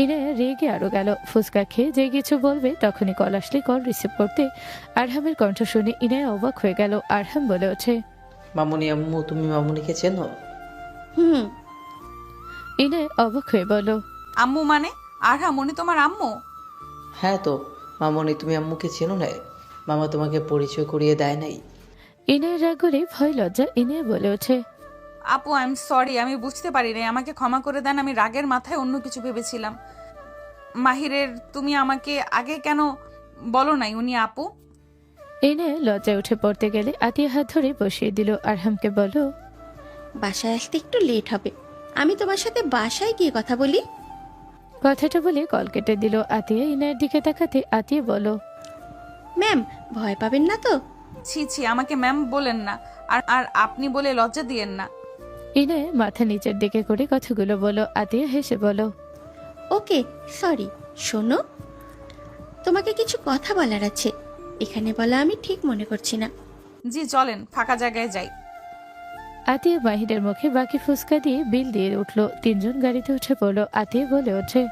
D: ইনায় রেগে আরো গেল। ফুচকা খেয়ে যে কিছু বলবে তখনই কল আসলে কল রিসিভ করতে আরহামের কণ্ঠ শুনে ইনায় অবাক হয়ে গেল। আরহাম বলে ওঠে,
F: মামুনি আম্মু, তুমি মামুনিকে চেনো?
E: হুম।
D: ইনায় অবাক হয়ে বলো,
A: আম্মু মানে? আরহা, মনি তোমার আম্মু?
F: হ্যাঁ তো মামুনি, তুমি আম্মুকে চেনো না? মামা তোমাকে পরিচয় করিয়ে দেয় নাই?
D: ইনায়ের রাগ করে ভয় লজ্জা ইনায় বলে ওঠে,
A: আপু, আই এম সরি, আমি বুঝতে পারি নাই, আমাকে ক্ষমা করে দেন। আমি রাগের মাথায় অন্য কিছু ভেবেছিলাম। মাহিরের তুমি আমাকে আগে কেন বলো নাই উনি আপু?
D: ইনায় লজ্জায় উঠে পড়তে গেলে আতিয়া হাত ধরে বসিয়ে দিল। আরহামকে বলো,
E: বাসায় আসতে একটু লেট হবে, আমি তোমার সাথে বাসায় গিয়ে কথা বলি।
D: কথাটা বলে কল কেটে দিল। আতিয়া ইনায়ের দিকে তাকাতে আতিয়া বলো,
E: ম্যাম, ভয় পাবেন না তো?
A: ছি ছি, আমাকে ম্যাম বলেন না, আর আর আপনি বলে লজ্জা দিয়েন না।
D: ইনায় মাথা নিচের দিকে করে কথাগুলো বলো। আতিয়া হেসে বলো,
E: ওকে, সরি। শোনো, তোমাকে কিছু কথা বলার আছে, এখানে বলা আমি ঠিক মনে করছি না।
A: জি চলেন, ফাঁকা জায়গায় যাই।
D: আতিয়া মাহিরের মুখে বাকি ফুচকা দিয়ে বিল দিয়ে উঠলো। 3 জন গাড়িতে উঠে পড়লো। আতিয়া বলে ওঠে,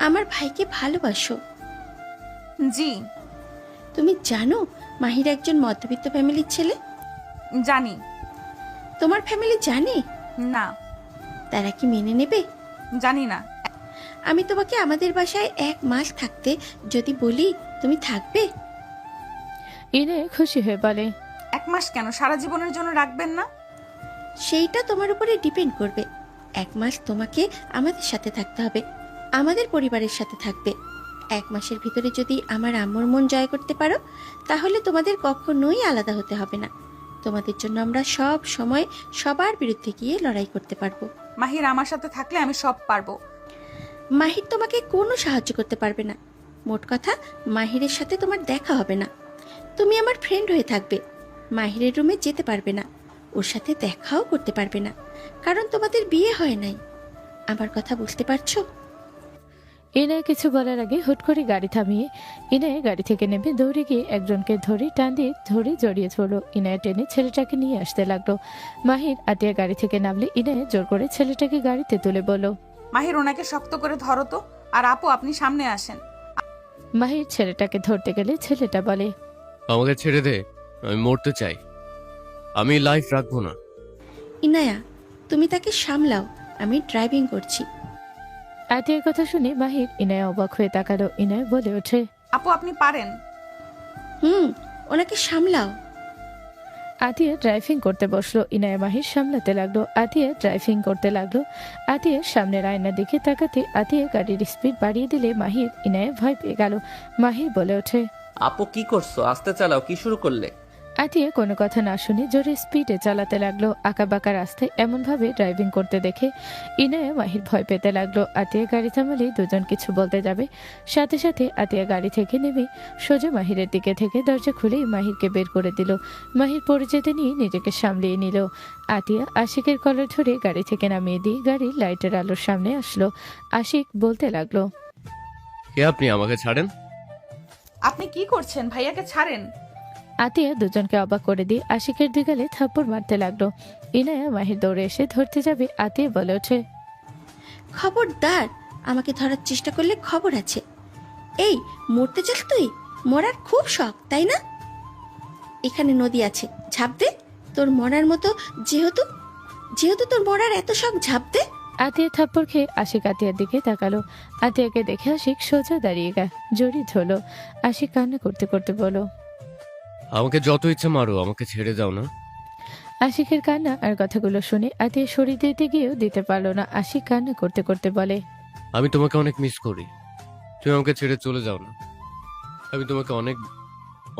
E: আমার ভাইকে ভালোবাসো?
A: জি
E: তুমি জানো মাহির একজন মধ্যবিত্ত ফ্যামিলির ছেলে?
A: জানি।
E: তোমার ফ্যামিলি জানে?
A: না,
E: তারা কি মেনে নেবে?
A: জানি না।
E: আমি তোমাকে আমাদের বাসায় 1 মাস থাকতে যদি বলি, তুমি থাকবে?
D: ইনায় খুশি হয়ে বলে,
A: 1 মাস কেন, সারা জীবনের জন্য রাখবেন না?
E: সেইটা তোমার উপরে ডিপেন্ড করবে। 1 মাস তোমাকে আমাদের সাথে থাকতে হবে, আমাদের পরিবারের সাথে থাকবে। 1 মাসের ভিতরে যদি আমার আম্মুর মন জয় করতে পারো, তাহলে তোমাদের কখনোই আলাদা হতে হবে না। তোমাদের জন্য আমরা সব সময় সবার বিরুদ্ধে গিয়ে লড়াই করতে পারবো।
A: মাহির আমার সাথে থাকলে আমি সব পারবো।
E: মাহির তোমাকে কোনো সাহায্য করতে পারবে না। মোট কথা, মাহিরের সাথে তোমার দেখা হবে না। তুমি আমার ফ্রেন্ড হয়ে থাকবে, মাহিরের রুমে যেতে পারবে না, ওর সাথে দেখাও করতে পারবে না, কারণ তোমাদের বিয়ে হয় নাই। আমার কথা বুঝতে পারছো?
D: ইনায় কিছু বলার আগে হুট করে গাড়ি থামিয়ে ইনায় গাড়ি থেকে নেমে দৌড়ে গিয়ে একজনকে ধরে টান দিয়ে জড়িয়ে ধরলো। ইনায় টেনে ছেলেটাকে নিয়ে আসতে লাগলো। মাহির আতিয়া গাড়ি থেকে নামলে ইনায় জোর করে ছেলেটাকে গাড়িতে তুলে বলল,
A: মাহির, ওনাকে শক্ত করে ধরো তো। আর আপু, আপনি সামনে আসেন।
D: মাহির ছেলেটাকে ধরতে গেলে ছেলেটা বলে,
I: আমাকে ছেড়ে দে, আমি মরতে চাই, আমি লাইফ রাখবো না।
E: ইনায়া, তুমি তাকে সামলাও, আমি ড্রাইভিং করছি।
D: আতিয়ার কথা শুনে মাহির ইনায় অবাক হয়ে তাকালো। ইনায় বলে ওঠে,
A: আপু, আপনি পারেন।
E: ওনাকে সামলাও।
D: আতিয়া ড্রাইভিং করতে বসলো। ইনায় মাহির সামলাতে লাগলো। আতিয়া ড্রাইভিং করতে লাগলো। আতিয়ার সামনের আয়নার দিকে তাকাতে আতিয়া গাড়ির স্পিড বাড়িয়ে দিলে মাহির ইনায় ভয় পেয়ে গেল। মাহির বলে ওঠে,
B: আপু কি করছো? আস্তে চালাও, কি শুরু করলে?
D: আতিয়া কোনো কথা না শুনে জোরে স্পিডে চালাতে লাগলো। আঁকাবাঁকা রাস্তায় এমনভাবে ড্রাইভিং করতে দেখে ইনায় মাহির ভয় পেতে লাগলো। আতিয়া গাড়ি থামালে দুজন কিছু বলতে যাবে, সাথে সাথে আতিয়া গাড়ি থেকে নেমে সোজা মাহিরের দিকে থেকে দরজা খুলেই মাহিরকে বের করে দিল। মাহির পড়ে যেতে নিয়ে নিজেকে সামলিয়ে নিল। আতিয়া আশিকের কলার ধরে গাড়ি থেকে নামিয়ে দিয়ে গাড়ির লাইটের আলোর সামনে আসলো। আশিক বলতে লাগলো,
I: কে আপনি? আমাকে ছাড়েন।
A: আপনি কি করছেন? ভাইয়াকে ছাড়েন।
D: আতিয়া দুজনকে অবাক করে দিয়ে আশিকের দিগালে থাপ্পড় মারতে লাগলো। ইনায়া মাহির দৌড়ে এসে ধরতে যাবে, আতিয়া বলে ওঠে,
E: খবরদার, আমাকে ধরার চেষ্টা করলে খবর আছে। এই, মরতে চাস তুই? মরার খুব শখ তাই না? এখানে নদী আছে, ঝাঁপ দে। তোর মরার মতো, যেহেতু যেহেতু তোর মরার এত শখ, ঝাঁপ দে।
D: আতিয়া থাপ্পড় খেয়ে আশিক আতিয়ার দিকে তাকালো। আতিয়াকে দেখে আশিক সোজা দাঁড়িয়ে জড়িয়ে ধরলো। আশিক কান্না করতে করতে বলো,
I: আমাকে যত ইচ্ছে মারো, আমাকে ছেড়ে যাও না।
D: আশিকের কান্না আর কথাগুলো শুনে আতিয়া সরিয়ে দিতে গিয়েও দিতে পারলো না। আশিক কান্না করতে করতে বলে,
I: আমি তোমাকে অনেক মিস করি। তুমি আমাকে ছেড়ে চলে যাও না। আমি তোমাকে অনেক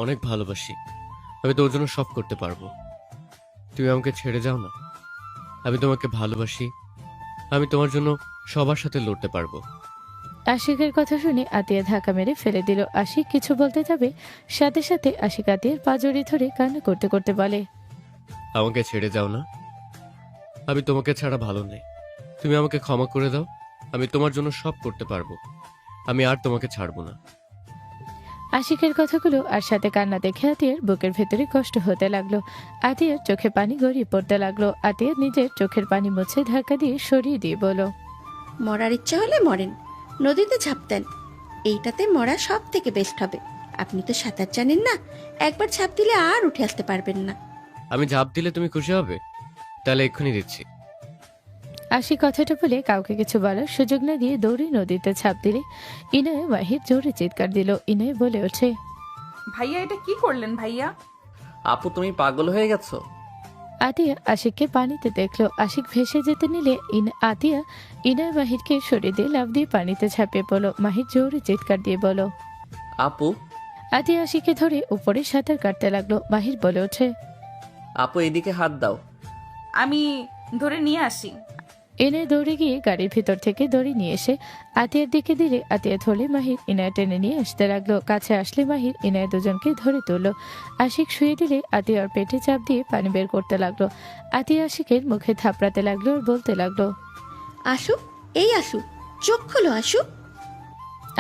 I: অনেক ভালোবাসি। আমি তোর জন্য সব করতে পারবো। তুমি আমাকে ছেড়ে যাও না। আমি তোমাকে ভালোবাসি। আমি তোমার জন্য সবার সাথে লড়তে পারবো।
D: আশিকের কথা শুনে আতিয়া ধাক্কা মেরে ফেলে দিল। আশিক কিছু বলতে যাবে, সাথে সাথে আশিক আতিয়ার পা জড়িয়ে ধরে কান্না করতে করতে বলে,
I: আমাকে ছেড়ে যাও না। আমি তোমাকে ছাড়া ভালো নেই। তুমি আমাকে ক্ষমা করে দাও। আমি তোমার জন্য সব করতে পারবো। আমি আর তোমাকে ছাড়বো না।
D: আশিকের কথাগুলো আর সাথে কান্না দেখে আতিয়ার বুকের ভেতরে কষ্ট হতে লাগলো। আতিয়ার চোখে পানি গড়িয়ে পড়তে লাগলো। আতিয়া নিজের চোখের পানি মুছে ধাক্কা দিয়ে সরিয়ে দিয়ে বলো,
E: মরার ইচ্ছা হলে মরেন, নদীতে ঝাঁপ দেন। এইটাতে মরা সব থেকে বেস্ট হবে। আপনি তো সাঁতার জানেন না, একবার ঝাঁপ দিলে আর উঠে আসতে পারবেন না।
I: আমি ঝাঁপ দিলে তুমি খুশি হবে? তাহলে এক্ষুনি দিচ্ছি।
D: আশিক কথাটা বলে কাউকে কিছু বলার সুযোগ না দিয়ে দৌড়ে নদীতে ছাপ দিলে ইনয় মাহির জোরে চিৎকার দিল। ইনয় বলে ওঠে,
A: ভাইয়া এটা কি করলেন ভাইয়া?
B: আপু তুমি পাগল হয়ে গেছো?
D: আতিয়া আশিককে পানিতে দেখলো। আশিক ভেসে যেতে নিলে আতিয়া ইনয় মাহিরকে সরিয়ে দিয়ে লাফ দিয়ে পানিতে ঝাঁপিয়ে পড়লো। মাহির জোরে চিৎকার দিয়ে বলো,
B: আপু।
D: আতিয়া আশিককে ধরে উপরে সাঁতার কাটতে লাগলো। মাহির বলে ওঠে,
B: আপু এদিকে হাত দাও।
A: আমি ধরে নিয়ে আসি।
D: ইনয় দৌড়ে গিয়ে গাড়ির ভিতর থেকে দড়ি নিয়ে এসে আতিয়ার দিকে দিলে আতিয়া ধরলে মাহির ইনয় টেনে নিয়ে আসতে লাগলো। কাছে আসলে মাহির ইনয় দুজনকে ধরে তুললো। আশিক শুয়ে দিলে আতিয়ার পেটে চাপ দিয়ে পানি বের করতে লাগলো। আতিয়া আশিকের মুখে থাপড়াতে লাগলো আর বলতে লাগলো,
E: আসু, এই আসু, চোখ খোলো আসু।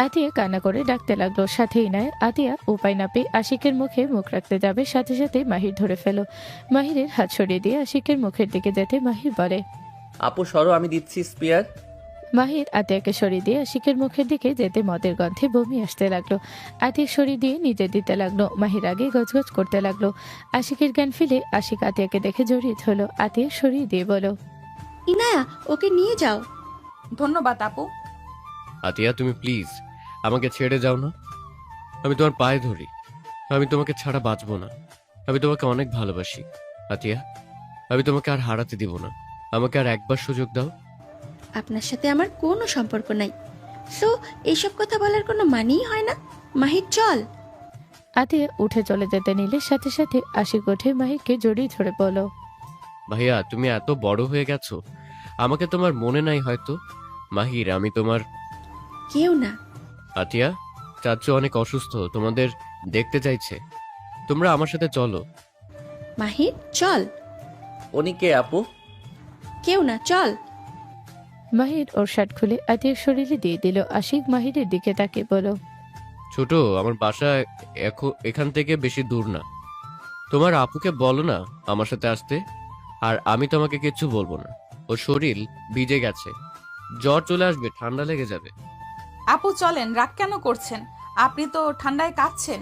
D: আতিয়া কান্না করে ডাকতে লাগলো। সাথে ইনয়। আতিয়া উপায় না পেয়ে আশিকের মুখে মুখ রাখতে যাবে, সাথে সাথে মাহির ধরে ফেলো। মাহিরের হাত সরিয়ে দিয়ে আশিকের মুখের দিকে যেতে মাহির বলে,
B: আপু সরো, আমি দিচ্ছি স্পিয়ার।
D: মাহির আতিয়াকে সরিয়ে দিয়ে আশিকের মুখের দিকে যেতে মদের গন্ধে বমি আসতে লাগলো। আতিয়া সরিয়ে দিয়ে নিজে দিতে লাগলো। মাহির আগে গজগজ করতে লাগলো। আশিকের জ্ঞান ফিরে আশিক আতিয়াকে দেখে জড়িয়ে ধরলো। আতিয়া সরিয়ে দিয়ে বলো,
E: ইনায়া, ওকে নিয়ে যাও।
A: ধন্যবাদ আপু।
I: আতিয়া তুমি প্লিজ আমাকে ছেড়ে যাও না। আমি তোমার পায়ে ধরি। আমি তোমাকে ছাড়া বাঁচবো না। আমি তোমাকে অনেক ভালোবাসি আতিয়া। আমি তোমাকে আর হারাতে দিব না। আমাকে আর একবার সুযোগ দাও।
E: আপনার সাথে আমার কোনো সম্পর্ক নাই, সো এইসব কথা বলার কোনো মানেই হয় না। মাহির চল।
D: আতিয়া উঠে চলে যেতে নিলে সাথে সাথে আশিক উঠে মাহিরকে জড়িয়ে ধরে বলো,
I: ভাইয়া তুমি এত বড় হয়ে গেছো, আমাকে তোমার মনে নাই হয়তো। মাহির আমি তোমার।
E: কেউ না।
I: আতিয়া, চাচ্চু অনেক অসুস্থ, তোমাদের দেখতে চাইছে। তোমরা আমার সাথে চলো।
E: মাহির চল।
B: উনি কে আপু?
E: কেউ না, চল।
D: মাহির ওর শার্ট খুলে আতিয়ার শরীরে দিয়ে দিল। আশিক মাহিরের দিকে তাকে বলো,
I: ছোট, আমার বাসা এখান থেকে বেশি দূর না। তোমার আপুকে বলো না আমার সাথে আসতে। আর আমি তোমাকে কিচ্ছু বলবো না। ওর শরীর ভিজে গেছে, জ্বর চলে আসবে, ঠান্ডা লেগে যাবে।
A: আপু চলেন, রাগ কেন করছেন? আপনি তো ঠান্ডায় কাঁপছেন।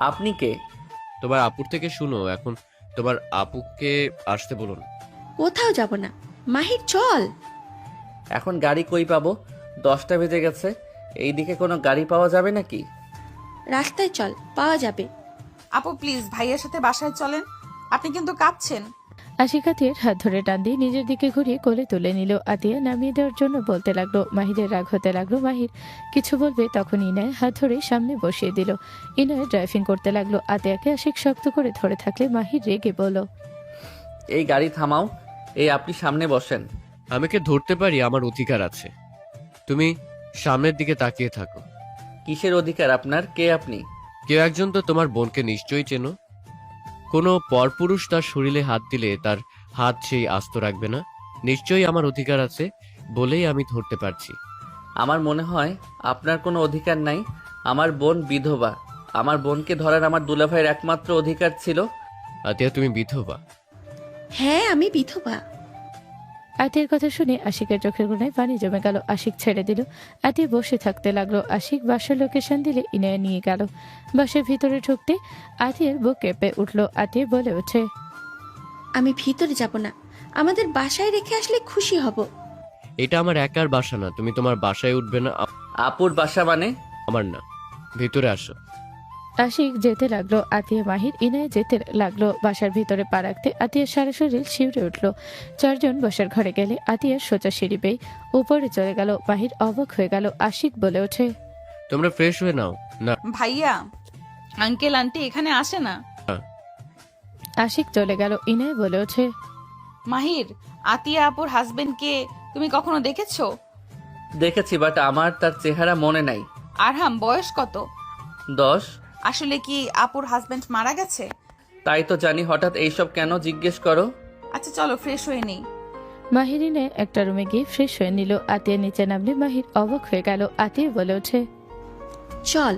B: আপনি কে?
I: তোমার আপুর থেকে শুনো এখন। তোমার আপুকে আসতে বলুন।
E: কোথাও যাব না। মাহির চল।
B: এখন গাড়ি কই পাবো? 10টা বেজে গেছে। এইদিকে কোনো গাড়ি পাওয়া যাবে নাকি?
E: রাস্তায় চল, পাওয়া যাবে।
A: আপু প্লিজ ভাইয়ার সাথে বাসায় চলেন, আপনি কিন্তু কাঁপছেন।
D: আশিক আতিয়ার হাত ধরে টান দিয়ে নিজের দিকে ঘুরিয়ে কোলে তুলে নিল। আতিয়া নামিয়ে দেওয়ার জন্য বলতে লাগলো। মাহিরের রাগ হতে লাগলো। মাহির কিছু বলবে তখন ইনয় হাত ধরে সামনে বসিয়ে দিল। ইনয় ড্রাইভিং করতে লাগলো। আতিয়াকে আশিক শক্ত করে ধরে থাকলে মাহির রেগে বলল,
B: এই গাড়ি থামাও। এই আপনি সামনে বসেন।
I: আমাকে ধরতে পারি, আমার অধিকার আছে। তুমি সামনের দিকে তাকিয়ে থাকো।
B: কিসের অধিকার আপনার? কে আপনি?
I: কেউ একজন তো তোমার বোনকে নিশ্চয়ই চেনো। কোনো পরপুরুষ তার শরীরে হাত দিলে তার হাত সেই আস্ত রাখবে না। নিশ্চয়ই আমার অধিকার আছে বলেই আমি ধরতে পারছি।
B: আমার মনে হয় আপনার কোনো অধিকার নাই। আমার বোন বিধবা। আমার বোনকে ধরার আমার দুলাভাইয়ের একমাত্র অধিকার ছিল।
I: আতিয়া তুমি বিধবা?
E: হ্যাঁ, আমি বিধবা।
D: আতিয়ার কথা শুনে আশিকের চোখের কোণায় পানি জমে গেল। আশিক ছেড়ে দিল। আতিয়া বসে থাকতে লাগলো। আশিক বাসার লোকেশন দিলে ইনায়া নিয়ে গেল। বাসার ভিতরে ঢুকতে আতিয়ার বুক কেঁপে উঠল। আতিয়া বলে ওঠে,
E: আমি ভিতরে যাব না, আমাদের বাসায় রেখে আসলে খুশি হব।
I: এটা আমার একার বাসা না, তুমি তোমার বাসায় উঠবে না।
B: আপুর বাসা মানে?
I: আমার না, ভিতরে আসো।
D: আশিক যেতে লাগলো। আতিয়া মাহির ইনায় যেতে লাগলো। বাসার ভিতরে পা রাখতে আতিয়ার সারা শরীর শিউরে উঠল। 4 জন বসার ঘরে গেলে আতিয়ার সোজা সিঁড়ি বেয়ে উপরে চলে গেল। মাহির অবাক হয়ে গেল। আশিক বলে ওঠে,
I: তোমরা ফ্রেশ হয়ে নাও না।
A: ভাইয়া, আঙ্কেল আন্টি এখানে আসে না।
D: আশিক চলে গেল। ইনায় বলে ওঠে,
A: মাহির, আতিয়া আপুর হাজবেন্ডকে তুমি কখনো দেখেছো?
B: দেখেছি, বাট আমার তার চেহারা মনে নাই।
A: আরহাম বয়স কত?
B: 10।
A: আসলে কি আপুর হাজবেন্ড মারা গেছে?
B: তাই তো জানি, হঠাৎ এইসব কেন জিজ্ঞেস করো?
A: আচ্ছা চলো ফ্রেশ হয়ে নেই।
D: মাহির ইনায় একটা রুমে গিয়ে ফ্রেশ হয়ে নিল। আতিয়া নিচে নামলে মাহির অবাক হয়ে গেল। আতিয়া বলে ওঠে,
E: চল।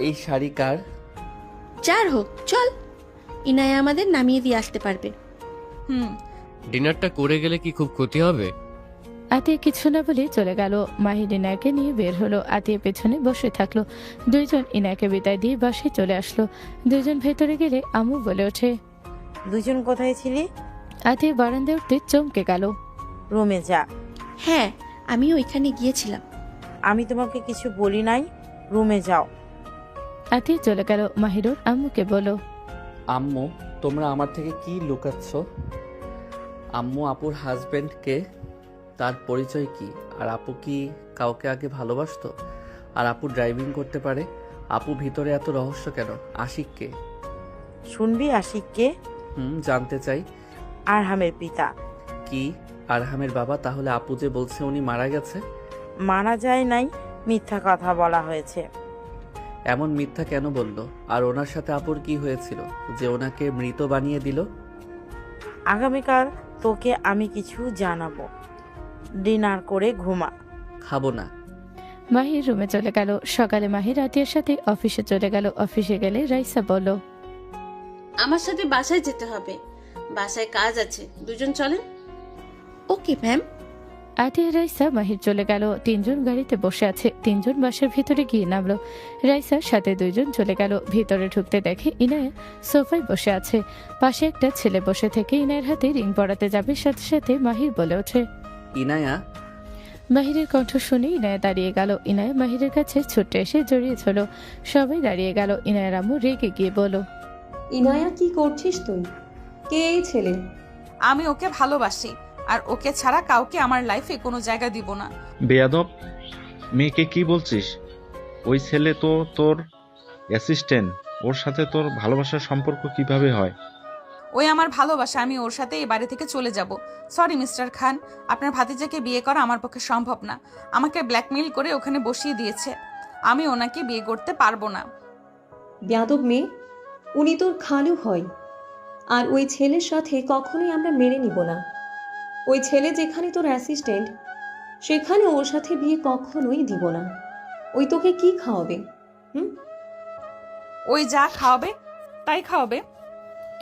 B: এই শাড়ি কার?
E: যার হোক চল, ইনায়া আমাদের নামিয়ে দিয়ে আসতে পারবে।
I: ডিনারটা করে গেলে কি খুব ক্ষতি হবে?
D: আতিয়া কিছু না বলে চলে গেল। মাহির ইনায়কে নিয়ে বের হলো। আতিয়া পেছনে বসে থাকলো। 2 জন ইনায়কে বিদায় দিয়ে বাসায় চলে আসলো। 2 জন ভেতরে গেলে আম্মু বলে ওঠে,
C: 2 জন কোথায় ছিলি?
D: আতিয়া বারান্দায় উঠতে চমকে গেল।
C: রুমে যা।
E: হ্যাঁ, আমি ওইখানে গিয়েছিলাম।
C: আমি তোমাকে কিছু বলি নাই, রুমে যাও।
D: আতিয়া চলে গেল। মাহিরুর আম্মুকে বলো,
B: আম্মু, তোমরা আমার থেকে কি লুকাচ্ছ? আম্মু, আপুর হাজবেন্ডকে, তার পরিচয় কি? আর আপু কি কাউকে আগে ভালোবাসতো? আর আপু ড্রাইভিং করতে পারে? আপু ভিতরে এত রহস্য কেন? আশিককে
C: শুনবি? আশিককে?
B: জানতে চাই।
C: আরহামের পিতা।
B: কি? আরহামের বাবা? তাহলে আপু যে বলছে উনি মারা গেছে?
C: মারা যায় নাই, মিথ্যা কথা বলা হয়েছে।
B: এমন মিথ্যা কেন বলল? আর ওনার সাথে আপুর কি হয়েছিল যে ওনাকে মৃত বানিয়ে দিল?
C: আগামীকাল তোকে আমি কিছু জানাবো। ডিনার করে ঘুমা।
B: খাবো না।
D: মাহির রুমে চলে গেল। সকালে মাহির আতিয়ার সাথে অফিসে চলে গেল। অফিসে গেলে রাইসা বলল,
H: আমার সাথে বাসায় যেতে হবে, বাসায় কাজ আছে, 2 জন চলেন।
E: Okay ma'am.
D: আতিয়া রাইসা মাহির চলে গেল। 3 জন গাড়িতে বসে আছে। 3 জন বাসার ভিতরে গিয়ে নামলো। রাইসার সাথে 2 জন চলে গেল। ভিতরে ঢুকতে দেখে ইনায়া সোফায় বসে আছে। পাশে একটা ছেলে বসে থেকে ইনায়ের হাতে রিং পরাতে যাবে। সাথে সাথে মাহির বলে ওঠে,
B: ইনায়া।
D: মাহিরের কণ্ঠ শুনে ইনায়া দাঁড়িয়ে গেল। ইনায়া মাহিরের কাছে ছুটে এসে জড়িয়ে ধরল। সবাই দাঁড়িয়ে গেল। ইনায়ার আম্মু রেগে গিয়ে বলল,
G: ইনায়া কি করছিস তুই? কে এই ছেলে?
A: আমি ওকে ভালোবাসি, আর ওকে ছাড়া কাউকে আমার লাইফে কোনো জায়গা দিব না।
J: বেয়াদব মেয়েকে কি বলছিস? ওই ছেলে তো তোর অ্যাসিস্ট্যান্ট, ওর সাথে তোর ভালোবাসার সম্পর্ক কিভাবে হয়?
A: ওই আমার ভালোবাসা, আমি ওর সাথে এই বাড়ি থেকে চলে যাব। সরি মিস্টার খান, আপনার ভাতিজাকে বিয়ে করা আমার পক্ষে সম্ভব না। আমাকে ব্ল্যাকমেইল করে ওখানে বসিয়ে দিয়েছে। আমি ওনাকে বিয়ে করতে পারবো না।
G: বেয়াদব মেয়ে, উনি তোর খালু হয়, আর ওই ছেলের সাথে কখনোই আমরা মেনে নিব না। ওই ছেলে যেখানে তোর অ্যাসিস্ট্যান্ট, সেখানে ওর সাথে বিয়ে কখনোই দিব না। ওই তোকে কি খাওয়াবে?
A: ওই যা খাওয়াবে তাই খাওয়াবে।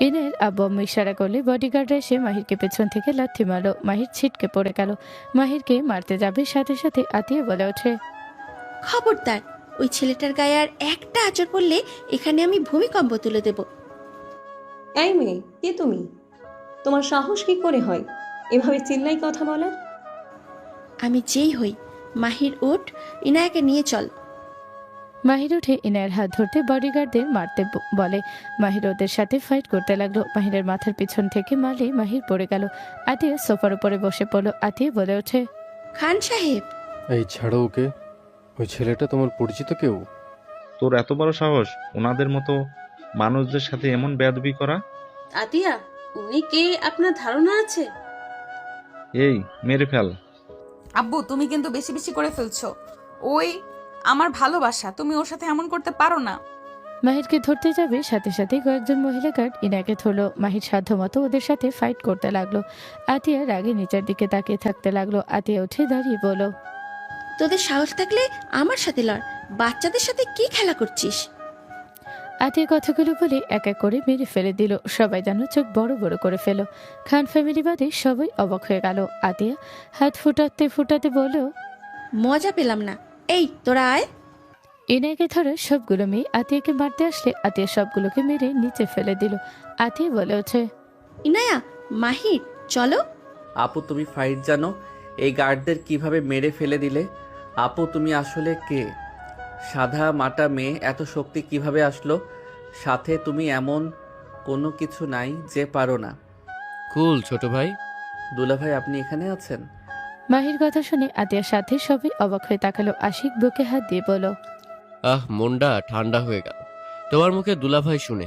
D: ইনায়ের আব্বু আম্মু ইশারা করলে বডিগার্ডরা এসে মাহিরকে পেছন থেকে লাথি মারল। মাহির ছিটকে পড়ে গেল। মাহিরকে মারতে যাবে, সাথে সাথে আতিয়া বলে ওঠে,
E: খবরদার, ওই ছেলেটার গায়ে আর একটা আঁচড় পড়লে এখানে আমি ভূমিকম্প তুলে দেব।
G: এই মেয়ে, কে তুমি? তোমার সাহস কি করে হয় এভাবে চিল্লাই কথা বলার?
E: আমি যেই হই, মাহির ওঠ, ইনায়াকে নিয়ে চল।
D: মাহির উঠে ইনায়ের হাত ধরতে বডিগার্ডদের মারতে বলে। মাহির ওদের সাথে ফাইট করতে লাগলো। মাহিরের মাথার পিছন থেকে মারলে মাহির পড়ে গেল। আতিয়া সোফার উপরে বসে পড়লো। আতিয়া বলে ওঠে,
E: খান সাহেব।
K: এই ছাড়ো ওকে, ওই ছেলেটা তোমার পরিচিত কেউ?
J: তোর এত বড় সাহস ওনাদের মতো মানুষদের সাথে এমন বেয়াদবি করা?
H: আতিয়া, উনি কে আপনার ধারণা আছে?
J: এই মেরে ফেল।
A: আব্বু, তুমি কিন্তু বেশি বেশি করে ফেলছো। ওই আমার ভালোবাসা, তুমি ওর সাথে এমন করতে পারো না।
D: মাহিরকে ধরতে যাবে, সাথে সাথে কয়েকজন মহিলা গার্ড ইনাকে ধরলো। মাহির সাধ্যমতো ওদের সাথে ফাইট করতে লাগলো। আতিয়া রাগে নিচের দিকে তাকিয়ে থাকতে লাগলো। আতিয়া উঠে দাঁড়িয়ে বলল,
E: তোদের সাহস থাকলে আমার সাথে লড়, বাচ্চাদের সাথে কি খেলা করছিস?
D: আতিয়া কথাগুলো বলে এক এক করে মেরে ফেলে দিল। সবাই যেন চোখ বড় বড় করে ফেল। খান ফ্যামিলি বাদে সবাই অবাক হয়ে গেল। আতিয়া হাত ফুটাতে ফুটাতে বলল,
E: মজা পেলাম না। এই তোরা আয়।
D: ইনায়াকে ধরে সবগুলো মেয়ে আতিয়াকে মারতে আসলে আতিয়া সবগুলোকে মেরে নিচে ফেলে দিল। আতিয়া বলে ওঠে,
E: ইনায়া, মাহির, চলো।
B: আপু তুমি ফাইট জানো? এই গার্ডদের কিভাবে মেরে ফেলে দিলে? আপু তুমি আসলে কে? সাদা মাটা মেয়ে, এত শক্তি কিভাবে আসলো? সাথে তুমি এমন কোনো কিছু নাই যে পারো না।
I: কুল ছোট ভাই।
B: দুলাভাই আপনি এখানে আছেন?
D: মাহির কথা শুনে আতিয়ার সাথে সবাই অবাক হয়ে তাকালো। আশিক বুকে হাত দিয়ে বলল,
I: মনটা ঠান্ডা হয়ে গেল তোমার মুখে দুলাভাই শুনে।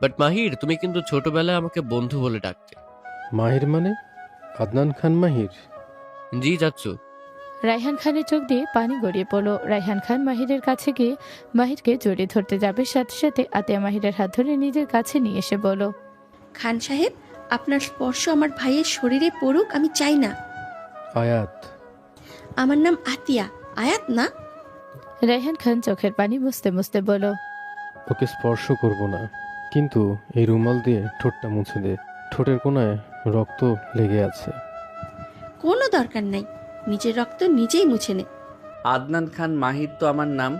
I: বাট মাহির, তুমি কিন্তু ছোটবেলায় আমাকে বন্ধু বলে ডাকতে।
K: মাহির মানে? আদনান খান মাহির?
I: জি যাচ্ছু।
D: রায়হান খানের চোখ দিয়ে পানি গড়িয়ে পড়ল। রায়হান খান মাহিরের কাছে গিয়ে মাহিরকে জড়িয়ে ধরতে যাবে, সাথে সাথে আতিয়া মাহিরের হাত ধরে নিজের কাছে নিয়ে এসে বলল,
E: খান সাহেব, আপনার স্পর্শ আমার ভাইয়ের শরীরে পড়ুক আমি চাই না।
K: আয়াত।
E: আমার নাম আতিয়া, আয়াত না।
D: রায়হান খান চোখের পানি মুছতে মুছতে বলল,
K: ওকে স্পর্শ করব না, কিন্তু এই রুমাল দিয়ে ঠোঁটটা মুছে দে। ঠোঁটের কোনায় রক্ত লেগে আছে।
E: কোনো দরকার নাই, নিজের রক্ত নিজেই মুছে নে।
B: আদনান খান মাহির তো আমার নাম।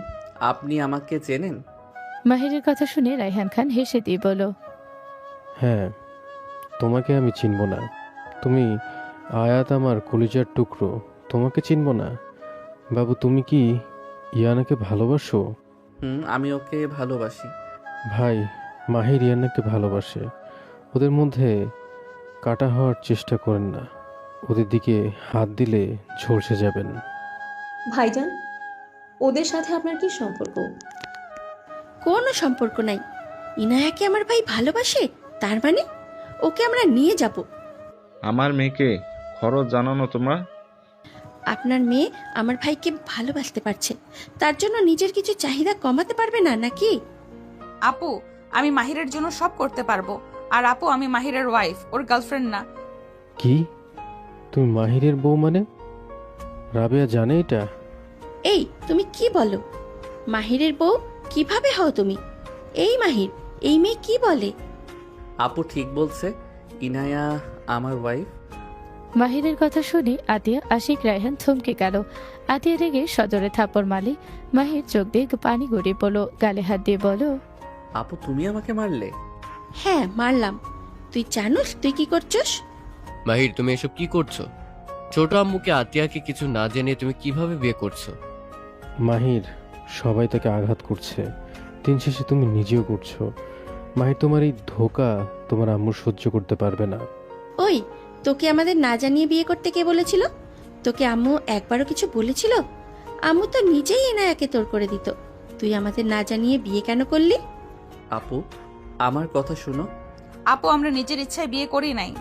B: আপনি আমাকে চেনেন?
D: মাহিরের কথা শুনে রায়হান খান হেসে দিয়ে বলল,
K: হ্যাঁ, তোমাকে আমি চিনব না। তুমি আয়াত আমার কলিজার টুকরো, তোমাকে চিনব না? বাবু, তুমি কি ইয়ানাকে ভালোবাসো?
B: আমি ওকে ভালোবাসি।
K: ভাই, মাহির ইয়ানাকে ভালোবাসে। ওদের মধ্যে কাটা হওয়ার চেষ্টা করেন না। ওদের দিকে হাত দিলে ঝলসে যাবেন।
G: ভাইজান, ওদের সাথে আপনার কি সম্পর্ক?
E: কোনো সম্পর্ক নাই। ইনায়াকে আমার ভাই ভালোবাসে, তার মানে ওকে আমরা নিয়ে যাব।
J: আমার মেয়েকে খরচ জানানো তোমরা?
E: আপনার মেয়ে আমার ভাইকে ভালোবাসতে পারছে, তার জন্য নিজের কিছু চাহিদা কমাতে পারবে না নাকি?
A: আপু, আমি মাহিরের জন্য সব করতে পারবো। আর আপু, আমি মাহিরের ওয়াইফ, ওর গার্লফ্রেন্ড না।
K: কি? তুমি মাহিরের বউ মানে? রাবেয়া জানে এটা?
E: এই তুমি কি বলো? মাহিরের বউ কিভাবে হও তুমি? এই মাহির, এই মেয়ে কি বলে?
B: আপু ঠিক বলছে, ইনায়া আমার ওয়াইফ।
D: মাহিরের কথা শুনে আতিয়া, আশিক, রায়হান থমকে গেল। আতিয়া রেগে সজোরে থাপ্পড় মারলে মাহির চোখ দিয়ে পানি গড়িয়ে পড়ল। গালে হাত দিয়ে বলো,
B: আপু তুমি আমাকে মারলে?
E: হ্যাঁ মারলাম। তুই জানোস তুই কি করছস?
I: মাহির, তুমি এসব কি করছো? ছোট আম্মুকে আতিয়াকে কিছু না জেনে তুমি কিভাবে বিয়ে করছো?
K: মাহির, সবাই তাকে আঘাত করছে, দিন শেষে তুমি নিজেও করছো। মাহির, তোমার এই ধোঁকা তোমার আম্মু সহ্য করতে পারবে না।
E: ওই, তোকে আমাদের না জানিয়ে বিয়ে করতে কে বলেছিল? তোকে আম্মু একবারও কিছু বলেছিল? আম্মু তো নিজেই ইনায়াকে তোর করে দিত। তুই আমাদের না জানিয়ে বিয়ে কেন করলি?
B: আপু আমার কথা শুনো।
A: আপু, আমরা নিজের ইচ্ছায় বিয়ে করি নাই।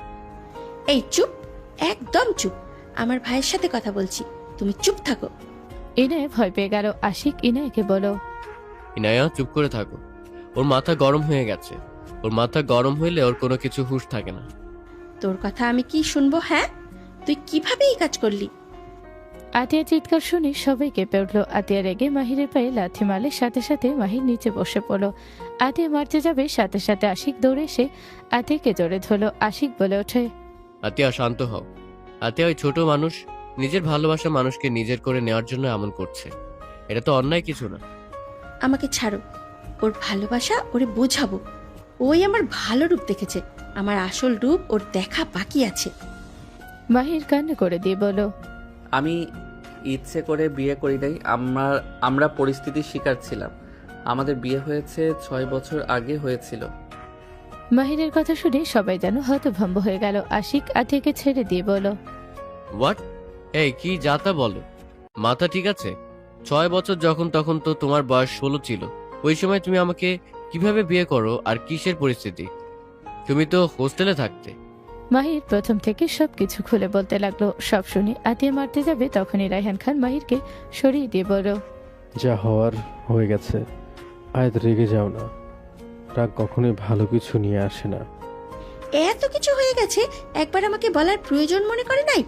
E: এই চুপ, একদম চুপ। আমার ভাইয়ের সাথে কথা বলছি, তুমি চুপ থাকো।
D: ইনায়া ভয় পেয়ে গেল। আশিক ইনায়াকে বলো,
I: ইনায়া চুপ করে থাকো। ওর মাথা গরম হয়ে গেছে। ওর মাথা গরম হইলে ওর কোনো কিছু হুঁশ থাকে না।
E: তোর কথা আমি কি শুনবো? হ্যাঁ, তুই কিভাবে এই কাজ করলি?
D: আতিয়া চিৎকার শুনে সবাই কেঁপে উঠল। আতিয়া রেগে মাহিরের পায়ে লাথি মারলে সাথে সাথে মাহির নিচে বসে পড়ল। আতিয়া মারতে যাবে, সাথে সাথে আশিক দৌড়ে এসে আতিয়াকে জড়ে ধরল। আশিক বলে ওঠে,
I: আতিয়া শান্ত হও। আতিয়া ওই ছোট মানুষ নিজের ভালোবাসা মানুষকে নিজের করে নেওয়ার জন্য এমন করছে। এটা তো অন্যায় কিছু না।
E: আমাকে ছাড়ো। ওর ভালোবাসা ওরে বোঝাবো। ওই আমার ভালো রূপ দেখেছে, আমার আসল রূপ ওর দেখা বাকি আছে।
D: মাহির কান্না করে দিয়ে বলো,
B: আমি ইচ্ছে করে বিয়ে করি নাই। আমরা পরিস্থিতির শিকার ছিলাম। আমাদের বিয়ে হয়েছে 6 বছর আগে হয়েছিল।
D: মাহিরের কথা শুনে সবাই যেন হতভম্ব হয়ে গেল। আশিক আতিয়াকে ছেড়ে দিয়ে বলো,
I: হোয়াট? এই কি যাতা বলো? মাথা ঠিক আছে? 6 বছর যখন তখন তো তোমার বয়স 16 ছিল। ওই সময় তুমি আমাকে কিভাবে বিয়ে করো? আর কিসের পরিস্থিতি? তুমি তো হোস্টেলে থাকতে।
D: মাহির প্রথম থেকে সবকিছু খুলে বলতে লাগলো। সব শুনে আতিয়া মারতে যাবে, তখনই রায়হান খান মাহিরকে সরিয়ে দিয়ে বলো,
K: যা হওয়ার হয়ে গেছে। আয়াত, রেগে যাও না। রাগ কখনোই ভালো কিছু নিয়ে আসে না।
E: এত কিছু হয়ে গেছে, একবার আমাকে বলার প্রয়োজন মনে করে নাই?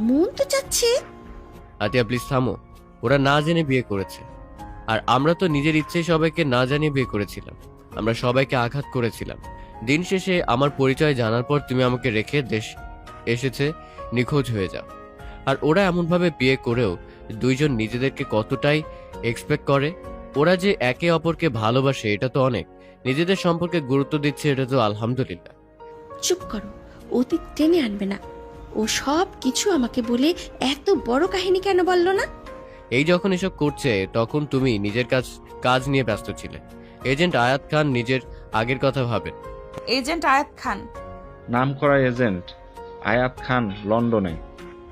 E: মন তো চাচ্ছে।
I: আতিয়া প্লিজ থামো। ওরা না জেনে বিয়ে করেছে, আর আমরা তো নিজের ইচ্ছেই সবাইকে না জানিয়ে বিয়ে করেছিলাম। আমরা সবাইকে আঘাত করেছিলাম। দিন শেষে আমার পরিচয় জানার পর তুমি আমাকে রেখে দেশ এসেছে নিখোঁজ হয়ে যাও। আর ওরা এমনভাবে বিয়ে করেও দুইজন নিজেদেরকে কতটাই এক্সপেক্ট করে। ওরা যে একে অপরকে ভালোবাসে এটা তো অনেক, নিজেদের সম্পর্কে গুরুত্ব দিচ্ছে এটা তো আলহামদুলিল্লাহ।
E: চুপ করো, অতীত টেনে আনবে না। ও সব কিছু আমাকে বলে এত বড় কাহিনী কেন বললো না?
I: এই যখন এসব করছে তখন তুমি নিজের কাজ নিয়ে ব্যস্ত ছিলে। এজেন্ট আয়াত খান নিজের আগের কথা ভাবেন।
A: এজেন্ট আয়াত খান?
J: নাম করা এজেন্ট আয়াত খান লন্ডনে।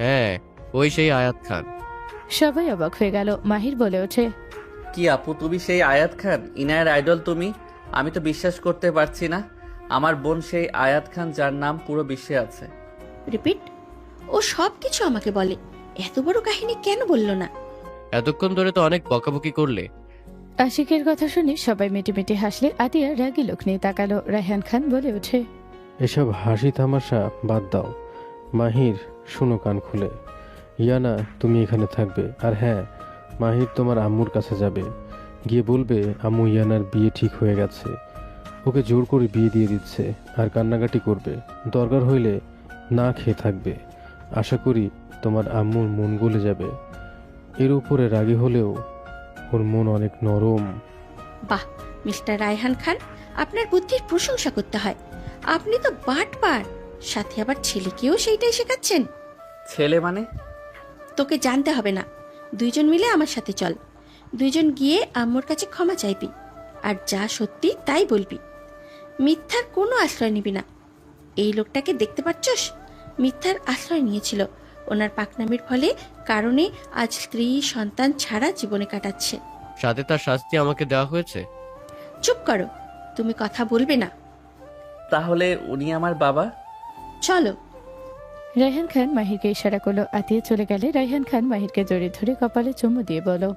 I: হ্যাঁ, ওই সেই আয়াত খান।
D: সবাই অবাক হয়ে গেল। মাহির বলে ওঠে,
B: কি আপু, তুমি সেই আয়াত খান? ইনায়ের আইডল তুমি? আমি তো বিশ্বাস করতে পারছি না। আমার বোন সেই আয়াত খান যার নাম পুরো বিশ্বে আছে।
E: রিপিট। ও সব কিছু আমাকে বলে, এত বড় কাহিনী কেন বললো না?
I: এতক্ষণ ধরে তো অনেক বকাবকি করলে।
D: আশিকের কথা শুনে সবাই মেটে মেটে হাসলে আতিয়া রাগী লোক নিয়ে তাকালো। রায়হান খান বলে ওঠে,
K: এসব হাসি তামাশা বাদ দাও। মাহির, শুনো কান খুলে। ইয়ানা তুমি এখানে থাকবে। আর হ্যাঁ, মাহির তোমার আম্মুর কাছে যাবে, গিয়ে বলবে আম্মু ইয়ানার বিয়ে ঠিক হয়ে গেছে, ওকে জোর করে বিয়ে দিয়ে দিচ্ছে। আর কান্নাকাটি করবে, দরকার হইলে না খেয়ে থাকবে। আশা করি তোমার আম্মুর মন গলে যাবে। এর উপরে রাগী হলেও ওর মন অনেক নরম।
E: বাহ মিস্টার রায়হান খান, আপনার বুদ্ধির প্রশংসা করতে হয়। আপনি তো বাটপার, সাথে আবার ছেলেকেও সেইটাই শেখাচ্ছেন।
B: ছেলে মানে?
E: তোকে জানতে হবে না, দুইজন মিলে আমার সাথে চল। দুইজন গিয়ে আম্মুর কাছে ক্ষমা চাইবি, আর যা সত্যি তাই বলবি। মিথ্যার কোনো আশ্রয় নিবি না। এই লোকটাকে দেখতে পাচ্ছস? মিথ্যার আশ্রয় নিয়েছিল। ওনার পাকনামির ফলে কারণে আজ স্ত্রী সন্তান ছাড়া জীবনে কাটাচ্ছে।
I: সাথে তার শাস্তি আমাকে দেওয়া হয়েছে।
E: চুপ করো, তুমি কথা বলবে না।
B: তাহলে উনি আমার বাবা?
E: চলো।
D: রায়হান খান মাহিরকে ইশারা করলো। আতিয়া চলে গেলে রায়হান খান মাহিরকে জড়িয়ে ধরে কপালে চুমু দিয়ে বলো,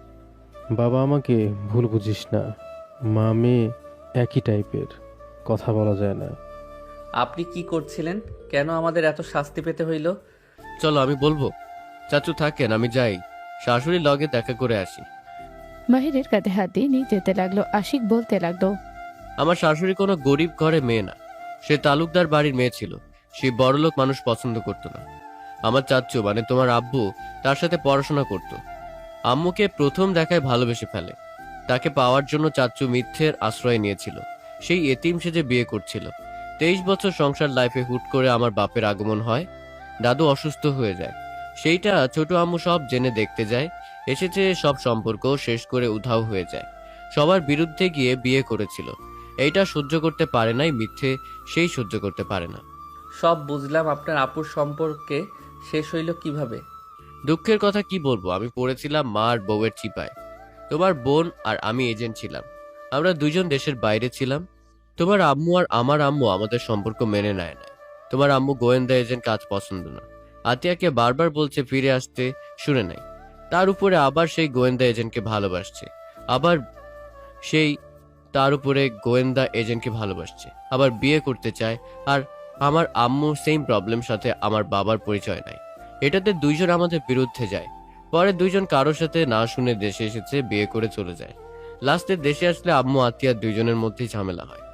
K: বাবা আমাকে ভুল বুঝিস না, মা মেয়ে একই টাইপের, কথা বলা যায় না।
B: আপনি কি করছিলেন? কেন আমাদের এত শাস্তি পেতে হইল?
I: চলো আমি বলবো। চাচু থাকেন, আমি যাই, শাশুড়ির লগে দেখা করে আসি।
D: মাহিরের কাঁধে হাত দিয়ে নিয়ে যেতে লাগলো। আশিক বলতে লাগলো,
I: আমার শাশুড়ি কোনো গরিব ঘরে মেয়ে না, সে তালুকদার বাড়ির মেয়ে ছিল। সে বড়লোক মানুষ পছন্দ করতো না। আমার চাচ্চু মানে তোমার আব্বু তার সাথে পড়াশোনা করত। আম্মুকে প্রথম দেখায় ভালোবেসে ফেলে। তাকে পাওয়ার জন্য চাচ্চু মিথ্যের আশ্রয় নিয়েছিল। সেই এতিম সেজে বিয়ে করছিল। 23 বছর সংসার লাইফে হুট করে আমার বাপের আগমন হয়। দাদু অসুস্থ হয়ে যায়। সেইটা ছোট আম্মু সব জেনে দেখতে যায়। এসেছে, সব সম্পর্ক শেষ করে উধাও হয়ে যায়। সবার বিরুদ্ধে গিয়ে বিয়ে করেছিল। এইটা সহ্য করতে পারে নাই, মিথ্যে সেই সহ্য করতে পারে না।
B: সব বুঝলাম, আপনার আপুর সম্পর্কে শেষ হইল কিভাবে?
I: দুঃখের কথা কি বলবো, আমি পড়েছিলাম মা আর বউয়ের চিপায়। তোমার বোন আর আমি এজেন্ট ছিলাম। আমরা দুইজন দেশের বাইরে ছিলাম। তোমার আম্মু আর আমার আম্মু আমাদের সম্পর্ক মেনে নেয় না। তোমার আম্মু গোয়েন্দা এজেন্ট কাজ পছন্দ না। আতিয়াকে বারবার বলছে ফিরে আসতে, শুনে নাই। তার উপরে আবার সেই গোয়েন্দা এজেন্টকে ভালোবাসছে। আবার সেই তার উপরে গোয়েন্দা এজেন্টকে ভালোবাসছে, আবার বিয়ে করতে চায়। আর আমার আম্মু সেম প্রবলেম, সাথে আমার বাবার পরিচয় নাই। এটাতে দুইজন আমাদের বিরুদ্ধে যায়। পরে দুইজন কারোর সাথে না শুনে দেশে এসেছে, বিয়ে করে চলে যায়। লাস্টে দেশে আসলে আম্মু আতিয়া দুইজনের মধ্যেই ঝামেলা হয়।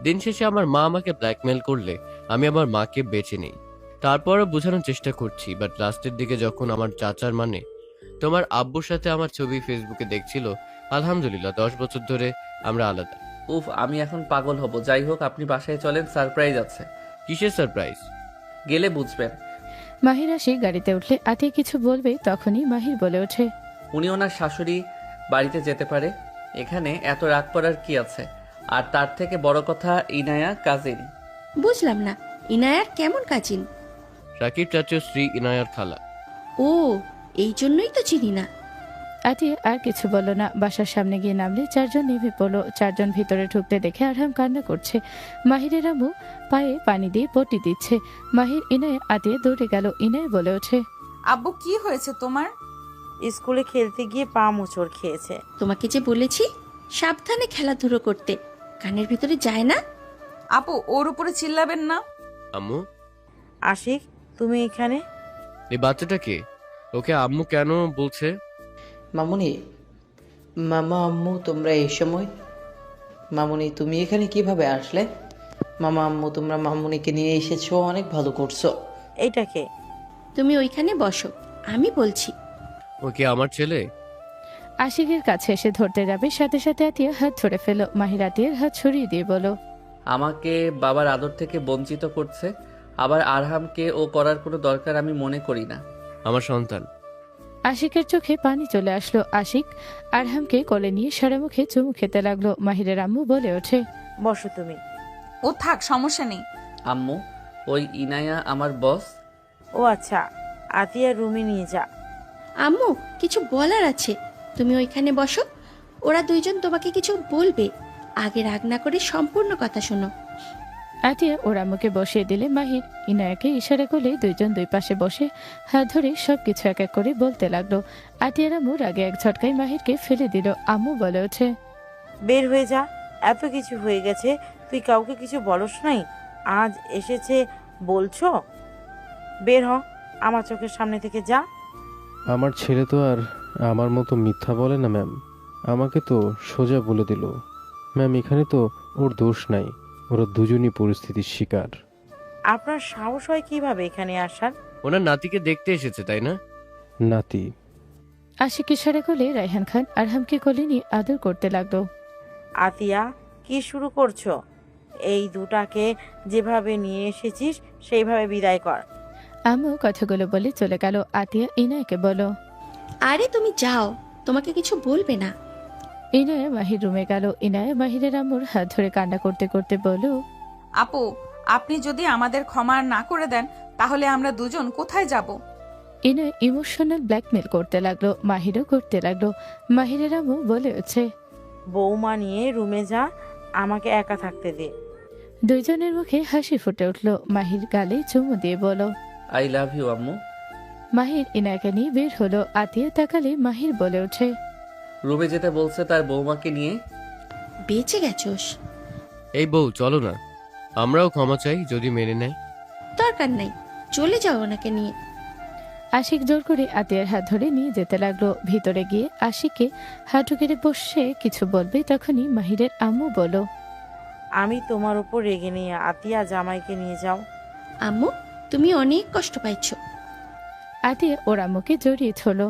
I: দিন শেষে আমার মা আমাকে ব্ল্যাকমেল করলে আমি আমার মাকে বেছে নেই। তারপরও বোঝানোর চেষ্টা করছি, বাট লাস্টের দিকে যখন আমার চাচার মানে তোমার আব্বুর সাথে আমার ছবি ফেসবুকে দেখছিল, আলহামদুলিল্লাহ 10 বছর ধরে আমরা আলাদা।
B: উফ, আমি এখন পাগল হব। যাই হোক, আপনি বাসায় চলেন, সারপ্রাইজ আছে।
I: কিসের সারপ্রাইজ?
B: গেলে বুঝবেন।
D: মাহির আসি গাড়িতে উঠলে আতিয়া কিছু বলবে, তখনই মাহির বলে ওঠে,
B: উনি ওনার শাশুড়ি বাড়িতে যেতে পারে, এখানে এত রাগ করার কি আছে? আর তার থেকে বড় কথা, ইনায়া কাজিন।
E: বুঝলাম না, ইনায়ার কেমন কাজিন?
I: রাকিব চাচু শ্রী ইনায়ার খালা।
E: ও, এই জন্যই তো চিনি না।
D: আতিয়া আর কিছু বলল না। বাসার সামনে গিয়ে নামলে চারজন নেমে পড়লো। চারজন ভিতরে ঢুকতে দেখে আরহাম কান্না করছে। মাহিরের আম্মু পায়ে পানি দিয়ে পট্টি দিচ্ছে। মাহির ইনায় আতিয়া দৌড়ে গেল। ইনায় বলে ওঠে,
A: আব্বু কি হয়েছে তোমার?
C: স্কুলে খেলতে গিয়ে পা মোচড় খেয়েছে।
E: তোমাকে যে বলেছি সাবধানে খেলাধুলো করতে, কানের ভিতরে যায় না।
A: আপু, ওর উপরে চিল্লাবেন না।
I: আম্মু,
C: আশিক তুমি এখানে?
I: এই বাচ্চাটা কে? ওকে আম্মু কেন বলছে?
F: মামুনি, মামা আম্মু তোমরা এই সময়? মামুনি তুমি এখানে কিভাবে আসলে? মামা আম্মু তোমরা মামুনিকে নিয়ে এসেছো, অনেক ভালো করছো।
C: এইটাকে
E: তুমি ওইখানে বসো, আমি বলছি।
I: ও কি আমার ছেলে?
D: আশিকের কাছে এসে ধরতে যাবে, সাথে সাথে আতিয়া হাত ধরে ফেল। মাহির আতিয়ার হাত সরিয়ে দিয়ে বলো,
B: আমাকে বাবার আদর থেকে বঞ্চিত করছে। আবার আরহামকে ও করার কোনো দরকার আমি মনে করি না।
I: আমার সন্তান।
D: আশিকের চোখে পানি চলে আসলো। আশিক আরহামকে কোলে নিয়ে সারা মুখে চুমু খেতে লাগলো। মাহিরের আম্মু বলে ওঠে,
C: বসো তুমি।
A: ও থাক, সমস্যা নেই।
B: আম্মু, ওই ইনায়া আমার বস।
C: ও আচ্ছা, আতিয়া রুমে নিয়ে যা।
E: আম্মু কিছু বলার আছে, তুমি ওইখানে বসো। ওরা দুইজন তোমাকে কিছু বলবে, আগে রাগ না করে সম্পূর্ণ কথা শোনো।
D: আতিয়া ওর আম্মুকে বসিয়ে দিলে মাহির ইনায়াকে ইশারা করলে দুইজন দুই পাশে বসে হাত ধরে সবকিছু এক এক করে বলতে লাগলো। আতিয়ার আম্মুর আগে এক ঝটকায় মাহিরকে ফেলে দিল। আম্মু বলে ওঠে,
C: বের হয়ে যা, এত কিছু হয়ে গেছে, তুই কাউকে কিছু বলস নাই, আজ এসেছে বলছো? বের হ, আমার চোখের সামনে থেকে যা।
K: আমার ছেলে তো আর আমার মতো মিথ্যা বলে না ম্যাম। আমাকে তো সোজা বলে দিল। ম্যাম এখানে তো ওর দোষ নাই, ওরা দুজনই পরিস্থিতির শিকার।
C: আপনার সাহস হয় কিভাবে এখানে আসার?
I: ওনার নাতিকে দেখতে এসেছে, তাই না?
K: নাতি?
D: আশিক ইশারা করলে রায়হান খান আরহামকে কোলে নিয়ে আদর করতে লাগলো।
C: আতিয়া, কি শুরু করছো? এই দুটাকে যেভাবে নিয়ে এসেছিস সেইভাবে বিদায় কর।
D: আম্মু কথাগুলো বলে চলে গেল। আতিয়া ইনায়াকে বলো,
E: আরে তুমি যাও, তোমাকে কিছু বলবে না।
D: ইনায়া মাহির রুমে গেল। ইনায়া মাহিরের আম্মুর হাত ধরে কান্না করতে করতে বলো,
A: আপু, আপনি যদি আমাদের ক্ষমা না করে দেন তাহলে আমরা দুজন কোথায় যাব?
D: ইনায়া ইমোশনাল ব্ল্যাকমেল করতে লাগলো। মাহিরও করতে লাগলো। মাহিরের আম্মু বলে হচ্ছে,
C: বৌমা নিয়ে রুমে যা, আমাকে একা থাকতে দে।
D: দুইজনের মুখে হাসি ফুটে উঠল। মাহির গালে চুমু দিয়ে বলো,
B: আই লাভ ইউ আম্মু।
D: মাহির ইনায়াকে নিয়ে বের হলো। আতিয়া তাকালে মাহির বলে ওঠে,
B: রুমে যেতে বলছে তার বৌমাকে নিয়ে।
E: বেঁচে গেছোস।
I: এই বউ চলো না, আমরাও ক্ষমা চাই যদি মেনে নেয়।
E: দরকার নাই, চলে যাও ওনাকে নিয়ে।
D: আশিক জোর করে আতিয়ার হাত ধরে নিয়ে যেতে লাগলো। ভিতরে গিয়ে আশিককে হাঁটু কেড়ে বসে কিছু বলবে, তখনই মাহিরের আম্মু বলো,
C: আমি তোমার উপর রেগে নিয়ে আতিয়া জামাইকে নিয়ে যাও।
E: আম্মু তুমি অনেক কষ্ট পাইছো।
D: আতিয়া ওর আম্মুকে জড়িয়ে ধরল।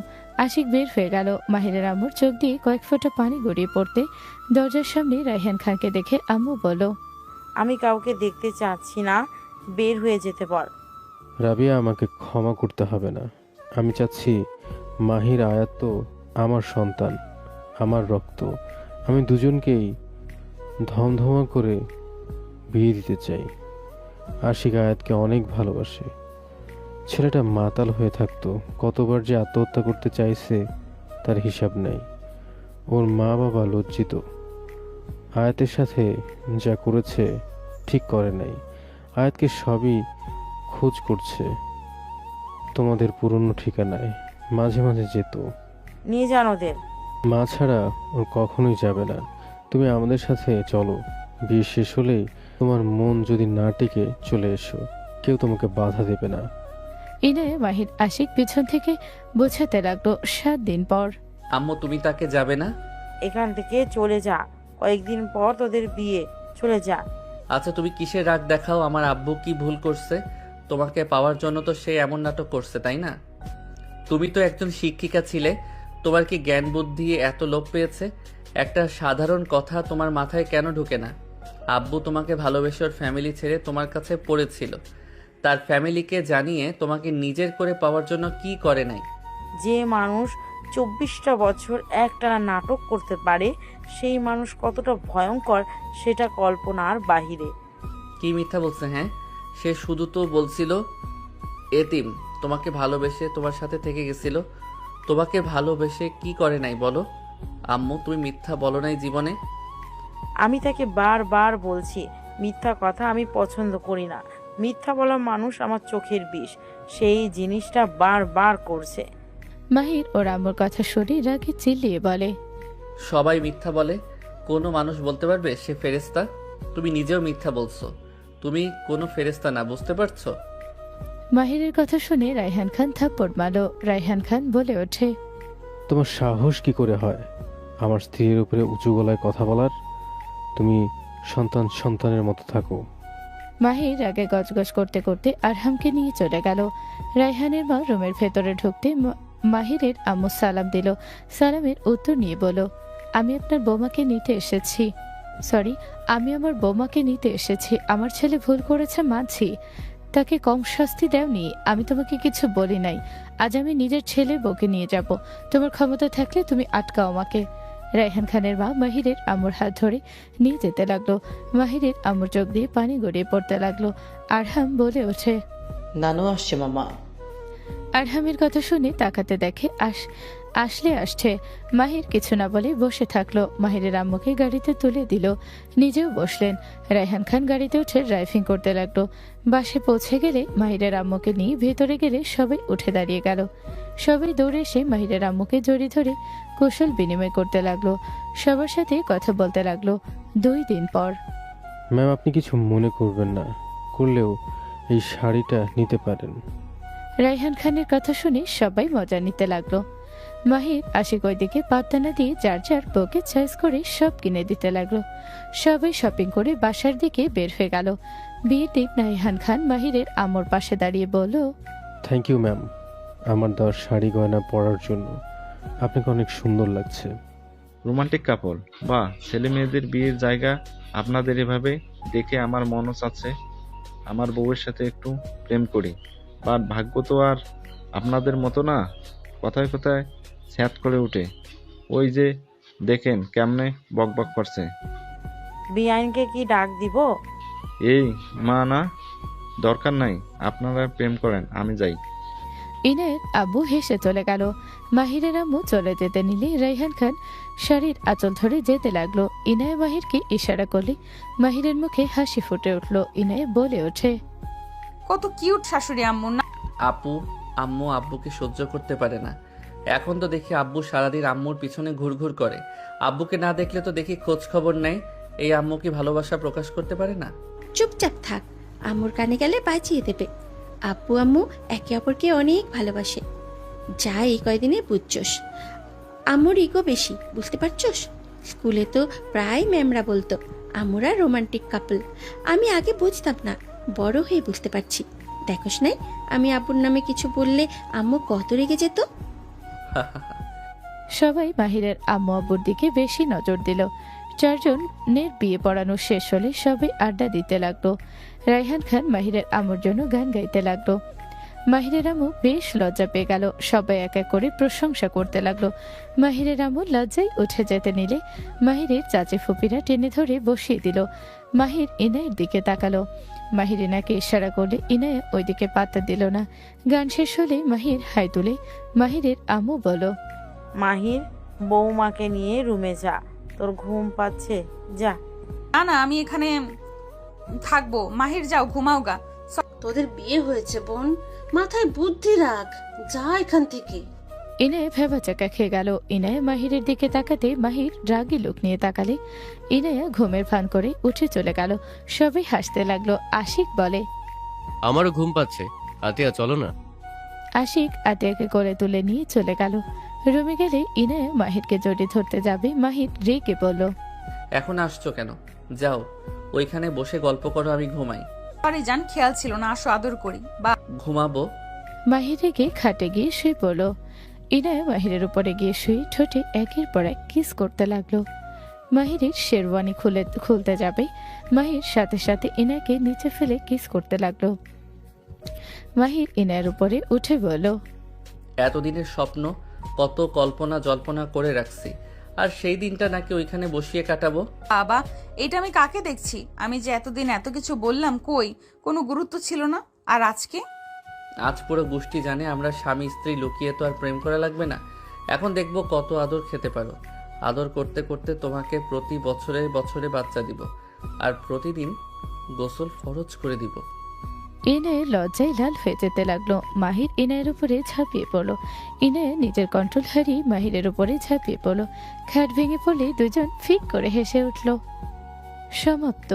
D: আশিক বের হয়ে গেল। মাহিরের আম্মুর চোখ দিয়ে কয়েক ফোঁটা পানি গড়িয়ে পড়তে দরজার সামনে রায়হান খানকে দেখে আম্মু বলো,
C: আমি কাউকে দেখতে চাচ্ছি না, বের হয়ে যেতে বল।
K: রাবিয়া, আমাকে ক্ষমা করতে হবে না। আমি চাচ্ছি, মাহির আয়াত তো আমার সন্তান, আমার রক্ত। আমি দুজনকেই ধমধমা করে বিয়ে দিতে চাই। আশিক আয়াতকে অনেক ভালোবাসে। ছেলেটা মাতাল হয়ে থাকতো, কতবার যে আত্মহত্যা করতে চাইছে তার হিসাব নেই। ওর মা বাবা লজ্জিত। আয়াতের সাথে যা করেছে ঠিক করে নাই। আয়াতকে সবই খোঁজ করছে তোমাদের পুরনো ঠিকানায়, মাঝে মাঝে যেত।
C: নিয়ে যান ওদের।
K: মা ছাড়া ওর কখনোই যাবে না। তুমি আমাদের সাথে চলো, বিয়ে শেষ হলেই তোমার মন যদি না টিকে চলে এসো, কেউ তোমাকে বাধা দেবে না।
D: ইনায়া মাহির আশিক পিছন থেকে বোঝাতে লাগলো। 7 দিন পর
B: আম্মু, তুমি তাকে যাবে না?
C: এখান থেকে চলে যা, কয়েকদিন পর তোদের বিয়ে, চলে যা।
B: আচ্ছা, তুমি কিসের রাগ দেখাও? আমার আব্বু কি ভুল করছে? তোমাকে পাওয়ার জন্য তো সে এমন নাটক করছে, তাই না? তুমি তো একজন শিক্ষিকা ছিলে, তোমার কি জ্ঞান বুদ্ধি এত লোপ পেয়েছে? একটা সাধারণ কথা তোমার মাথায় কেন ঢুকে না? আব্বু তোমাকে ভালোবেসে ওর ফ্যামিলি ছেড়ে তোমার কাছে পড়েছিল, তার ফ্যামিলিকে জানিয়ে তোমাকে নিজের করে পাওয়ার জন্য কি করে নাই?
C: যে মানুষ 24টা বছর একটানা নাটক করতে পারে, সেই মানুষ কতটা ভয়ঙ্কর সেটা কল্পনার বাহিরে।
B: কি মিথ্যা বলছে? হ্যাঁ, সে শুধু তো বলছিল এতিম, তোমাকে ভালোবেসে তোমার সাথে থেকে গেছিল। তোমাকে ভালোবেসে কি করে নাই বলো? আম্মু, তুমি মিথ্যা বলো নাই জীবনে।
C: আমি তাকে বারবার বলছি, মিথ্যা কথা আমি পছন্দ করি না। মিথ্যা বলা মানুষ আমার চোখের বিষ। সেই জিনিসটা বারবার করছে।
D: মাহির ওর আম্মুর কথা শুনে রাগে চিল্লিয়ে বলে,
B: সবাই মিথ্যা বলে, কোনো মানুষ বলতে পারবে সে ফেরেশতা? তুমি নিজেও মিথ্যা বলছো। তুমি কোনো ফেরেশতা না, বুঝতে পারছো?
D: মাহিরের কথা শুনে রায়হান খান থাপ্পড় মারল। রায়হান খান বলে ওঠে,
K: তোমার সাহস কি করে হয় আমার স্ত্রীর উপরে উঁচু গলায় কথা বলার? তুমি সন্তানের মতো থাকো।
D: মাহির আগে গজগজ করতে করতে আরহামকে নিয়ে চলে গেল। রায়হানের মা রুমের ভেতরে ঢুকতে মাহিরের আম্মু সালাম দিল। সালামের উত্তর নিয়ে বলল, আমি আপনার বৌমাকে নিতে এসেছি। আমি আমার বৌমাকে নিতে এসেছি। আমার ছেলে ভুল করেছে মানছি, তাকে কম শাস্তি দেওনি। আমি তোমাকে কিছু বলি নাই। আজ আমি নিজের ছেলে বউকে নিয়ে যাব। তোমার ক্ষমতা থাকলে তুমি আটকাও আমাকে। রায়হান খানের মা মাহিরের আম্মুর হাত ধরে নিয়ে যেতে লাগলো। মাহিরের আম্মুর চোখ দিয়ে পানি গড়িয়ে পড়তে লাগলো। আরহাম বলে ওঠে,
F: নানু আসছে মামা।
D: আরহামের কথা শুনে তাকাতে দেখে আসলে আসছে। মাহির কিছু না বলে বসে থাকলো। মাহিরের আম্মুকে গাড়িতে তুলে দিল, নিজেও বসলেন। রায়হান খান গাড়িতে উঠে ড্রাইভিং করতে লাগলো। বাসে পৌঁছে গেলে মাহিরের আম্মুকে নিয়ে ভেতরে গেলে সবাই উঠে দাঁড়িয়ে গেল। সবাই দৌড়ে এসে মাহিরের আম্মুকে জড়িয়ে ধরে কৌশল বিনিময় করতে লাগলো। সবার সাথে কথা বলতে লাগলো। 2 দিন পর।
K: ম্যাম, আপনি কিছু মনে করবেন না, করলেও এই শাড়িটা নিতে পারেন।
D: রায়হান খানের কথা শুনে সবাই মজা নিতে লাগলো। মাহির আশিক ওইদিকে পাত্তা না দিয়ে যার যার বউকে চয়েস করে সব কিনে দিতে লাগলো। সবাই শপিং করে বাসার দিকে বের হয়ে গেল। বিয়ের দিন রায়হান খান মাহিরের আম্মুর পাশে দাঁড়িয়ে বলল,
K: থ্যাংক ইউ ম্যাম, আমার দেওয়ার শাড়ি গয়না পরার জন্য। আপনাকে অনেক সুন্দর লাগছে।
J: রোমান্টিক কাপল বা ছেলে মেয়েদের বিয়ের জায়গা আপনাদের এভাবে দেখে আমার মনও চাচ্ছে আমার বউয়ের সাথে একটু প্রেম করি, বাট ভাগ্য তো আর আপনাদের মতো না, কথায় কথায় স্যাত করে উঠে। ওই যে দেখেন কেমনে বকবক করছে।
C: বিআইনকে কি ডাক দিব?
J: এই মা না, দরকার নাই, আপনারা প্রেম করেন, আমি যাই।
D: ইনায়ের আব্বু হেসে চলে গেল। মাহিরের আম্মু চলে যেতে নিলে রায়হান খান শাড়ির আঁচল ধরে যেতে লাগলো। ইনায়ে মাহিরকে ইশারা করলে মাহিরের মুখে হাসি ফুটে উঠল। ইনায়ে বলে ওঠে,
A: কত কিউট শাশুড়ি আম্মু না?
B: আম্মু আব্বুকে সহ্য করতে পারে না। এখন তো দেখি আব্বু সারাদিন আম্মুর পিছনে ঘুরঘুর করে। আব্বুকে না দেখলে তো দেখি খোঁজ খবর নেই। এই আম্মু কি ভালোবাসা প্রকাশ করতে পারে না?
E: চুপচাপ থাক, আম্মুর কানে গেলে বাঁচিয়ে দেবে। আব্বু আম্মু একে অপরকে অনেক ভালোবাসে, যা এই কয়দিনে বুঝছস। আম্মুর ইগো বেশি, বুঝতে পারছস? স্কুলে তো প্রায় ম্যামরা বলতো আম্মুরা রোমান্টিক কাপল। আমি আগে বুঝতাম না, বড় হয়ে বুঝতে পারছি। দেখোস নাই, আমি আব্বুর নামে কিছু বললে আম্মু কত রেগে যেত।
D: সবাই মাহিরের আম্মু আব্বুর দিকে বেশি নজর দিল। 4 জনের বিয়ে পড়ানো শেষ হলে সবাই আড্ডা দিতে লাগলো। রায়হান খান মাহিরের আম্মুর জন্য গান গাইতে লাগলো। মাহিরের আম্মু বেশ লজ্জা পেয়ে গেল। সবাই এক এক করে প্রশংসা করতে লাগলো। মাহিরের আম্মু লজ্জায় উঠে যেতে নিলে মাহিরের চাচি ফুপিরা টেনে ধরে বসিয়ে দিল। মাহির ইনায়ের দিকে তাকালো। মাহির ইনাকে ইশারা করলে ইনায়া ওইদিকে পাত্তা দিল না। গান শেষ হলে মাহির হাই তুলে মাহিরের আম্মু বলো,
C: মাহির, বৌমাকে নিয়ে রুমে যা, তোর ঘুম পাচ্ছে, যা।
A: না, আমি এখানে থাকবো। মাহির যাও, ঘুমাও গা।
H: তোদের বিয়ে হয়েছে বোন, মাথায় বুদ্ধি রাখ, যা এখান থেকে।
D: ইনায় ভেবাচাকা খেয়ে গেল। ইনায়া মাহিরের দিকে তাকাতে মাহির রাগী লোক নিয়ে তাকালে ইনায়া ঘুমের ভান করে উঠে চলে গেল। সবাই হাসতে লাগলো। আশিক বলে,
I: আমারও ঘুম পাচ্ছে, আতিয়া চলো না।
D: আশিক আতিয়াকে কোলে তুলে নিয়ে চলে গেল। রুমে গেলে ইনায়া মাহিরকে জড়িয়ে ধরতে যাবে। মাহির রেগে বলল,
B: এখন আসছো কেন? যাও ওইখানে বসে গল্প করো, আমি ঘুমাই।
A: আরে যান, খেয়াল ছিল না, আসো আদর করি। বা
B: ঘুমাবো।
D: মাহির রেগে খাটে গিয়ে শুয়ে পড়ল। ইনায়া মাহিরের উপরে গিয়ে শুয়ে ঠোঁটে একের পর এক কিস করতে লাগলো। মাহিরের শেরওয়ানি খুলতে যাবে, মাহির সাথে সাথে ইনায়াকে নিচে ফেলে কিস করতে লাগলো। মাহির ইনায়ের উপরে উঠে বলল,
B: এতদিনের স্বপ্ন, কত কল্পনা জল্পনা করে রাখছি, আর সেই দিনটা নাকি ওইখানে বসিয়ে কাটাবো।
A: বাবা, এটা আমি কাকে দেখছি? আমি যে এতদিন এত কিছু বললাম, কই কোনো গুরুত্ব ছিল না? আর আজকে?
B: আজ পুরো গোষ্ঠী জানে আমরা স্বামী স্ত্রী, লুকিয়ে তো আর প্রেম করা লাগবে না। এখন দেখবো কত আদর খেতে পারো। আদর করতে করতে তোমাকে প্রতি বছরে বছরে বাচ্চা দিব, আর প্রতিদিন গোসল ফরজ করে দিব।
D: ইনায়ের লজ্জায় লাল হয়ে যেতে লাগলো। মাহির ইনায়ের উপরে ঝাঁপিয়ে পড়লো। ইনায়া নিজের কন্ট্রোল হারিয়ে মাহিরের উপরে ঝাঁপিয়ে পড়লো। খাট ভেঙে পড়লে দুজন ফিক করে হেসে উঠল। সমাপ্ত।